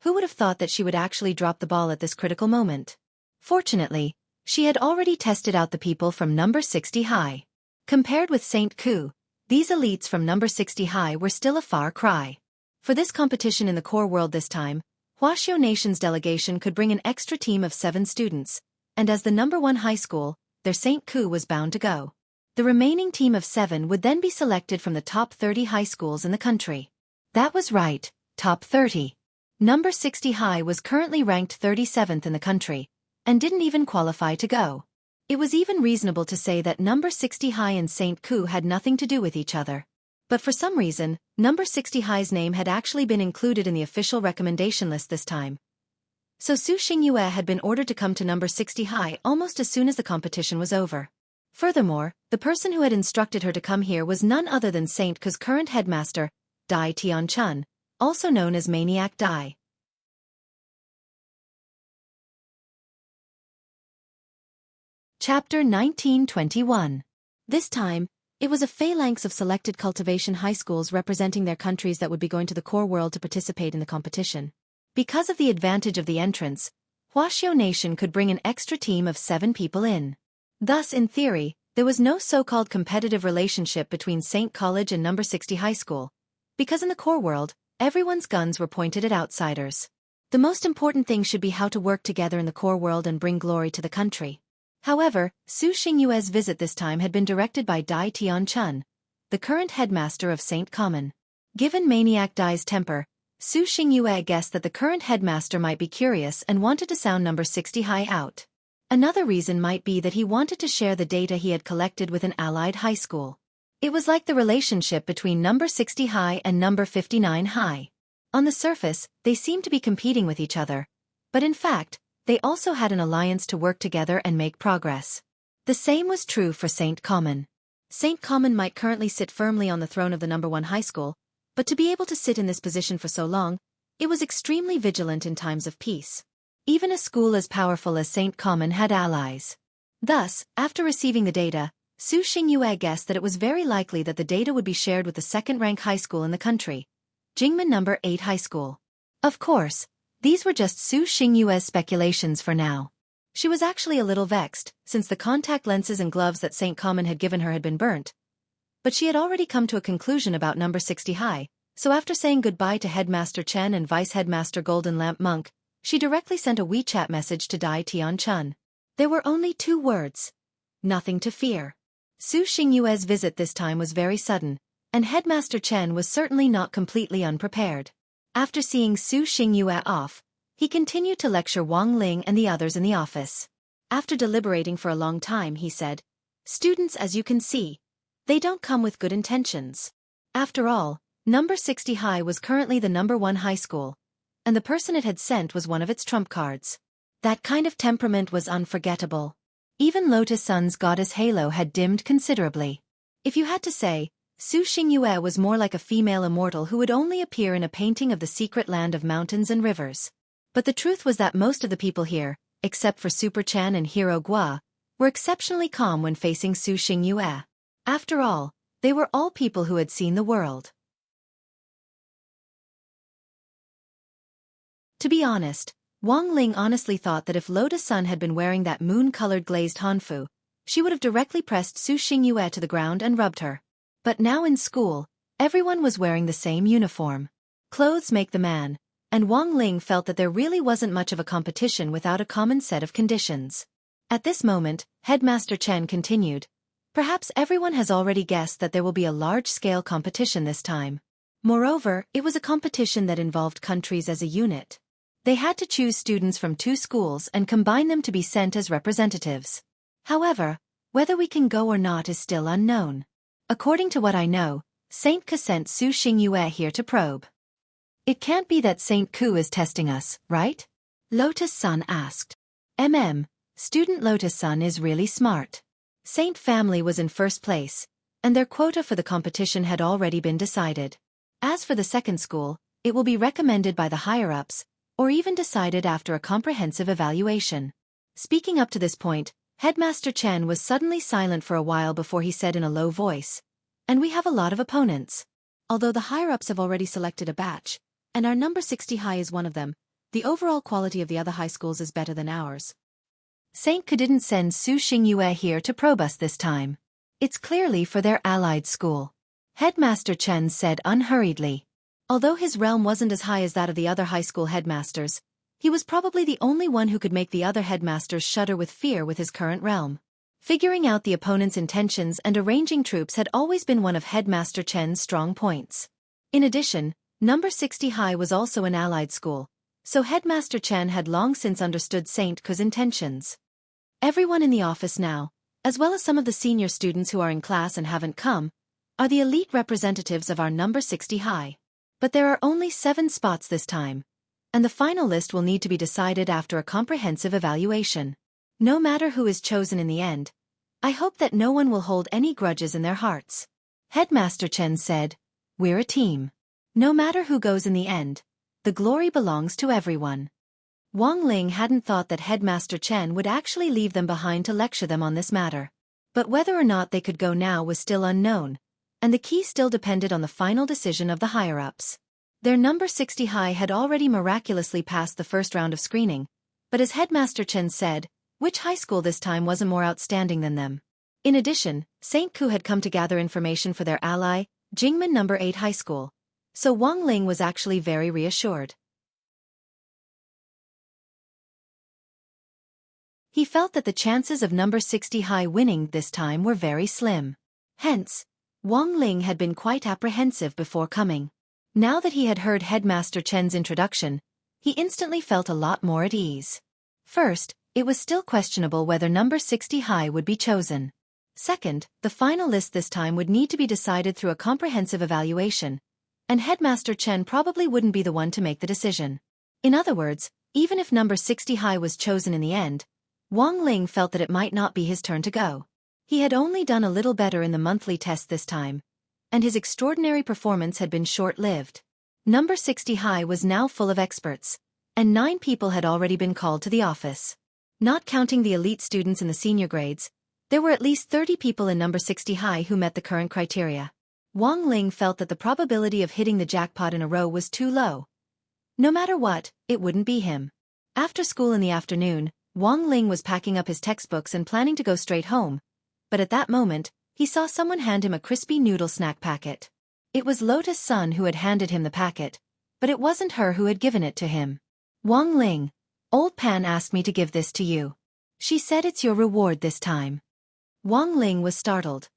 [SPEAKER 1] Who would have thought that she would actually drop the ball at this critical moment? Fortunately, she had already tested out the people from number 60 high. Compared with St. Ku, these elites from number 60 high were still a far cry. For this competition in the core world this time, Wuxia Nation's delegation could bring an extra team of 7 students, and as the number 1 high school, their St. Ku was bound to go. The remaining team of 7 would then be selected from the top 30 high schools in the country. That was right, top 30. Number 60 high was currently ranked 37th in the country, and didn't even qualify to go. It was even reasonable to say that number 60 high and St. Ku had nothing to do with each other. But for some reason, number 60 high's name had actually been included in the official recommendation list this time. So Su Xingyue had been ordered to come to number 60 high almost as soon as the competition was over. Furthermore, the person who had instructed her to come here was none other than St. Ku's current headmaster, Dai Tianchun, also known as Maniac Dai. Chapter 1921. This time, it was a phalanx of selected cultivation high schools representing their countries that would be going to the core world to participate in the competition. Because of the advantage of the entrance, Wuxia Nation could bring an extra team of 7 people in. Thus, in theory, There was no so-called competitive relationship between St. College and number 60 high school, because in the core world, everyone's guns were pointed at outsiders. The most important thing should be how to work together in the core world and bring glory to the country. However, Su Xingyue's visit this time had been directed by Dai Tianchun, the current headmaster of St. Common. Given Maniac Dai's temper, Su Xingyue guessed that the current headmaster might be curious and wanted to sound number 60 high out. Another reason might be that he wanted to share the data he had collected with an allied high school. It was like the relationship between number 60 high and number 59 high. On the surface, they seemed to be competing with each other, but in fact, they also had an alliance to work together and make progress. The same was true for St. Common. St. Common might currently sit firmly on the throne of the number 1 high school, but to be able to sit in this position for so long, it was extremely vigilant in times of peace. Even a school as powerful as St. Common had allies. Thus, after receiving the data, Su Xingyue guessed that it was very likely that the data would be shared with the second-rank high school in the country, Jingmen number 8 high school. Of course, these were just Su Xingyue's speculations for now. She was actually a little vexed, since the contact lenses and gloves that St. Common had given her had been burnt. But she had already come to a conclusion about number 60 high, so after saying goodbye to Headmaster Chen and Vice Headmaster Golden Lamp Monk, she directly sent a WeChat message to Dai Tianchun. There were only 2 words. Nothing to fear. Su Xingyue's visit this time was very sudden, and Headmaster Chen was certainly not completely unprepared. After seeing Su Xingyue off, he continued to lecture Wang Ling and the others in the office. After deliberating for a long time, he said, "Students, as you can see, they don't come with good intentions. After all, number 60 high was currently the number 1 high school, and the person it had sent was one of its trump cards. That kind of temperament was unforgettable. Even Lotus Sun's goddess halo had dimmed considerably. If you had to say, Su Xingyue was more like a female immortal who would only appear in a painting of the secret land of mountains and rivers. But the truth was that most of the people here, except for Super Chan and Hero Gua, were exceptionally calm when facing Su Xingyue. After all, they were all people who had seen the world. To be honest, Wang Ling honestly thought that if Lotus Sun had been wearing that moon-colored glazed hanfu, she would have directly pressed Su Xingyue to the ground and rubbed her. But now in school, everyone was wearing the same uniform. Clothes make the man, and Wang Ling felt that there really wasn't much of a competition without a common set of conditions. At this moment, Headmaster Chen continued, "Perhaps everyone has already guessed that there will be a large-scale competition this time. Moreover, it was a competition that involved countries as a unit. They had to choose students from 2 schools and combine them to be sent as representatives. However, whether we can go or not is still unknown. According to what I know, Saint Ke sent Su Xingyue here to probe. It can't be that Saint Ku is testing us, right?" Lotus Sun asked. Student Lotus Sun is really smart. Saint family was in first place, and their quota for the competition had already been decided. As for the second school, it will be recommended by the higher-ups, or even decided after a comprehensive evaluation. Speaking up to this point, Headmaster Chen was suddenly silent for a while before he said in a low voice, "And we have a lot of opponents. Although the higher-ups have already selected a batch, and our number 60 high is one of them, the overall quality of the other high schools is better than ours. Saint Ke didn't send Su Xingyue here to probe us this time. It's clearly for their allied school," Headmaster Chen said unhurriedly. Although his realm wasn't as high as that of the other high school headmasters, he was probably the only one who could make the other headmasters shudder with fear with his current realm. Figuring out the opponent's intentions and arranging troops had always been one of Headmaster Chen's strong points. In addition, number 60 high was also an allied school, so Headmaster Chen had long since understood Saint Ke's intentions. Everyone in the office now, as well as some of the senior students who are in class and haven't come, are the elite representatives of our number 60 high. But there are only 7 spots this time, and the final list will need to be decided after a comprehensive evaluation. No matter who is chosen in the end, I hope that no one will hold any grudges in their hearts." Headmaster Chen said, "We're a team. No matter who goes in the end, the glory belongs to everyone." Wang Ling hadn't thought that Headmaster Chen would actually leave them behind to lecture them on this matter. But whether or not they could go now was still unknown, and the key still depended on the final decision of the higher-ups. Their number 60 high had already miraculously passed the first round of screening, but as Headmaster Chen said, which high school this time wasn't more outstanding than them? In addition, St. Ku had come to gather information for their ally, Jingmen No. 8 High School, so Wang Ling was actually very reassured. He felt that the chances of No. 60 High winning this time were very slim. Hence, Wang Ling had been quite apprehensive before coming. Now that he had heard Headmaster Chen's introduction, he instantly felt a lot more at ease. First, it was still questionable whether No. 60 High would be chosen. Second, the final list this time would need to be decided through a comprehensive evaluation, and Headmaster Chen probably wouldn't be the one to make the decision. In other words, even if No. 60 High was chosen in the end, Wang Ling felt that it might not be his turn to go. He had only done a little better in the monthly test this time, and his extraordinary performance had been short-lived. No. 60 High was now full of experts, and 9 people had already been called to the office. Not counting the elite students in the senior grades, there were at least 30 people in No. 60 High who met the current criteria. Wang Ling felt that the probability of hitting the jackpot in a row was too low. No matter what, it wouldn't be him. After school in the afternoon, Wang Ling was packing up his textbooks and planning to go straight home, but at that moment, he saw someone hand him a crispy noodle snack packet. It was Lotus Sun who had handed him the packet, but it wasn't her who had given it to him. Wang Ling, old Pan asked me to give this to you. She said it's your reward this time. Wang Ling was startled.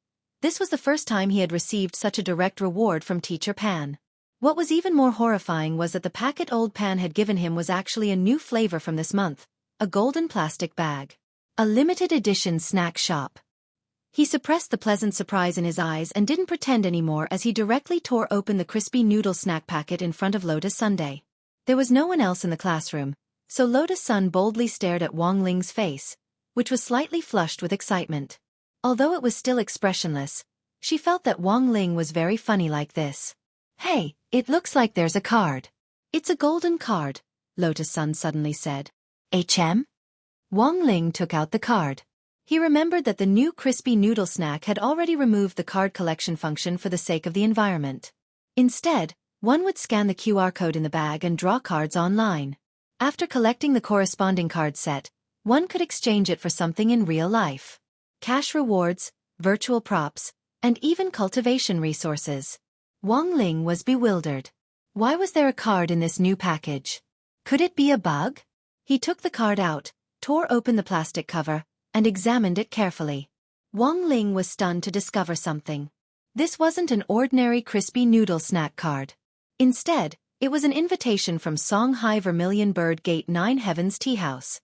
[SPEAKER 1] This was the first time he had received such a direct reward from Teacher Pan. What was even more horrifying was that the packet old Pan had given him was actually a new flavor from this month, a golden plastic bag. A limited edition snack shop. He suppressed the pleasant surprise in his eyes and didn't pretend anymore as he directly tore open the crispy noodle snack packet in front of Lotus Sunday. There was no one else in the classroom, so Lotus Sun boldly stared at Wang Ling's face, which was slightly flushed with excitement. Although it was still expressionless, she felt that Wang Ling was very funny like this. Hey, it looks like there's a card. It's a golden card, Lotus Sun suddenly said. HM? Wang Ling took out the card. He remembered that the new crispy noodle snack had already removed the card collection function for the sake of the environment. Instead, one would scan the QR code in the bag and draw cards online. After collecting the corresponding card set, one could exchange it for something in real life. Cash rewards, virtual props, and even cultivation resources. Wang Ling was bewildered. Why was there a card in this new package? Could it be a bug? He took the card out, tore open the plastic cover, and examined it carefully. Wang Ling was stunned to discover something. This wasn't an ordinary crispy noodle snack card. Instead, it was an invitation from Songhai Vermilion Bird Gate 9 Heavens Tea House.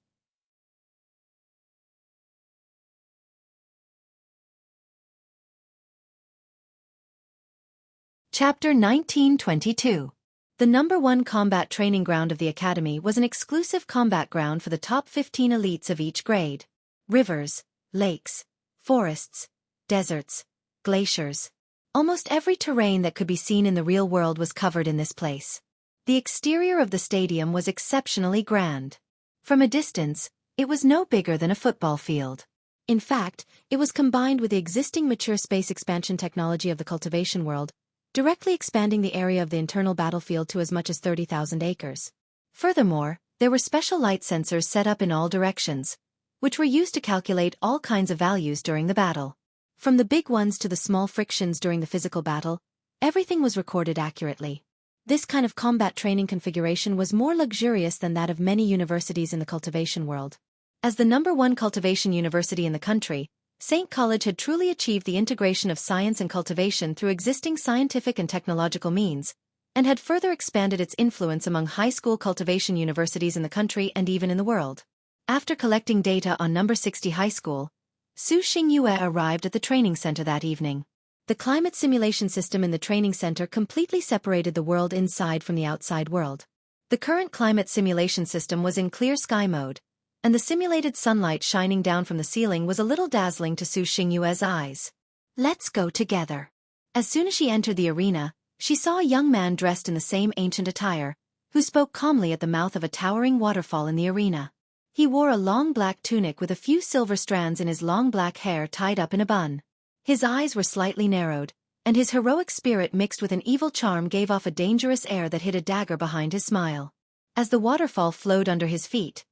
[SPEAKER 1] Chapter 1922. The #1 combat training ground of the academy was an exclusive combat ground for the top 15 elites of each grade. Rivers, lakes, forests, deserts, glaciers. Almost every terrain that could be seen in the real world was covered in this place. The exterior of the stadium was exceptionally grand. From a distance, it was no bigger than a football field. In fact, it was combined with the existing mature space expansion technology of the cultivation world, directly expanding the area of the internal battlefield to as much as 30,000 acres. Furthermore, there were special light sensors set up in all directions, which were used to calculate all kinds of values during the battle. From the big ones to the small frictions during the physical battle, everything was recorded accurately. This kind of combat training configuration was more luxurious than that of many universities in the cultivation world. As the #1 cultivation university in the country, St. College had truly achieved the integration of science and cultivation through existing scientific and technological means, and had further expanded its influence among high school cultivation universities in the country and even in the world. After collecting data on No. 60 High School, Su Xingyue arrived at the training center that evening. The climate simulation system in the training center completely separated the world inside from the outside world. The current climate simulation system was in clear sky mode, and the simulated sunlight shining down from the ceiling was a little dazzling to Su Xingyue's eyes. Let's go together. As soon as she entered the arena, she saw a young man dressed in the same ancient attire, who spoke calmly at the mouth of a towering waterfall in the arena. He wore a long black tunic with a few silver strands in his long black hair tied up in a bun. His eyes were slightly narrowed, and his heroic spirit mixed with an evil charm gave off a dangerous air that hid a dagger behind his smile. As the waterfall flowed under his feet,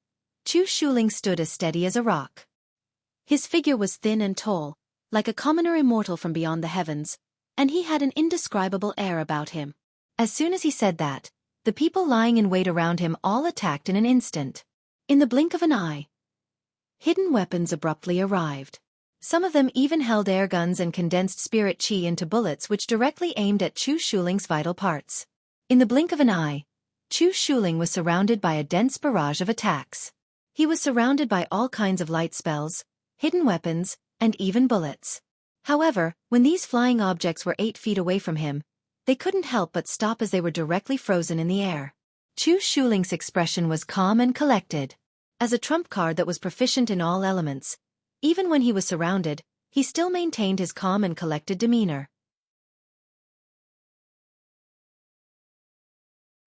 [SPEAKER 1] Chu Shuling stood as steady as a rock. His figure was thin and tall, like a commoner immortal from beyond the heavens, and he had an indescribable air about him. As soon as he said that, the people lying in wait around him all attacked in an instant. In the blink of an eye, hidden weapons abruptly arrived. Some of them even held air guns and condensed spirit chi into bullets which directly aimed at Chu Shuling's vital parts. In the blink of an eye, Chu Shuling was surrounded by a dense barrage of attacks. He was surrounded by all kinds of light spells, hidden weapons, and even bullets. However, when these flying objects were 8 feet away from him, they couldn't help but stop as they were directly frozen in the air. Chu Shuling's expression was calm and collected. As a trump card that was proficient in all elements, even when he was surrounded, he still maintained his calm and collected demeanor.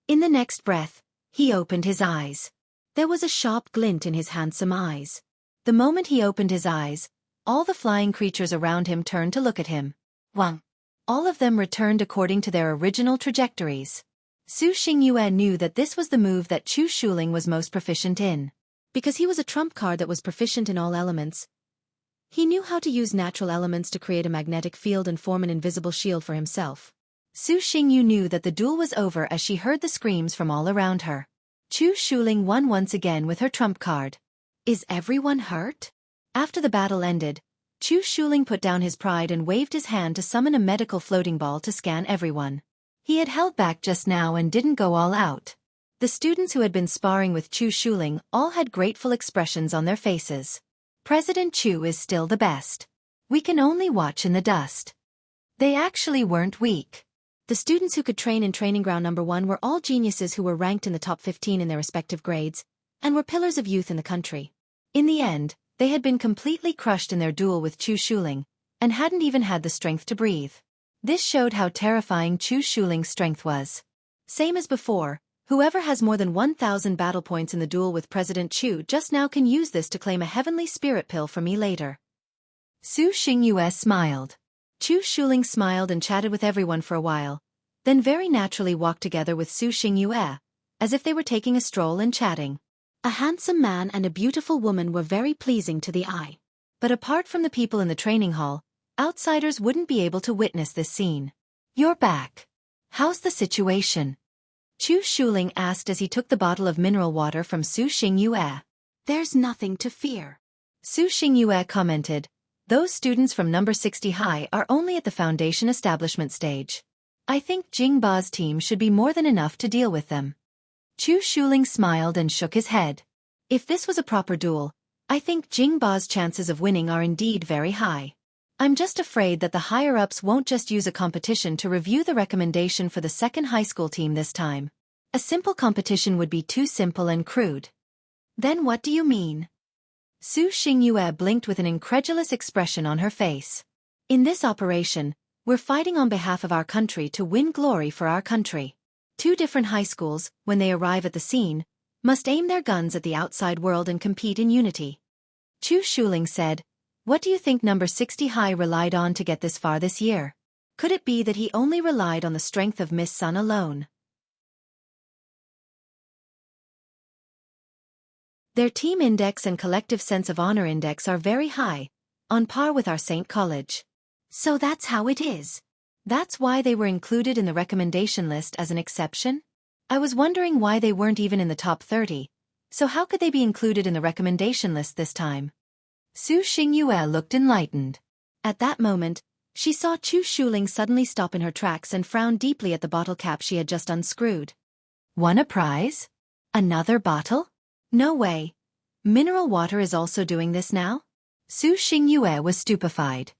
[SPEAKER 1] In the next breath, he opened his eyes. There was a sharp glint in his handsome eyes. The moment he opened his eyes, all the flying creatures around him turned to look at him. Wang! All of them returned according to their original trajectories. Su Xingyue knew that this was the move that Chu Shuling was most proficient in. Because he was a trump card that was proficient in all elements, he knew how to use natural elements to create a magnetic field and form an invisible shield for himself. Su Xingyu knew that the duel was over as she heard the screams from all around her. Chu Shuling won once again with her trump card. Is everyone hurt? After the battle ended, Chu Shuling put down his pride and waved his hand to summon a medical floating ball to scan everyone. He had held back just now and didn't go all out. The students who had been sparring with Chu Shuling all had grateful expressions on their faces. President Chu is still the best. We can only watch in the dust. They actually weren't weak. The students who could train in training ground number 1 were all geniuses who were ranked in the top 15 in their respective grades, and were pillars of youth in the country. In the end, they had been completely crushed in their duel with Chu Shuling, and hadn't even had the strength to breathe. This showed how terrifying Chu Shuling's strength was. Same as before, whoever has more than 1,000 battle points in the duel with President Chu just now can use this to claim a heavenly spirit pill for me later. Su Xingyue smiled. Chu Shuling smiled and chatted with everyone for a while, then very naturally walked together with Su Xingyue, as if they were taking a stroll and chatting. A handsome man and a beautiful woman were very pleasing to the eye. But apart from the people in the training hall, outsiders wouldn't be able to witness this scene. You're back. How's the situation? Chu Shuling asked as he took the bottle of mineral water from Su Xingyue. There's nothing to fear. Su Xingyue commented, those students from number 60 high are only at the foundation establishment stage. I think Jingba's team should be more than enough to deal with them. Chu Shuling smiled and shook his head. If this was a proper duel, I think Jingba's chances of winning are indeed very high. I'm just afraid that the higher-ups won't just use a competition to review the recommendation for the second high school team this time. A simple competition would be too simple and crude. Then what do you mean? Su Xingyue blinked with an incredulous expression on her face. In this operation, we're fighting on behalf of our country to win glory for our country. 2 different high schools, when they arrive at the scene, must aim their guns at the outside world and compete in unity. Chu Shuling said, what do you think number 60 high relied on to get this far this year? Could it be that he only relied on the strength of Miss Sun alone? Their team index and collective sense of honor index are very high, on par with our St. College. So that's how it is. That's why they were included in the recommendation list as an exception? I was wondering why they weren't even in the top 30, so how could they be included in the recommendation list this time? Su Xingyue looked enlightened. At that moment, she saw Chu Shuling suddenly stop in her tracks and frown deeply at the bottle cap she had just unscrewed. Won a prize? Another bottle? No way. Mineral water is also doing this now? Su Xingyue was stupefied.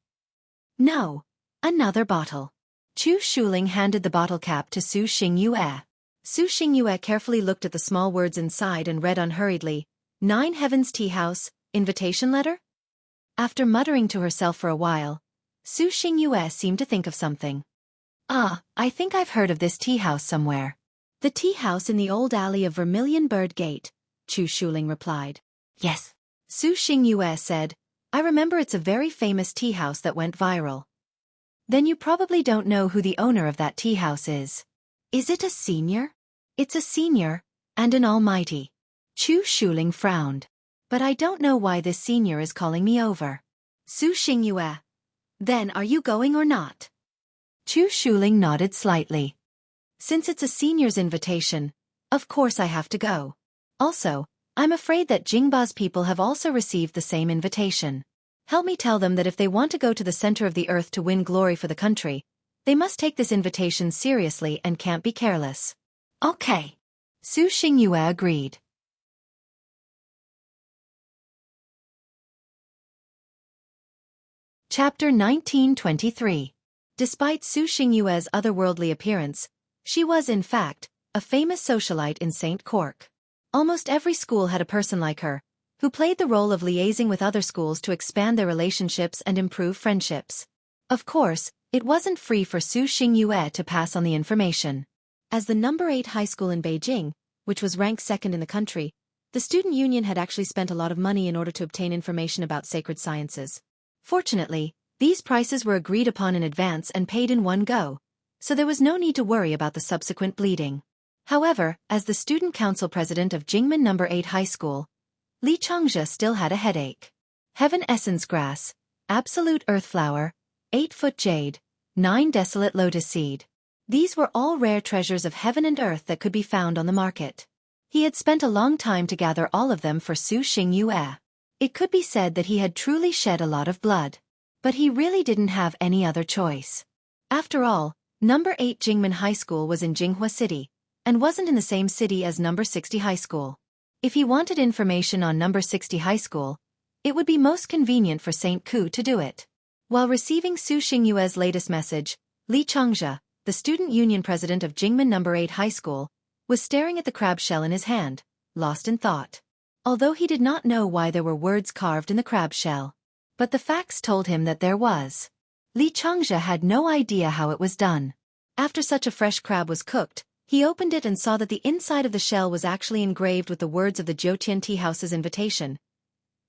[SPEAKER 1] No. Another bottle. Chu Shuling handed the bottle cap to Su Xingyue. Su Xingyue carefully looked at the small words inside and read unhurriedly, 9 Heavens Tea House, invitation letter? After muttering to herself for a while, Su Xingyue seemed to think of something. Ah, I think I've heard of this tea house somewhere. The tea house in the old alley of Vermilion Bird Gate, Chu Shuling replied. Yes. Su Xingyue said, I remember it's a very famous tea house that went viral. Then you probably don't know who the owner of that tea house is. Is it a senior? It's a senior, and an almighty. Chu Shuling frowned. But I don't know why this senior is calling me over. Su Xingyue. Then are you going or not? Chu Shuling nodded slightly. Since it's a senior's invitation, of course I have to go. Also, I'm afraid that Jingba's people have also received the same invitation. Help me tell them that if they want to go to the center of the earth to win glory for the country, they must take this invitation seriously and can't be careless. Okay. Su Xingyue agreed. Chapter 1923. Despite Su Xingyue's otherworldly appearance, she was, in fact, a famous socialite in St. Cork. Almost every school had a person like her, who played the role of liaising with other schools to expand their relationships and improve friendships. Of course, it wasn't free for Su Xingyue to pass on the information. As the number 8 high school in Beijing, which was ranked second in the country, the student union had actually spent a lot of money in order to obtain information about sacred sciences. Fortunately, these prices were agreed upon in advance and paid in one go, so there was no need to worry about the subsequent bleeding. However, as the student council president of Jingmen No. 8 High School, Li Changzhe still had a headache. Heaven essence grass, absolute earth flower, 8-foot jade, 9 desolate lotus seed. These were all rare treasures of heaven and earth that could be found on the market. He had spent a long time to gather all of them for Su Xingyue. It could be said that he had truly shed a lot of blood. But he really didn't have any other choice. After all, No. 8 Jingmen High School was in Jinghua City, and wasn't in the same city as No. 60 High School. If he wanted information on No. 60 High School, it would be most convenient for St. Ku to do it. While receiving Su Xingyue's latest message, Li Changzhe, the student union president of Jingmen No. 8 High School, was staring at the crab shell in his hand, lost in thought. Although he did not know why there were words carved in the crab shell. But the facts told him that there was. Li Changzhe had no idea how it was done. After such a fresh crab was cooked, he opened it and saw that the inside of the shell was actually engraved with the words of the Jiutian Tea House's invitation.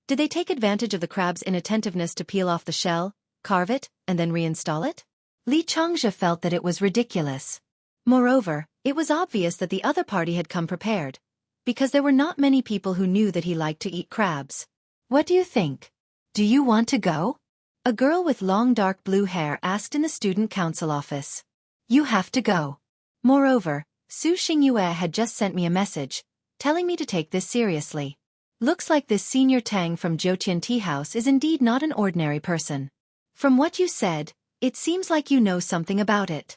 [SPEAKER 1] Did they take advantage of the crab's inattentiveness to peel off the shell, carve it, and then reinstall it? Li Changzhe felt that it was ridiculous. Moreover, it was obvious that the other party had come prepared, because there were not many people who knew that he liked to eat crabs. What do you think? Do you want to go? A girl with long dark blue hair asked in the student council office. You have to go. Moreover, Su Xingyue had just sent me a message, telling me to take this seriously. Looks like this senior Tang from Jiutian Tea House is indeed not an ordinary person. From what you said, it seems like you know something about it.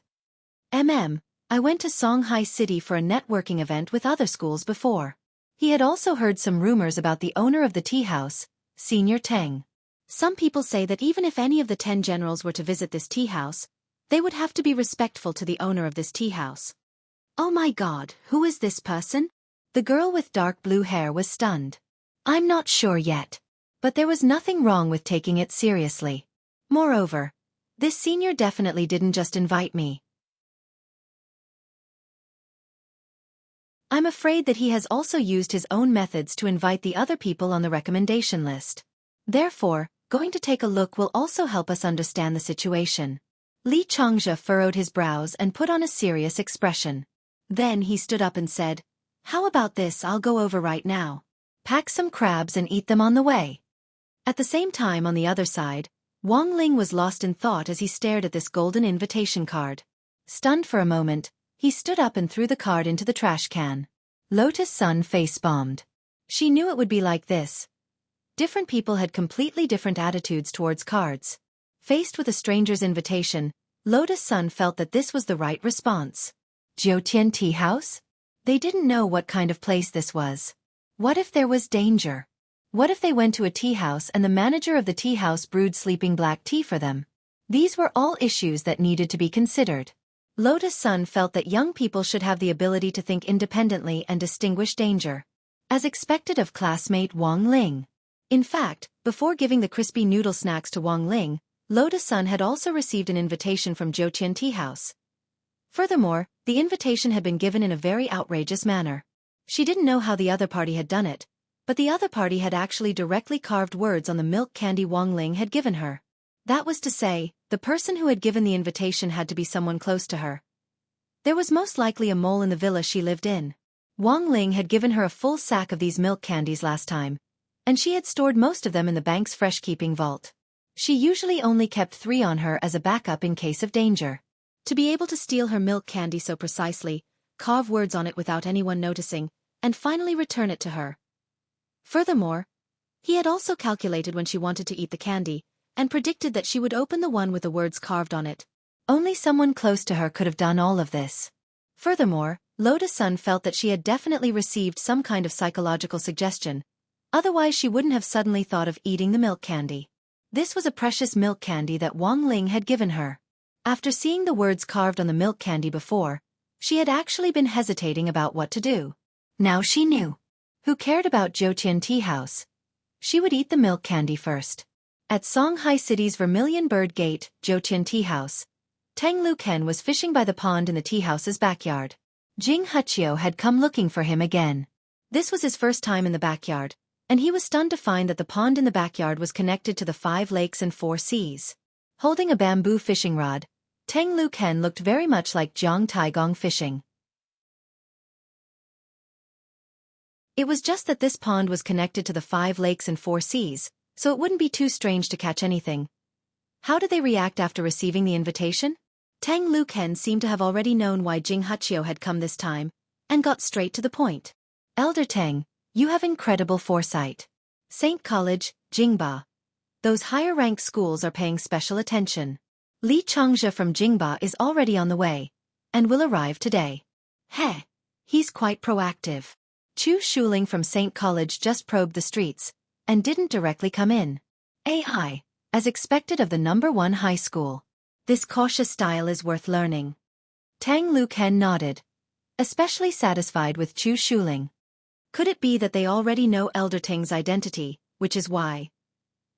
[SPEAKER 1] I went to Songhai City for a networking event with other schools before. He had also heard some rumors about the owner of the tea house, Senior Tang. Some people say that even if any of the 10 generals were to visit this tea house, they would have to be respectful to the owner of this tea house. Oh my God, who is this person? The girl with dark blue hair was stunned. I'm not sure yet. But there was nothing wrong with taking it seriously. Moreover, this senior definitely didn't just invite me. I'm afraid that he has also used his own methods to invite the other people on the recommendation list. Therefore, going to take a look will also help us understand the situation. Li Changzhe furrowed his brows and put on a serious expression. Then he stood up and said, How about this? I'll go over right now. Pack some crabs and eat them on the way. At the same time on the other side, Wang Ling was lost in thought as he stared at this golden invitation card. Stunned for a moment, he stood up and threw the card into the trash can. Lotus Sun face-bombed. She knew it would be like this. Different people had completely different attitudes towards cards. Faced with a stranger's invitation, Lotus Sun felt that this was the right response. Jiutian Tea House? They didn't know what kind of place this was. What if there was danger? What if they went to a tea house and the manager of the tea house brewed sleeping black tea for them? These were all issues that needed to be considered. Lotus Sun felt that young people should have the ability to think independently and distinguish danger. As expected of classmate Wang Ling. In fact, before giving the crispy noodle snacks to Wang Ling, Lotus Sun had also received an invitation from Jiutian Tea House. Furthermore, the invitation had been given in a very outrageous manner. She didn't know how the other party had done it, but the other party had actually directly carved words on the milk candy Wang Ling had given her. That was to say, the person who had given the invitation had to be someone close to her. There was most likely a mole in the villa she lived in. Wang Ling had given her a full sack of these milk candies last time, and she had stored most of them in the bank's fresh-keeping vault. She usually only kept 3 on her as a backup in case of danger. To be able to steal her milk candy so precisely, carve words on it without anyone noticing, and finally return it to her. Furthermore, he had also calculated when she wanted to eat the candy, and predicted that she would open the one with the words carved on it. Only someone close to her could have done all of this. Furthermore, Loda-san felt that she had definitely received some kind of psychological suggestion. Otherwise she wouldn't have suddenly thought of eating the milk candy. This was a precious milk candy that Wang Ling had given her. After seeing the words carved on the milk candy before, she had actually been hesitating about what to do. Now she knew. Who cared about Jiutian Tea House? She would eat the milk candy first. At Songhai City's Vermilion Bird Gate, Jiutian Tea House, Tang Luken was fishing by the pond in the tea house's backyard. Jing Huchio had come looking for him again. This was his first time in the backyard, and he was stunned to find that the pond in the backyard was connected to the 5 lakes and 4 seas. Holding a bamboo fishing rod, Tang Luken looked very much like Jiang Taigong fishing. It was just that this pond was connected to the 5 lakes and 4 seas, so it wouldn't be too strange to catch anything. How did they react after receiving the invitation? Tang Luken seemed to have already known why Jing Huchio had come this time, and got straight to the point. Elder Tang, you have incredible foresight. Saint College, Jingba. Those higher-ranked schools are paying special attention. Li Changzhe from Jingba is already on the way, and will arrive today. Heh, he's quite proactive. Chu Shuling from Saint College just probed the streets, and didn't directly come in. AI, as expected of the #1 high school. This cautious style is worth learning. Tang Luken nodded, especially satisfied with Chu Shuling. Could it be that they already know Elder Tang's identity, which is why?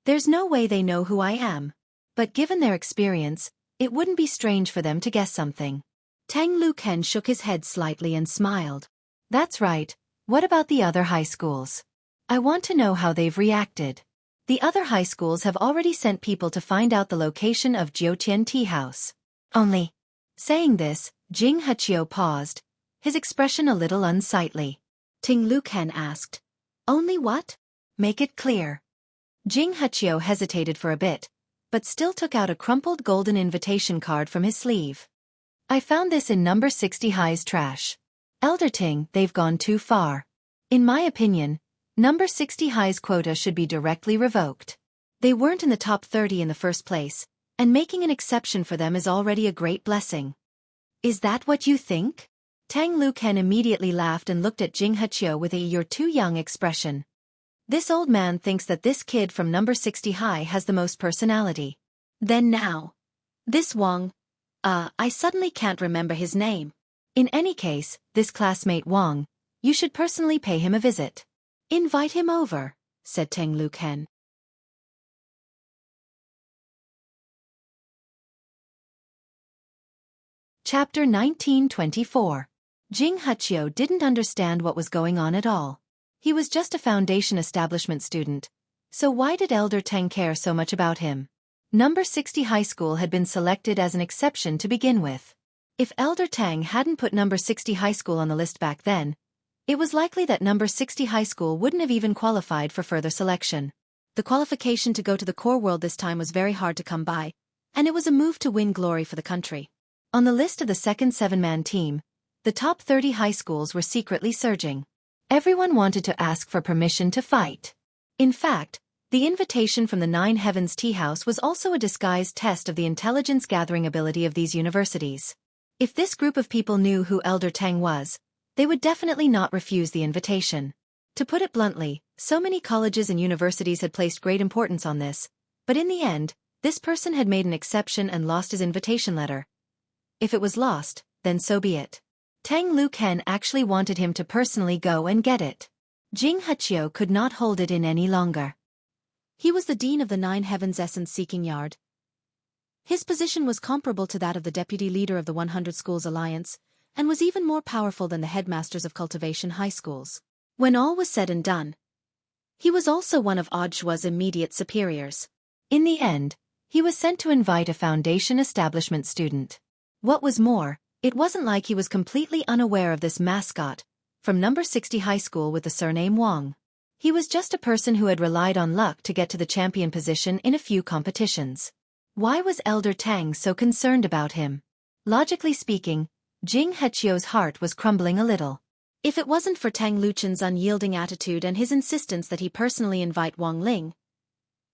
[SPEAKER 1] There's no way they know who I am. But given their experience, it wouldn't be strange for them to guess something. Tang Luken shook his head slightly and smiled. That's right. What about the other high schools? I want to know how they've reacted. The other high schools have already sent people to find out the location of Jiutian Tea House. Only. Saying this, Jing Huchio paused, his expression a little unsightly. Ting Luken asked. Only what? Make it clear. Jing Huchio hesitated for a bit, but still took out a crumpled golden invitation card from his sleeve. I found this in number 60 High's trash. Elder Ting, they've gone too far. In my opinion, number 60 High's quota should be directly revoked. They weren't in the top 30 in the first place, and making an exception for them is already a great blessing. Is that what you think? Tang Luken immediately laughed and looked at Jing Huchio with a "you're too young" expression. This old man thinks that this kid from number 60 High has the most personality. Then now. This Wang. I suddenly can't remember his name. In any case, this classmate Wang, you should personally pay him a visit. Invite him over, said Tang Luken. Chapter 1924. Jing Huchio didn't understand what was going on at all. He was just a foundation establishment student, so why did Elder Tang care so much about him? Number 60 High School had been selected as an exception to begin with. If Elder Tang hadn't put number 60 High School on the list back then, it was likely that number 60 High School wouldn't have even qualified for further selection. The qualification to go to the core world this time was very hard to come by, and it was a move to win glory for the country. On the list of the second 7-man team, the top 30 high schools were secretly surging. Everyone wanted to ask for permission to fight. In fact, the invitation from the 9 Heavens Tea House was also a disguised test of the intelligence-gathering ability of these universities. If this group of people knew who Elder Tang was, they would definitely not refuse the invitation. To put it bluntly, so many colleges and universities had placed great importance on this, but in the end, this person had made an exception and lost his invitation letter. If it was lost, then so be it. Tang Luken actually wanted him to personally go and get it. Jing Huchio could not hold it in any longer. He was the dean of the 9 Heavens Essence-Seeking Yard. His position was comparable to that of the deputy leader of the 100 Schools Alliance, and was even more powerful than the headmasters of cultivation high schools. When all was said and done, he was also one of Audiobook's immediate superiors. In the end, he was sent to invite a foundation establishment student. What was more, it wasn't like he was completely unaware of this mascot from number 60 High School with the surname Wang. He was just a person who had relied on luck to get to the champion position in a few competitions. Why was Elder Tang so concerned about him? Logically speaking, Jing Heqiu's heart was crumbling a little. If it wasn't for Tang Luchen's unyielding attitude and his insistence that he personally invite Wang Ling,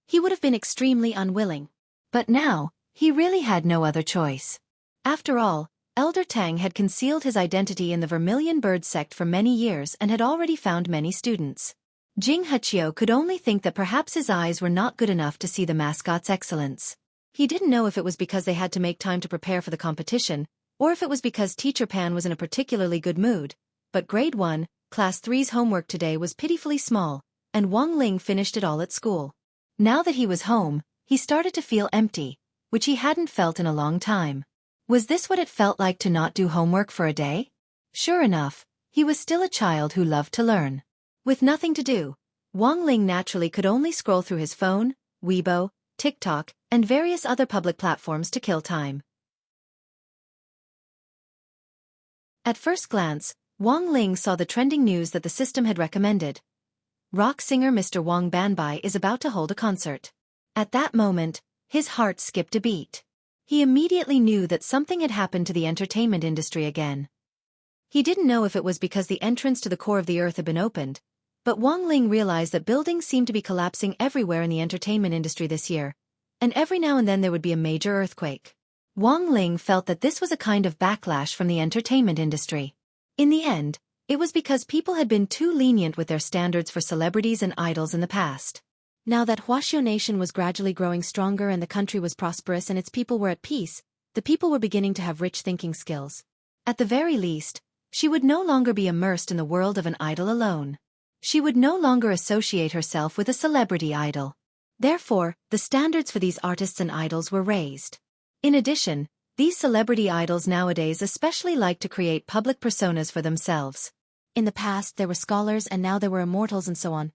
[SPEAKER 1] he would have been extremely unwilling. But now, he really had no other choice. After all, Elder Tang had concealed his identity in the Vermilion Bird sect for many years and had already found many students. Jing Heqiu could only think that perhaps his eyes were not good enough to see the mascot's excellence. He didn't know if it was because they had to make time to prepare for the competition, or if it was because Teacher Pan was in a particularly good mood, but Grade 1, Class 3's homework today was pitifully small, and Wang Ling finished it all at school. Now that he was home, he started to feel empty, which he hadn't felt in a long time. Was this what it felt like to not do homework for a day? Sure enough, he was still a child who loved to learn. With nothing to do, Wang Ling naturally could only scroll through his phone, Weibo, TikTok, and various other public platforms to kill time. At first glance, Wang Ling saw the trending news that the system had recommended. Rock singer Mr. Wang Banbai is about to hold a concert. At that moment, his heart skipped a beat. He immediately knew that something had happened to the entertainment industry again. He didn't know if it was because the entrance to the core of the earth had been opened, but Wang Ling realized that buildings seemed to be collapsing everywhere in the entertainment industry this year, and every now and then there would be a major earthquake. Wang Ling felt that this was a kind of backlash from the entertainment industry. In the end, it was because people had been too lenient with their standards for celebrities and idols in the past. Now that Wuxia nation was gradually growing stronger and the country was prosperous and its people were at peace, the people were beginning to have rich thinking skills. At the very least, she would no longer be immersed in the world of an idol alone. She would no longer associate herself with a celebrity idol. Therefore, the standards for these artists and idols were raised. In addition, these celebrity idols nowadays especially like to create public personas for themselves. In the past there were scholars and now there were immortals and so on.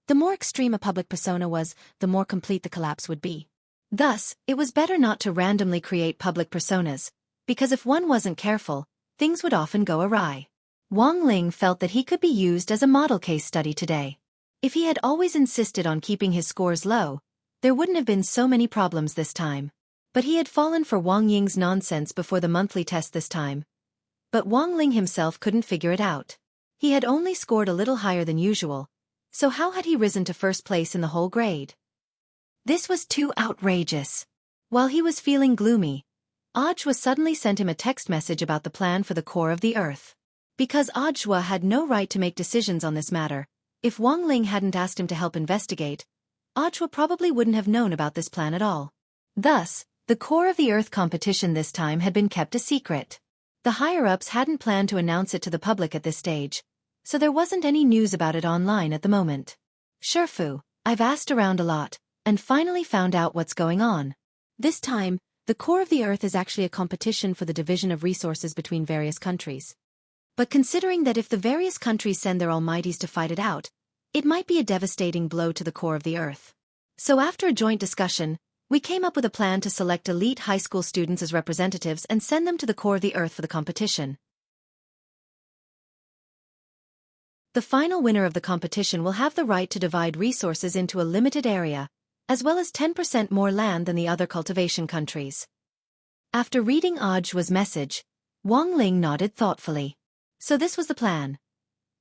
[SPEAKER 1] The more extreme a public persona was, the more complete the collapse would be. Thus, it was better not to randomly create public personas, because if one wasn't careful, things would often go awry. Wang Ling felt that he could be used as a model case study today. If he had always insisted on keeping his scores low, there wouldn't have been so many problems this time. But he had fallen for Wang Ying's nonsense before the monthly test this time. But Wang Ling himself couldn't figure it out. He had only scored a little higher than usual, so how had he risen to first place in the whole grade? This was too outrageous. While he was feeling gloomy, Audiobook suddenly sent him a text message about the plan for the core of the earth. Because Audiobook had no right to make decisions on this matter, if Wang Ling hadn't asked him to help investigate, Audiobook probably wouldn't have known about this plan at all. Thus, the core of the earth competition this time had been kept a secret. The higher-ups hadn't planned to announce it to the public at this stage, so there wasn't any news about it online at the moment. Sherfu, I've asked around a lot, and finally found out what's going on. This time, the core of the earth is actually a competition for the division of resources between various countries. But considering that if the various countries send their almighties to fight it out, it might be a devastating blow to the core of the earth. So after a joint discussion, we came up with a plan to select elite high school students as representatives and send them to the core of the earth for the competition. The final winner of the competition will have the right to divide resources into a limited area, as well as 10% more land than the other cultivation countries. After reading Audiobook's message, Wang Ling nodded thoughtfully. So this was the plan.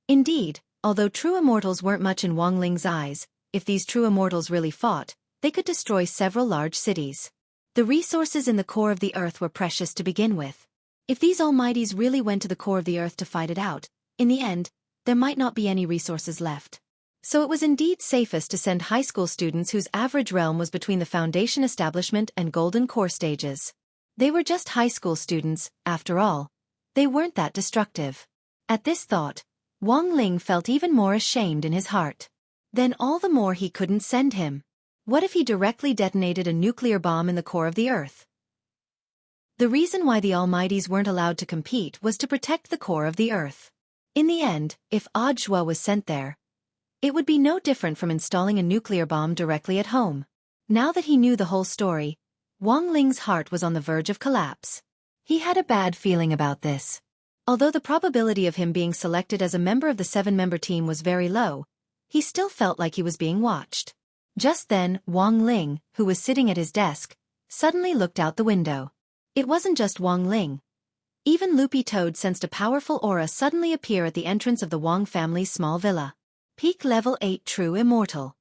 [SPEAKER 1] Indeed, although true immortals weren't much in Wang Ling's eyes, if these true immortals really fought, they could destroy several large cities. The resources in the core of the earth were precious to begin with. If these almighties really went to the core of the earth to fight it out, in the end, there might not be any resources left. So it was indeed safest to send high school students whose average realm was between the foundation establishment and golden core stages. They were just high school students, after all. They weren't that destructive. At this thought, Wang Ling felt even more ashamed in his heart. Then all the more he couldn't send him. What if he directly detonated a nuclear bomb in the core of the earth? The reason why the almighties weren't allowed to compete was to protect the core of the earth. In the end, if Audiobook was sent there, it would be no different from installing a nuclear bomb directly at home. Now that he knew the whole story, Wang Ling's heart was on the verge of collapse. He had a bad feeling about this. Although the probability of him being selected as a member of the 7-member team was very low, he still felt like he was being watched. Just then, Wang Ling, who was sitting at his desk, suddenly looked out the window. It wasn't just Wang Ling. Even Loopy Toad sensed a powerful aura suddenly appear at the entrance of the Wang family's small villa. Peak level 8 true immortal.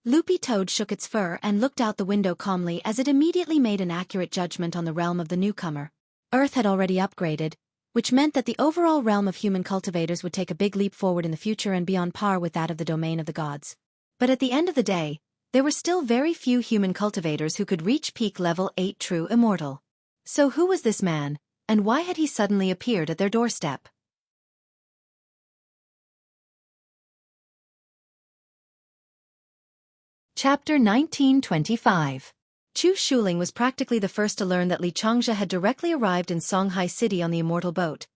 [SPEAKER 1] Loopy Toad shook its fur and looked out the window calmly as it immediately made an accurate judgment on the realm of the newcomer. Earth had already upgraded, which meant that the overall realm of human cultivators would take a big leap forward in the future and be on par with that of the domain of the gods. But at the end of the day, there were still very few human cultivators who could reach peak level 8 true immortal. So who was this man, and why had he suddenly appeared at their doorstep? Chapter 1925. Chu Shuling was practically the first to learn that Li Changzhe had directly arrived in Songhai City on the immortal boat,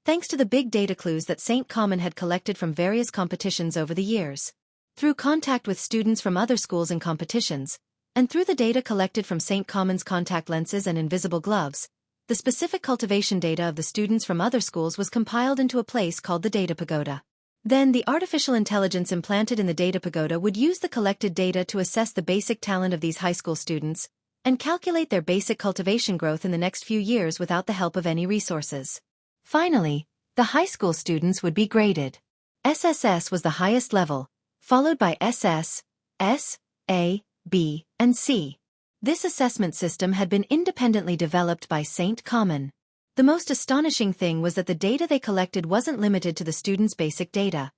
[SPEAKER 1] thanks to the big data clues that St. Common had collected from various competitions over the years. Through contact with students from other schools and competitions, and through the data collected from St. Common's contact lenses and invisible gloves, the specific cultivation data of the students from other schools was compiled into a place called the Data Pagoda. Then the artificial intelligence implanted in the Data Pagoda would use the collected data to assess the basic talent of these high school students, and calculate their basic cultivation growth in the next few years without the help of any resources. Finally, the high school students would be graded. SSS was the highest level, followed by SS, S, A, B, and C. This assessment system had been independently developed by St. Common. The most astonishing thing was that the data they collected wasn't limited to the students' basic data.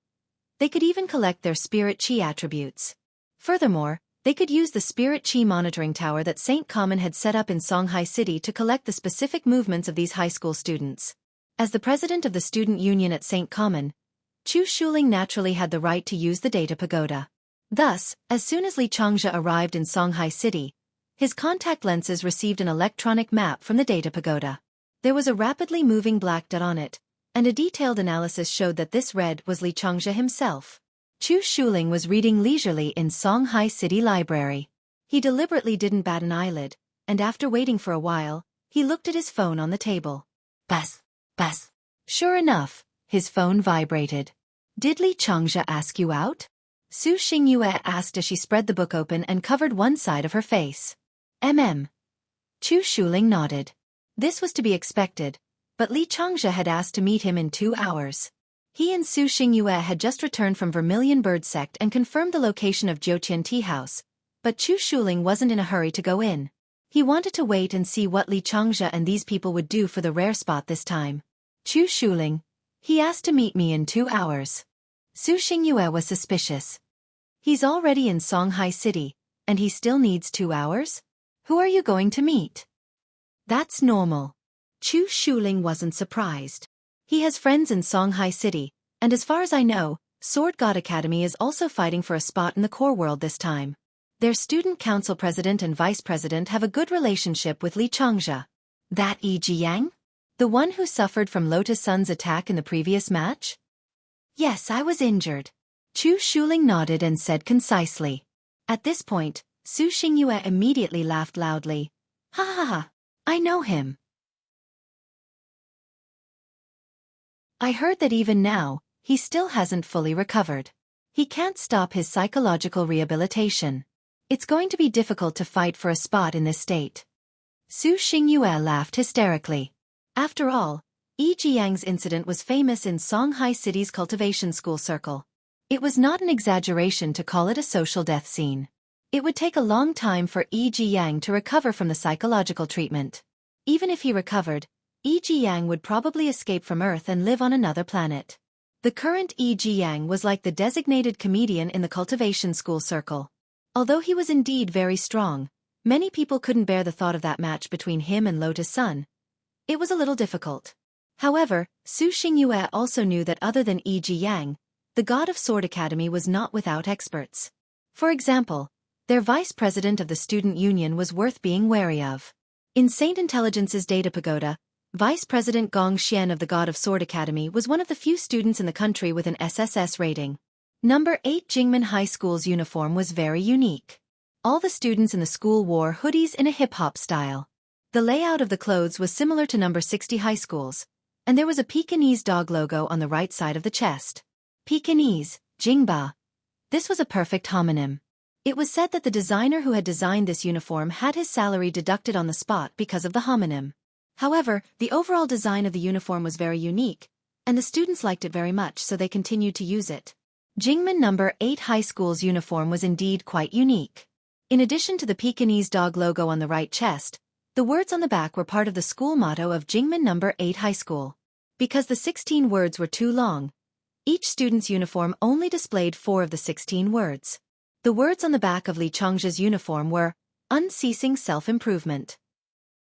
[SPEAKER 1] They could even collect their spirit chi attributes. Furthermore, they could use the spirit chi monitoring tower that St. Common had set up in Songhai City to collect the specific movements of these high school students. As the president of the student union at St. Common, Chu Shuling naturally had the right to use the Data Pagoda. Thus, as soon as Li Changzhe arrived in Songhai City, his contact lenses received an electronic map from the Data Pagoda. There was a rapidly moving black dot on it, and a detailed analysis showed that this red was Li Changzhe himself. Chu Shuling was reading leisurely in Songhai City Library. He deliberately didn't bat an eyelid, and after waiting for a while, he looked at his phone on the table. Buzz, buzz. Sure enough, his phone vibrated. Did Li Changzhe ask you out? Su Xingyue asked as she spread the book open and covered one side of her face. Chu Shuling nodded. This was to be expected, but Li Changzhe had asked to meet him in 2 hours. He and Su Xingyue had just returned from Vermilion Bird Sect and confirmed the location of Jiuqian Tea House, but Chu Shuling wasn't in a hurry to go in. He wanted to wait and see what Li Changzhe and these people would do for the rare spot this time. Chu Shuling, he asked to meet me in 2 hours. Su Xingyue was suspicious. He's already in Songhai City, and he still needs 2 hours? Who are you going to meet? That's normal. Chu Shuling wasn't surprised. He has friends in Songhai City, and as far as I know, Sword God Academy is also fighting for a spot in the core world this time. Their student council president and vice president have a good relationship with Li Changzhe. That Yi Jiyang? The one who suffered from Lotus Sun's attack in the previous match? Yes, I was injured. Chu Shuling nodded and said concisely. At this point, Su Xingyue immediately laughed loudly. Ha ha ha, I know him. I heard that even now, he still hasn't fully recovered. He can't stop his psychological rehabilitation. It's going to be difficult to fight for a spot in this state. Su Xingyue laughed hysterically. After all, Yi Jiyang's incident was famous in Songhai City's cultivation school circle. It was not an exaggeration to call it a social death scene. It would take a long time for Yi Jiyang to recover from the psychological treatment. Even if he recovered, Yi Jiyang would probably escape from Earth and live on another planet. The current Yi Jiyang was like the designated comedian in the cultivation school circle. Although he was indeed very strong, many people couldn't bear the thought of that match between him and Lotus Sun. It was a little difficult. However, Su Xingyue also knew that other than Yi Jiyang, the God of Sword Academy was not without experts. For example, their vice president of the student union was worth being wary of. In Saint Intelligence's Data Pagoda, Vice President Gong Xian of the God of Sword Academy was one of the few students in the country with an SSS rating. Number 8 Jingmen High School's uniform was very unique. All the students in the school wore hoodies in a hip-hop style. The layout of the clothes was similar to number 60 high schools, and there was a Pekingese dog logo on the right side of the chest. Pekingese, Jingba. This was a perfect homonym. It was said that the designer who had designed this uniform had his salary deducted on the spot because of the homonym. However, the overall design of the uniform was very unique, and the students liked it very much, so they continued to use it. Jingmen No. 8 High School's uniform was indeed quite unique. In addition to the Pekingese dog logo on the right chest, the words on the back were part of the school motto of Jingmen No. 8 High School. Because the 16 words were too long, each student's uniform only displayed 4 of the 16 words. The words on the back of Li Changzhe's uniform were, unceasing self-improvement.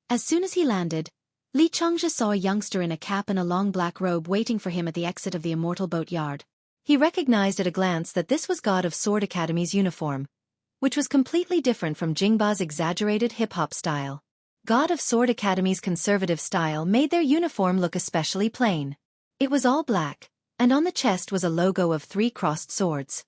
[SPEAKER 1] As soon as he landed, Li Changzhe saw a youngster in a cap and a long black robe waiting for him at the exit of the Immortal Boat Yard. He recognized at a glance that this was God of Sword Academy's uniform, which was completely different from Jingba's exaggerated hip-hop style. God of Sword Academy's conservative style made their uniform look especially plain. It was all black, and on the chest was a logo of 3 crossed swords.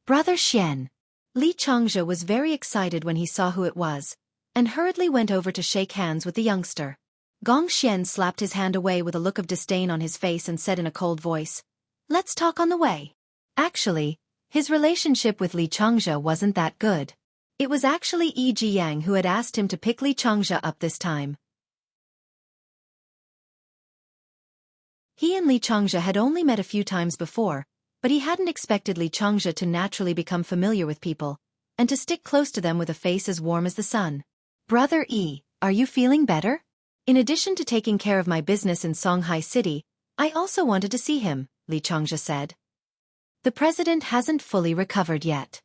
[SPEAKER 1] Brother Xian. Li Changzhe was very excited when he saw who it was, and hurriedly went over to shake hands with the youngster. Gong Xian slapped his hand away with a look of disdain on his face and said in a cold voice, "Let's talk on the way." Actually, his relationship with Li Changzhe wasn't that good. It was actually Yi Jiyang who had asked him to pick Li Changzhe up this time. He and Li Changzhe had only met a few times before, but he hadn't expected Li Changzhe to naturally become familiar with people, and to stick close to them with a face as warm as the sun. "Brother Yi, are you feeling better? In addition to taking care of my business in Songhai City, I also wanted to see him," Li Changzhe said. "The president hasn't fully recovered yet."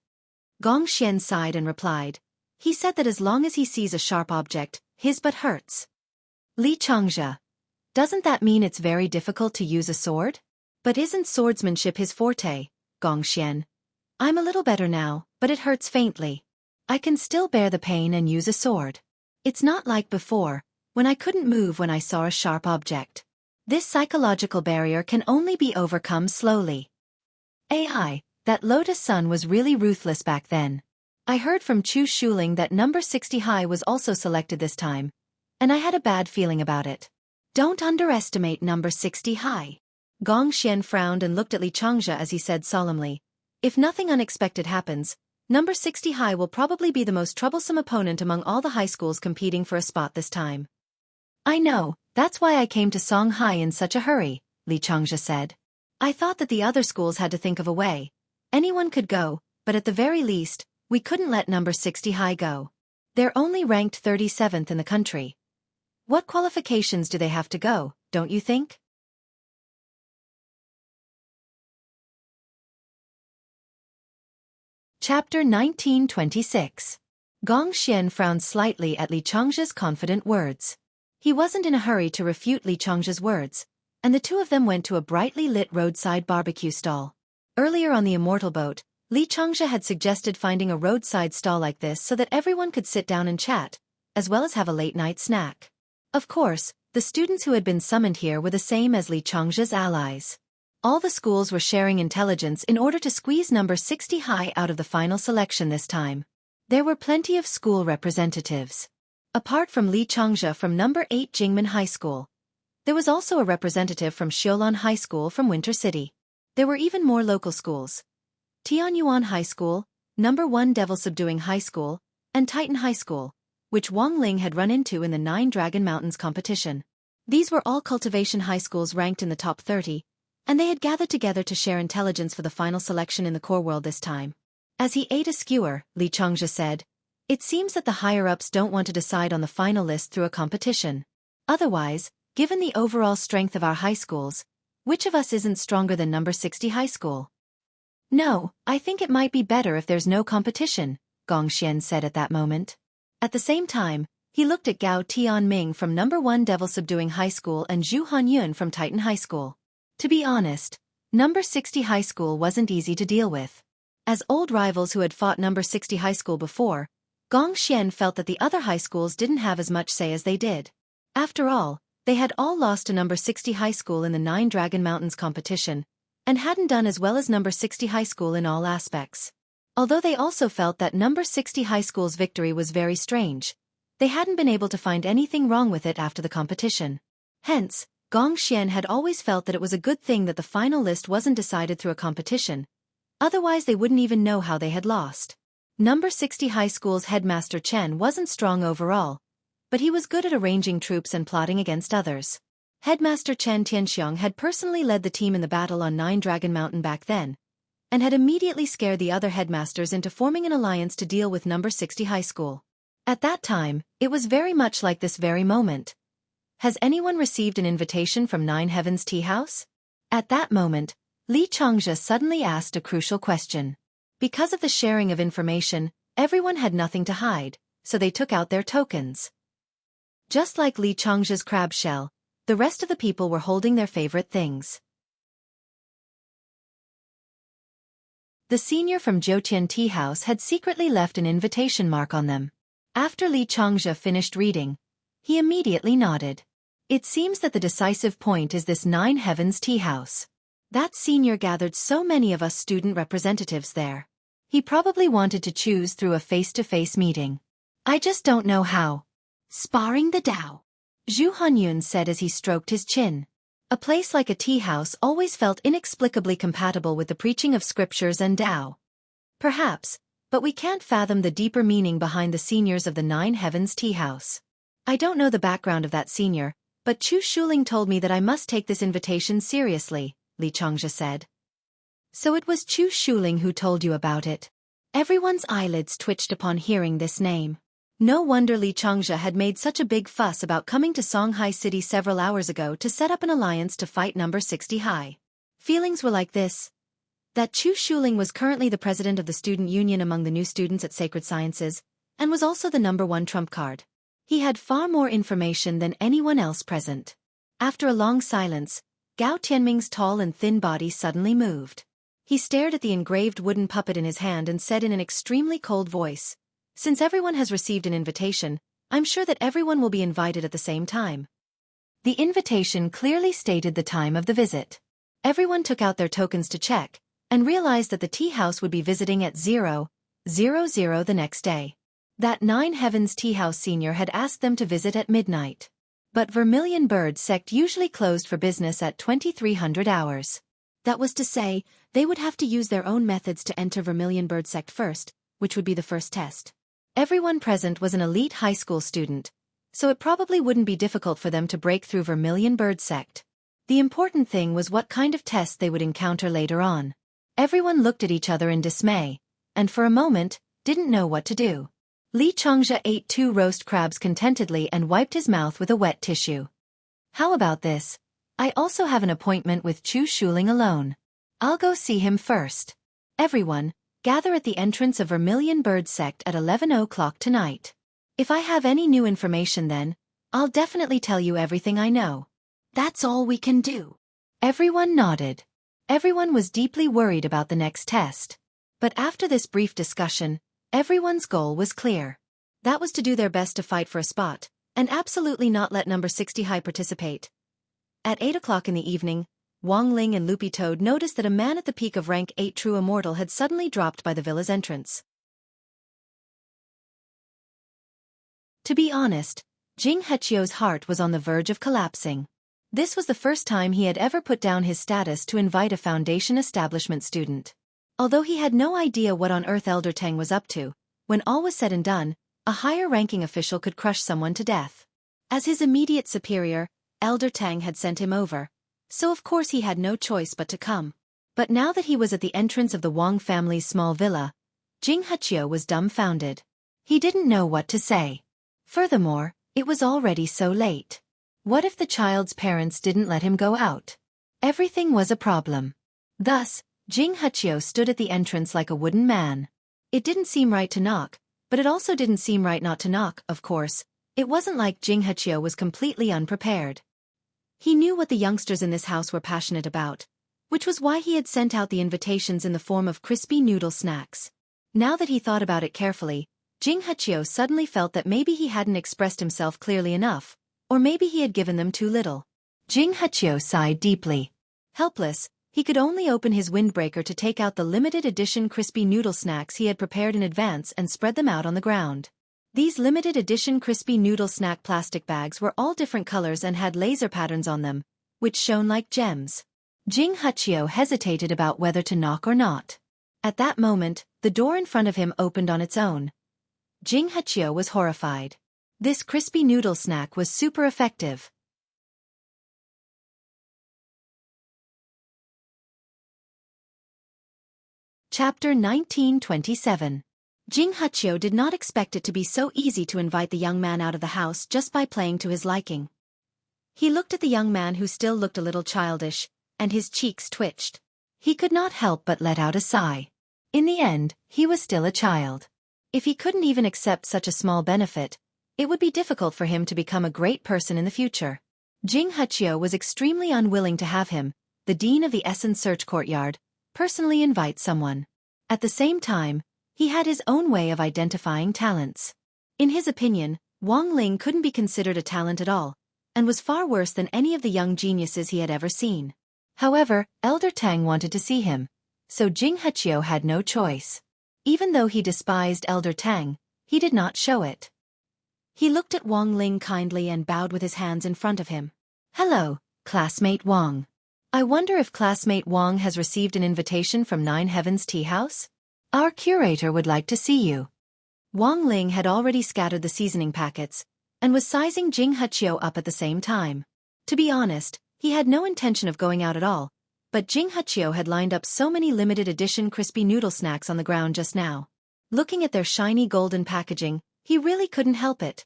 [SPEAKER 1] Gong Xian sighed and replied, "He said that as long as he sees a sharp object, his butt hurts." Li Changzhe, "Doesn't that mean it's very difficult to use a sword? But isn't swordsmanship his forte?" Gong Xian, "I'm a little better now, but it hurts faintly. I can still bear the pain and use a sword. It's not like before, when I couldn't move when I saw a sharp object. This psychological barrier can only be overcome slowly." AI, that Lotus Sun was really ruthless back then. I heard from Chu Shuling that number 60 high was also selected this time, and I had a bad feeling about it. Don't underestimate number 60 high. Gong Xian frowned and looked at Li Changzhe as he said solemnly, "If nothing unexpected happens, number 60 high will probably be the most troublesome opponent among all the high schools competing for a spot this time." "I know, that's why I came to Songhai in such a hurry," Li Changzhe said. "I thought that the other schools had to think of a way. Anyone could go, but at the very least, we couldn't let number 60 high go. They're only ranked 37th in the country. What qualifications do they have to go, don't you think?" Chapter 1926. Gong Xian frowned slightly at Li Changzhe's confident words. He wasn't in a hurry to refute Li Changzhe's words, and the two of them went to a brightly lit roadside barbecue stall. Earlier on the Immortal Boat, Li Changzhe had suggested finding a roadside stall like this so that everyone could sit down and chat, as well as have a late-night snack. Of course, the students who had been summoned here were the same as Li Changzhe's allies. All the schools were sharing intelligence in order to squeeze number 60 high out of the final selection this time. There were plenty of school representatives. Apart from Li Changzhe from number 8 Jingmen High School, there was also a representative from Xiaolan High School from Winter City. There were even more local schools. Tianyuan High School, number 1 Devil Subduing High School, and Titan High School, which Wang Ling had run into in the 9 Dragon Mountains competition. These were all cultivation high schools ranked in the top 30, and they had gathered together to share intelligence for the final selection in the core world this time. As he ate a skewer, Li Changzhe said, "It seems that the higher-ups don't want to decide on the final list through a competition. Otherwise, given the overall strength of our high schools, which of us isn't stronger than number 60 high school?" "No, I think it might be better if there's no competition," Gong Xian said at that moment. At the same time, he looked at Gao Tianming from number 1 Devil Subduing High School and Zhu Hanyun from Titan High School. To be honest, number 60 high school wasn't easy to deal with. As old rivals who had fought number 60 high school before, Gong Xian felt that the other high schools didn't have as much say as they did. After all, they had all lost to number 60 high school in the 9 Dragon Mountains competition, and hadn't done as well as number 60 high school in all aspects. Although they also felt that number 60 high school's victory was very strange, they hadn't been able to find anything wrong with it after the competition. Hence, Gong Xian had always felt that it was a good thing that the final list wasn't decided through a competition. Otherwise they wouldn't even know how they had lost. Number 60 High School's headmaster Chen wasn't strong overall, but he was good at arranging troops and plotting against others. Headmaster Chen Tianxiang had personally led the team in the battle on Nine Dragon Mountain back then, and had immediately scared the other headmasters into forming an alliance to deal with Number 60 High School. At that time, it was very much like this very moment. Has anyone received an invitation from Nine Heavens Tea House? At that moment, Li Changzhe suddenly asked a crucial question. Because of the sharing of information, everyone had nothing to hide, so they took out their tokens. Just like Li Changzhe's crab shell, the rest of the people were holding their favorite things. The senior from Jiutian Tea House had secretly left an invitation mark on them. After Li Changzhe finished reading, he immediately nodded. It seems that the decisive point is this Nine Heavens Tea House. That senior gathered so many of us student representatives there. He probably wanted to choose through a face-to-face meeting. I just don't know how. Sparring the Tao, Zhu Hanyun said as he stroked his chin. A place like a tea house always felt inexplicably compatible with the preaching of scriptures and Tao. Perhaps, but we can't fathom the deeper meaning behind the seniors of the Nine Heavens Tea House. I don't know the background of that senior, but Chu Shuling told me that I must take this invitation seriously, Li Changzhe said. So it was Chu Shuling who told you about it. Everyone's eyelids twitched upon hearing this name. No wonder Li Changzhe had made such a big fuss about coming to Songhai City several hours ago to set up an alliance to fight Number 60 High. Feelings were like this. That Chu Shuling was currently the president of the student union among the new students at Sacred Sciences, and was also the number 1 trump card. He had far more information than anyone else present. After a long silence, Gao Tianming's tall and thin body suddenly moved. He stared at the engraved wooden puppet in his hand and said in an extremely cold voice, "Since everyone has received an invitation, I'm sure that everyone will be invited at the same time." The invitation clearly stated the time of the visit. Everyone took out their tokens to check, and realized that the tea house would be visiting at 00:00 the next day. That Nine Heavens Tea House senior had asked them to visit at midnight. But Vermilion Bird Sect usually closed for business at 2300 hours. That was to say, they would have to use their own methods to enter Vermilion Bird Sect first, which would be the first test. Everyone present was an elite high school student, so it probably wouldn't be difficult for them to break through Vermilion Bird Sect. The important thing was what kind of test they would encounter later on. Everyone looked at each other in dismay, and for a moment, didn't know what to do. Li Changzhe ate 2 roast crabs contentedly and wiped his mouth with a wet tissue. How about this? I also have an appointment with Chu Shuling alone. I'll go see him first. Everyone, gather at the entrance of Vermilion Bird Sect at 11 o'clock tonight. If I have any new information then, I'll definitely tell you everything I know. That's all we can do. Everyone nodded. Everyone was deeply worried about the next test. But after this brief discussion, everyone's goal was clear. That was to do their best to fight for a spot, and absolutely not let Number 60 High participate. At 8 o'clock in the evening, Wang Ling and Loopy Toad noticed that a man at the peak of rank 8 True Immortal had suddenly dropped by the villa's entrance. To be honest, Jing Hechio's heart was on the verge of collapsing. This was the first time he had ever put down his status to invite a Foundation establishment student. Although he had no idea what on earth Elder Tang was up to, when all was said and done, a higher-ranking official could crush someone to death. As his immediate superior, Elder Tang had sent him over, so of course he had no choice but to come. But now that he was at the entrance of the Wang family's small villa, Jing Hechio was dumbfounded. He didn't know what to say. Furthermore, it was already so late. What if the child's parents didn't let him go out? Everything was a problem. Thus, Jing Hechio stood at the entrance like a wooden man. It didn't seem right to knock, but it also didn't seem right not to knock, of course. It wasn't like Jing Hechio was completely unprepared. He knew what the youngsters in this house were passionate about, which was why he had sent out the invitations in the form of crispy noodle snacks. Now that he thought about it carefully, Jing Hechio suddenly felt that maybe he hadn't expressed himself clearly enough, or maybe he had given them too little. Jing Hechio sighed deeply. Helpless, he could only open his windbreaker to take out the limited edition crispy noodle snacks he had prepared in advance and spread them out on the ground. These limited edition crispy noodle snack plastic bags were all different colors and had laser patterns on them, which shone like gems. Jing Hechio hesitated about whether to knock or not. At that moment, the door in front of him opened on its own. Jing Hechio was horrified. This crispy noodle snack was super effective. Chapter 1927. Jing Hechio did not expect it to be so easy to invite the young man out of the house just by playing to his liking. He looked at the young man who still looked a little childish, and his cheeks twitched. He could not help but let out a sigh. In the end, he was still a child. If he couldn't even accept such a small benefit, it would be difficult for him to become a great person in the future. Jing Hechio was extremely unwilling to have him, the dean of the Essen Search Courtyard, personally invite someone. At the same time, he had his own way of identifying talents. In his opinion, Wang Ling couldn't be considered a talent at all, and was far worse than any of the young geniuses he had ever seen. However, Elder Tang wanted to see him, so Jing Hechio had no choice. Even though he despised Elder Tang, he did not show it. He looked at Wang Ling kindly and bowed with his hands in front of him. "Hello, classmate Wang. I wonder if classmate Wang has received an invitation from Nine Heavens Tea House? Our curator would like to see you." Wang Ling had already scattered the seasoning packets, and was sizing Jing Hechio up at the same time. To be honest, he had no intention of going out at all, but Jing Hechio had lined up so many limited edition crispy noodle snacks on the ground just now. Looking at their shiny golden packaging, he really couldn't help it.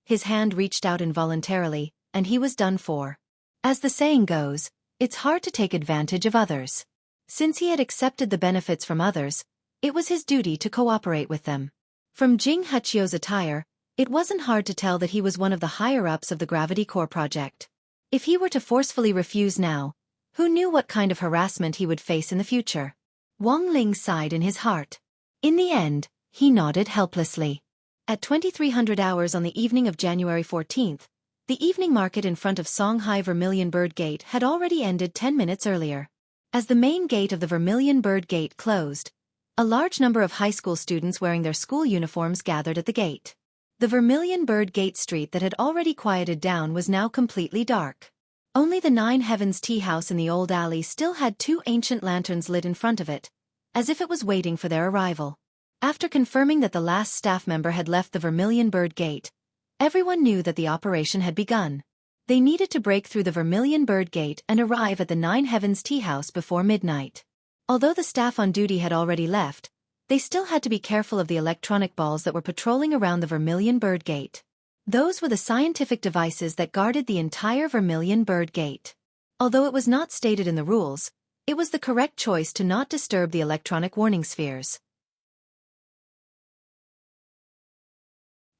[SPEAKER 1] His hand reached out involuntarily, and he was done for. As the saying goes, it's hard to take advantage of others. Since he had accepted the benefits from others, it was his duty to cooperate with them. From Jing Hechio's attire, it wasn't hard to tell that he was one of the higher-ups of the Gravity Core project. If he were to forcefully refuse now, who knew what kind of harassment he would face in the future? Wang Ling sighed in his heart. In the end, he nodded helplessly. At 2300 hours on the evening of January 14th, the evening market in front of Songhai Vermilion Bird Gate had already ended 10 minutes earlier. As the main gate of the Vermilion Bird Gate closed, a large number of high school students wearing their school uniforms gathered at the gate. The Vermilion Bird Gate street that had already quieted down was now completely dark. Only the Nine Heavens Tea House in the old alley still had two ancient lanterns lit in front of it, as if it was waiting for their arrival. After confirming that the last staff member had left the Vermilion Bird Gate, everyone knew that the operation had begun. They needed to break through the Vermilion Bird Gate and arrive at the Nine Heavens Tea House before midnight. Although the staff on duty had already left, they still had to be careful of the electronic balls that were patrolling around the Vermilion Bird Gate. Those were the scientific devices that guarded the entire Vermilion Bird Gate. Although it was not stated in the rules, it was the correct choice to not disturb the electronic warning spheres.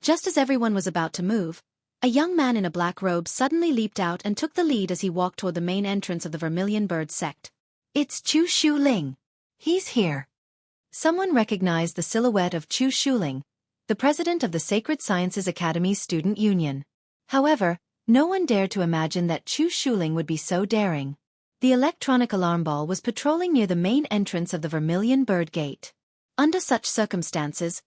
[SPEAKER 1] Just as everyone was about to move, a young man in a black robe suddenly leaped out and took the lead as he walked toward the main entrance of the Vermilion Bird sect. "It's Chu Shuling. He's here." Someone recognized the silhouette of Chu Shuling, the president of the Sacred Sciences Academy's student union. However, no one dared to imagine that Chu Shuling would be so daring. The electronic alarm ball was patrolling near the main entrance of the Vermilion Bird Gate. Under such circumstances,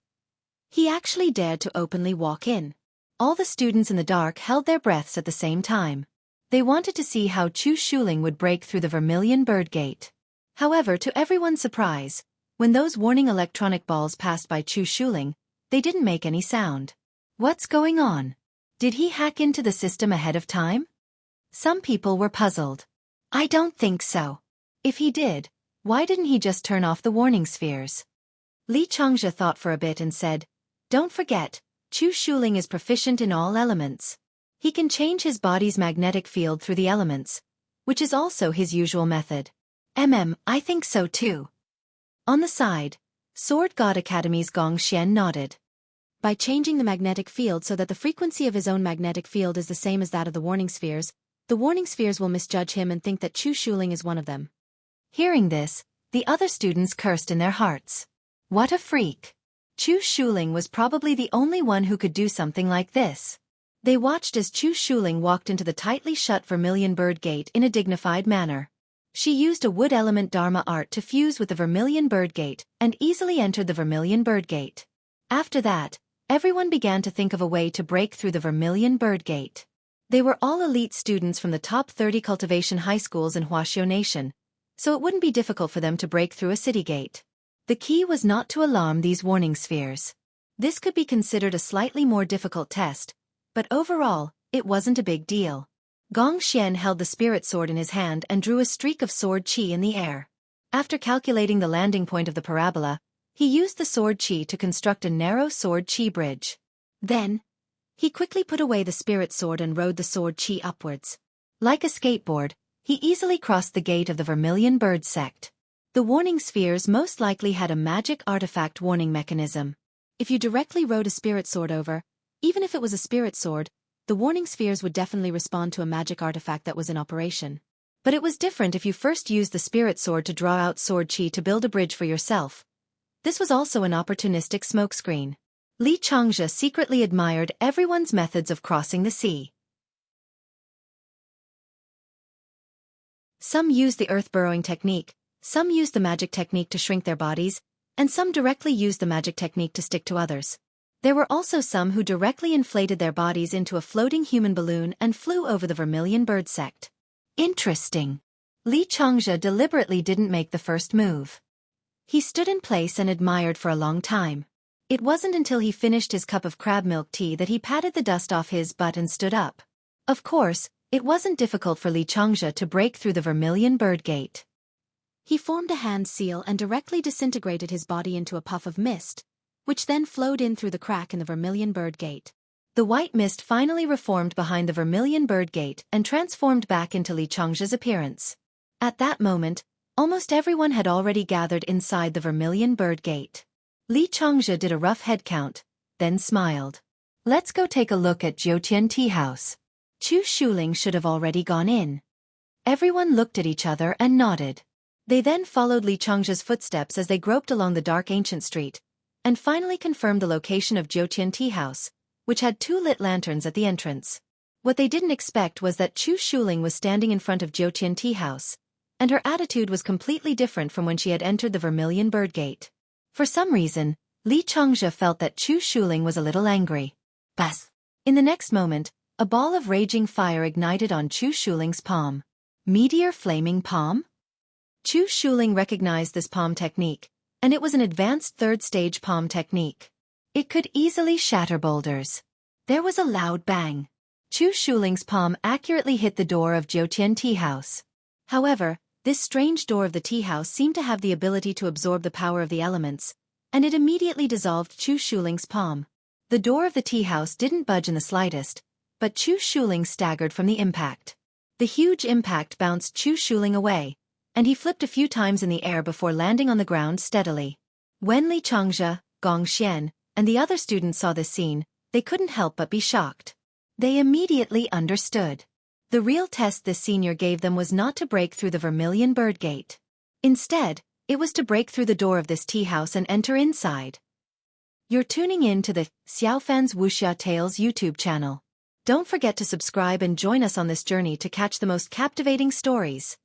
[SPEAKER 1] he actually dared to openly walk in. All the students in the dark held their breaths at the same time. They wanted to see how Chu Shuling would break through the Vermilion Bird Gate. However, to everyone's surprise, when those warning electronic balls passed by Chu Shuling, they didn't make any sound. What's going on? Did he hack into the system ahead of time? Some people were puzzled. I don't think so. If he did, why didn't he just turn off the warning spheres? Li Changzhe thought for a bit and said, "Don't forget, Chu Shuling is proficient in all elements. He can change his body's magnetic field through the elements, which is also his usual method." I think so too. On the side, Sword God Academy's Gong Xian nodded. By changing the magnetic field so that the frequency of his own magnetic field is the same as that of the warning spheres will misjudge him and think that Chu Shuling is one of them. Hearing this, the other students cursed in their hearts. What a freak! Chu Shuling was probably the only one who could do something like this. They watched as Chu Shuling walked into the tightly shut Vermilion Bird Gate in a dignified manner. She used a wood element Dharma art to fuse with the Vermilion Bird Gate and easily entered the Vermilion Bird Gate. After that, everyone began to think of a way to break through the Vermilion Bird Gate. They were all elite students from the top 30 cultivation high schools in Huaxiao Nation, so it wouldn't be difficult for them to break through a city gate. The key was not to alarm these warning spheres. This could be considered a slightly more difficult test, but overall, it wasn't a big deal. Gong Xian held the spirit sword in his hand and drew a streak of sword qi in the air. After calculating the landing point of the parabola, he used the sword qi to construct a narrow sword qi bridge. Then, he quickly put away the spirit sword and rode the sword qi upwards. Like a skateboard, he easily crossed the gate of the Vermilion Bird sect. The warning spheres most likely had a magic artifact warning mechanism. If you directly rode a spirit sword over, even if it was a spirit sword, the warning spheres would definitely respond to a magic artifact that was in operation. But it was different if you first used the spirit sword to draw out sword qi to build a bridge for yourself. This was also an opportunistic smokescreen. Li Changzhe secretly admired everyone's methods of crossing the sea. Some used the earth-burrowing technique, some used the magic technique to shrink their bodies, and some directly used the magic technique to stick to others. There were also some who directly inflated their bodies into a floating human balloon and flew over the Vermilion Bird sect. Interesting. Li Changzhe deliberately didn't make the first move. He stood in place and admired for a long time. It wasn't until he finished his cup of crab milk tea that he patted the dust off his butt and stood up. Of course, it wasn't difficult for Li Changzhe to break through the Vermilion Bird gate. He formed a hand seal and directly disintegrated his body into a puff of mist, which then flowed in through the crack in the Vermilion Bird gate. The white mist finally reformed behind the Vermilion Bird gate and transformed back into Li Changzhe's appearance. At that moment, almost everyone had already gathered inside the Vermilion Bird gate. Li Changzhe did a rough head count, then smiled. Let's go take a look at Jiutian Tea House. Chu Shuling should have already gone in. Everyone looked at each other and nodded. They then followed Li Changzhe's footsteps as they groped along the dark ancient street, and finally confirmed the location of Jiutian Tea House, which had 2 lit lanterns at the entrance. What they didn't expect was that Chu Shuling was standing in front of Jiutian Tea House, and her attitude was completely different from when she had entered the Vermilion Bird gate. For some reason, Li Changzhe felt that Chu Shuling was a little angry. Bas! In the next moment, a ball of raging fire ignited on Chu Shuling's palm. Meteor flaming palm? Chu Shuling recognized this palm technique, and it was an advanced third-stage palm technique. It could easily shatter boulders. There was a loud bang. Chu Shuling's palm accurately hit the door of Jiutian Tea House. However, this strange door of the tea house seemed to have the ability to absorb the power of the elements, and it immediately dissolved Chu Shuling's palm. The door of the tea house didn't budge in the slightest, but Chu Shuling staggered from the impact. The huge impact bounced Chu Shuling away, and he flipped a few times in the air before landing on the ground steadily. When Li Changzhe, Gong Xian, and the other students saw this scene, they couldn't help but be shocked. They immediately understood. The real test this senior gave them was not to break through the Vermilion Bird gate. Instead, it was to break through the door of this tea house and enter inside. You're tuning in to the Xiaofan's Wuxia Tales YouTube channel. Don't forget to subscribe and join us on this journey to catch the most captivating stories.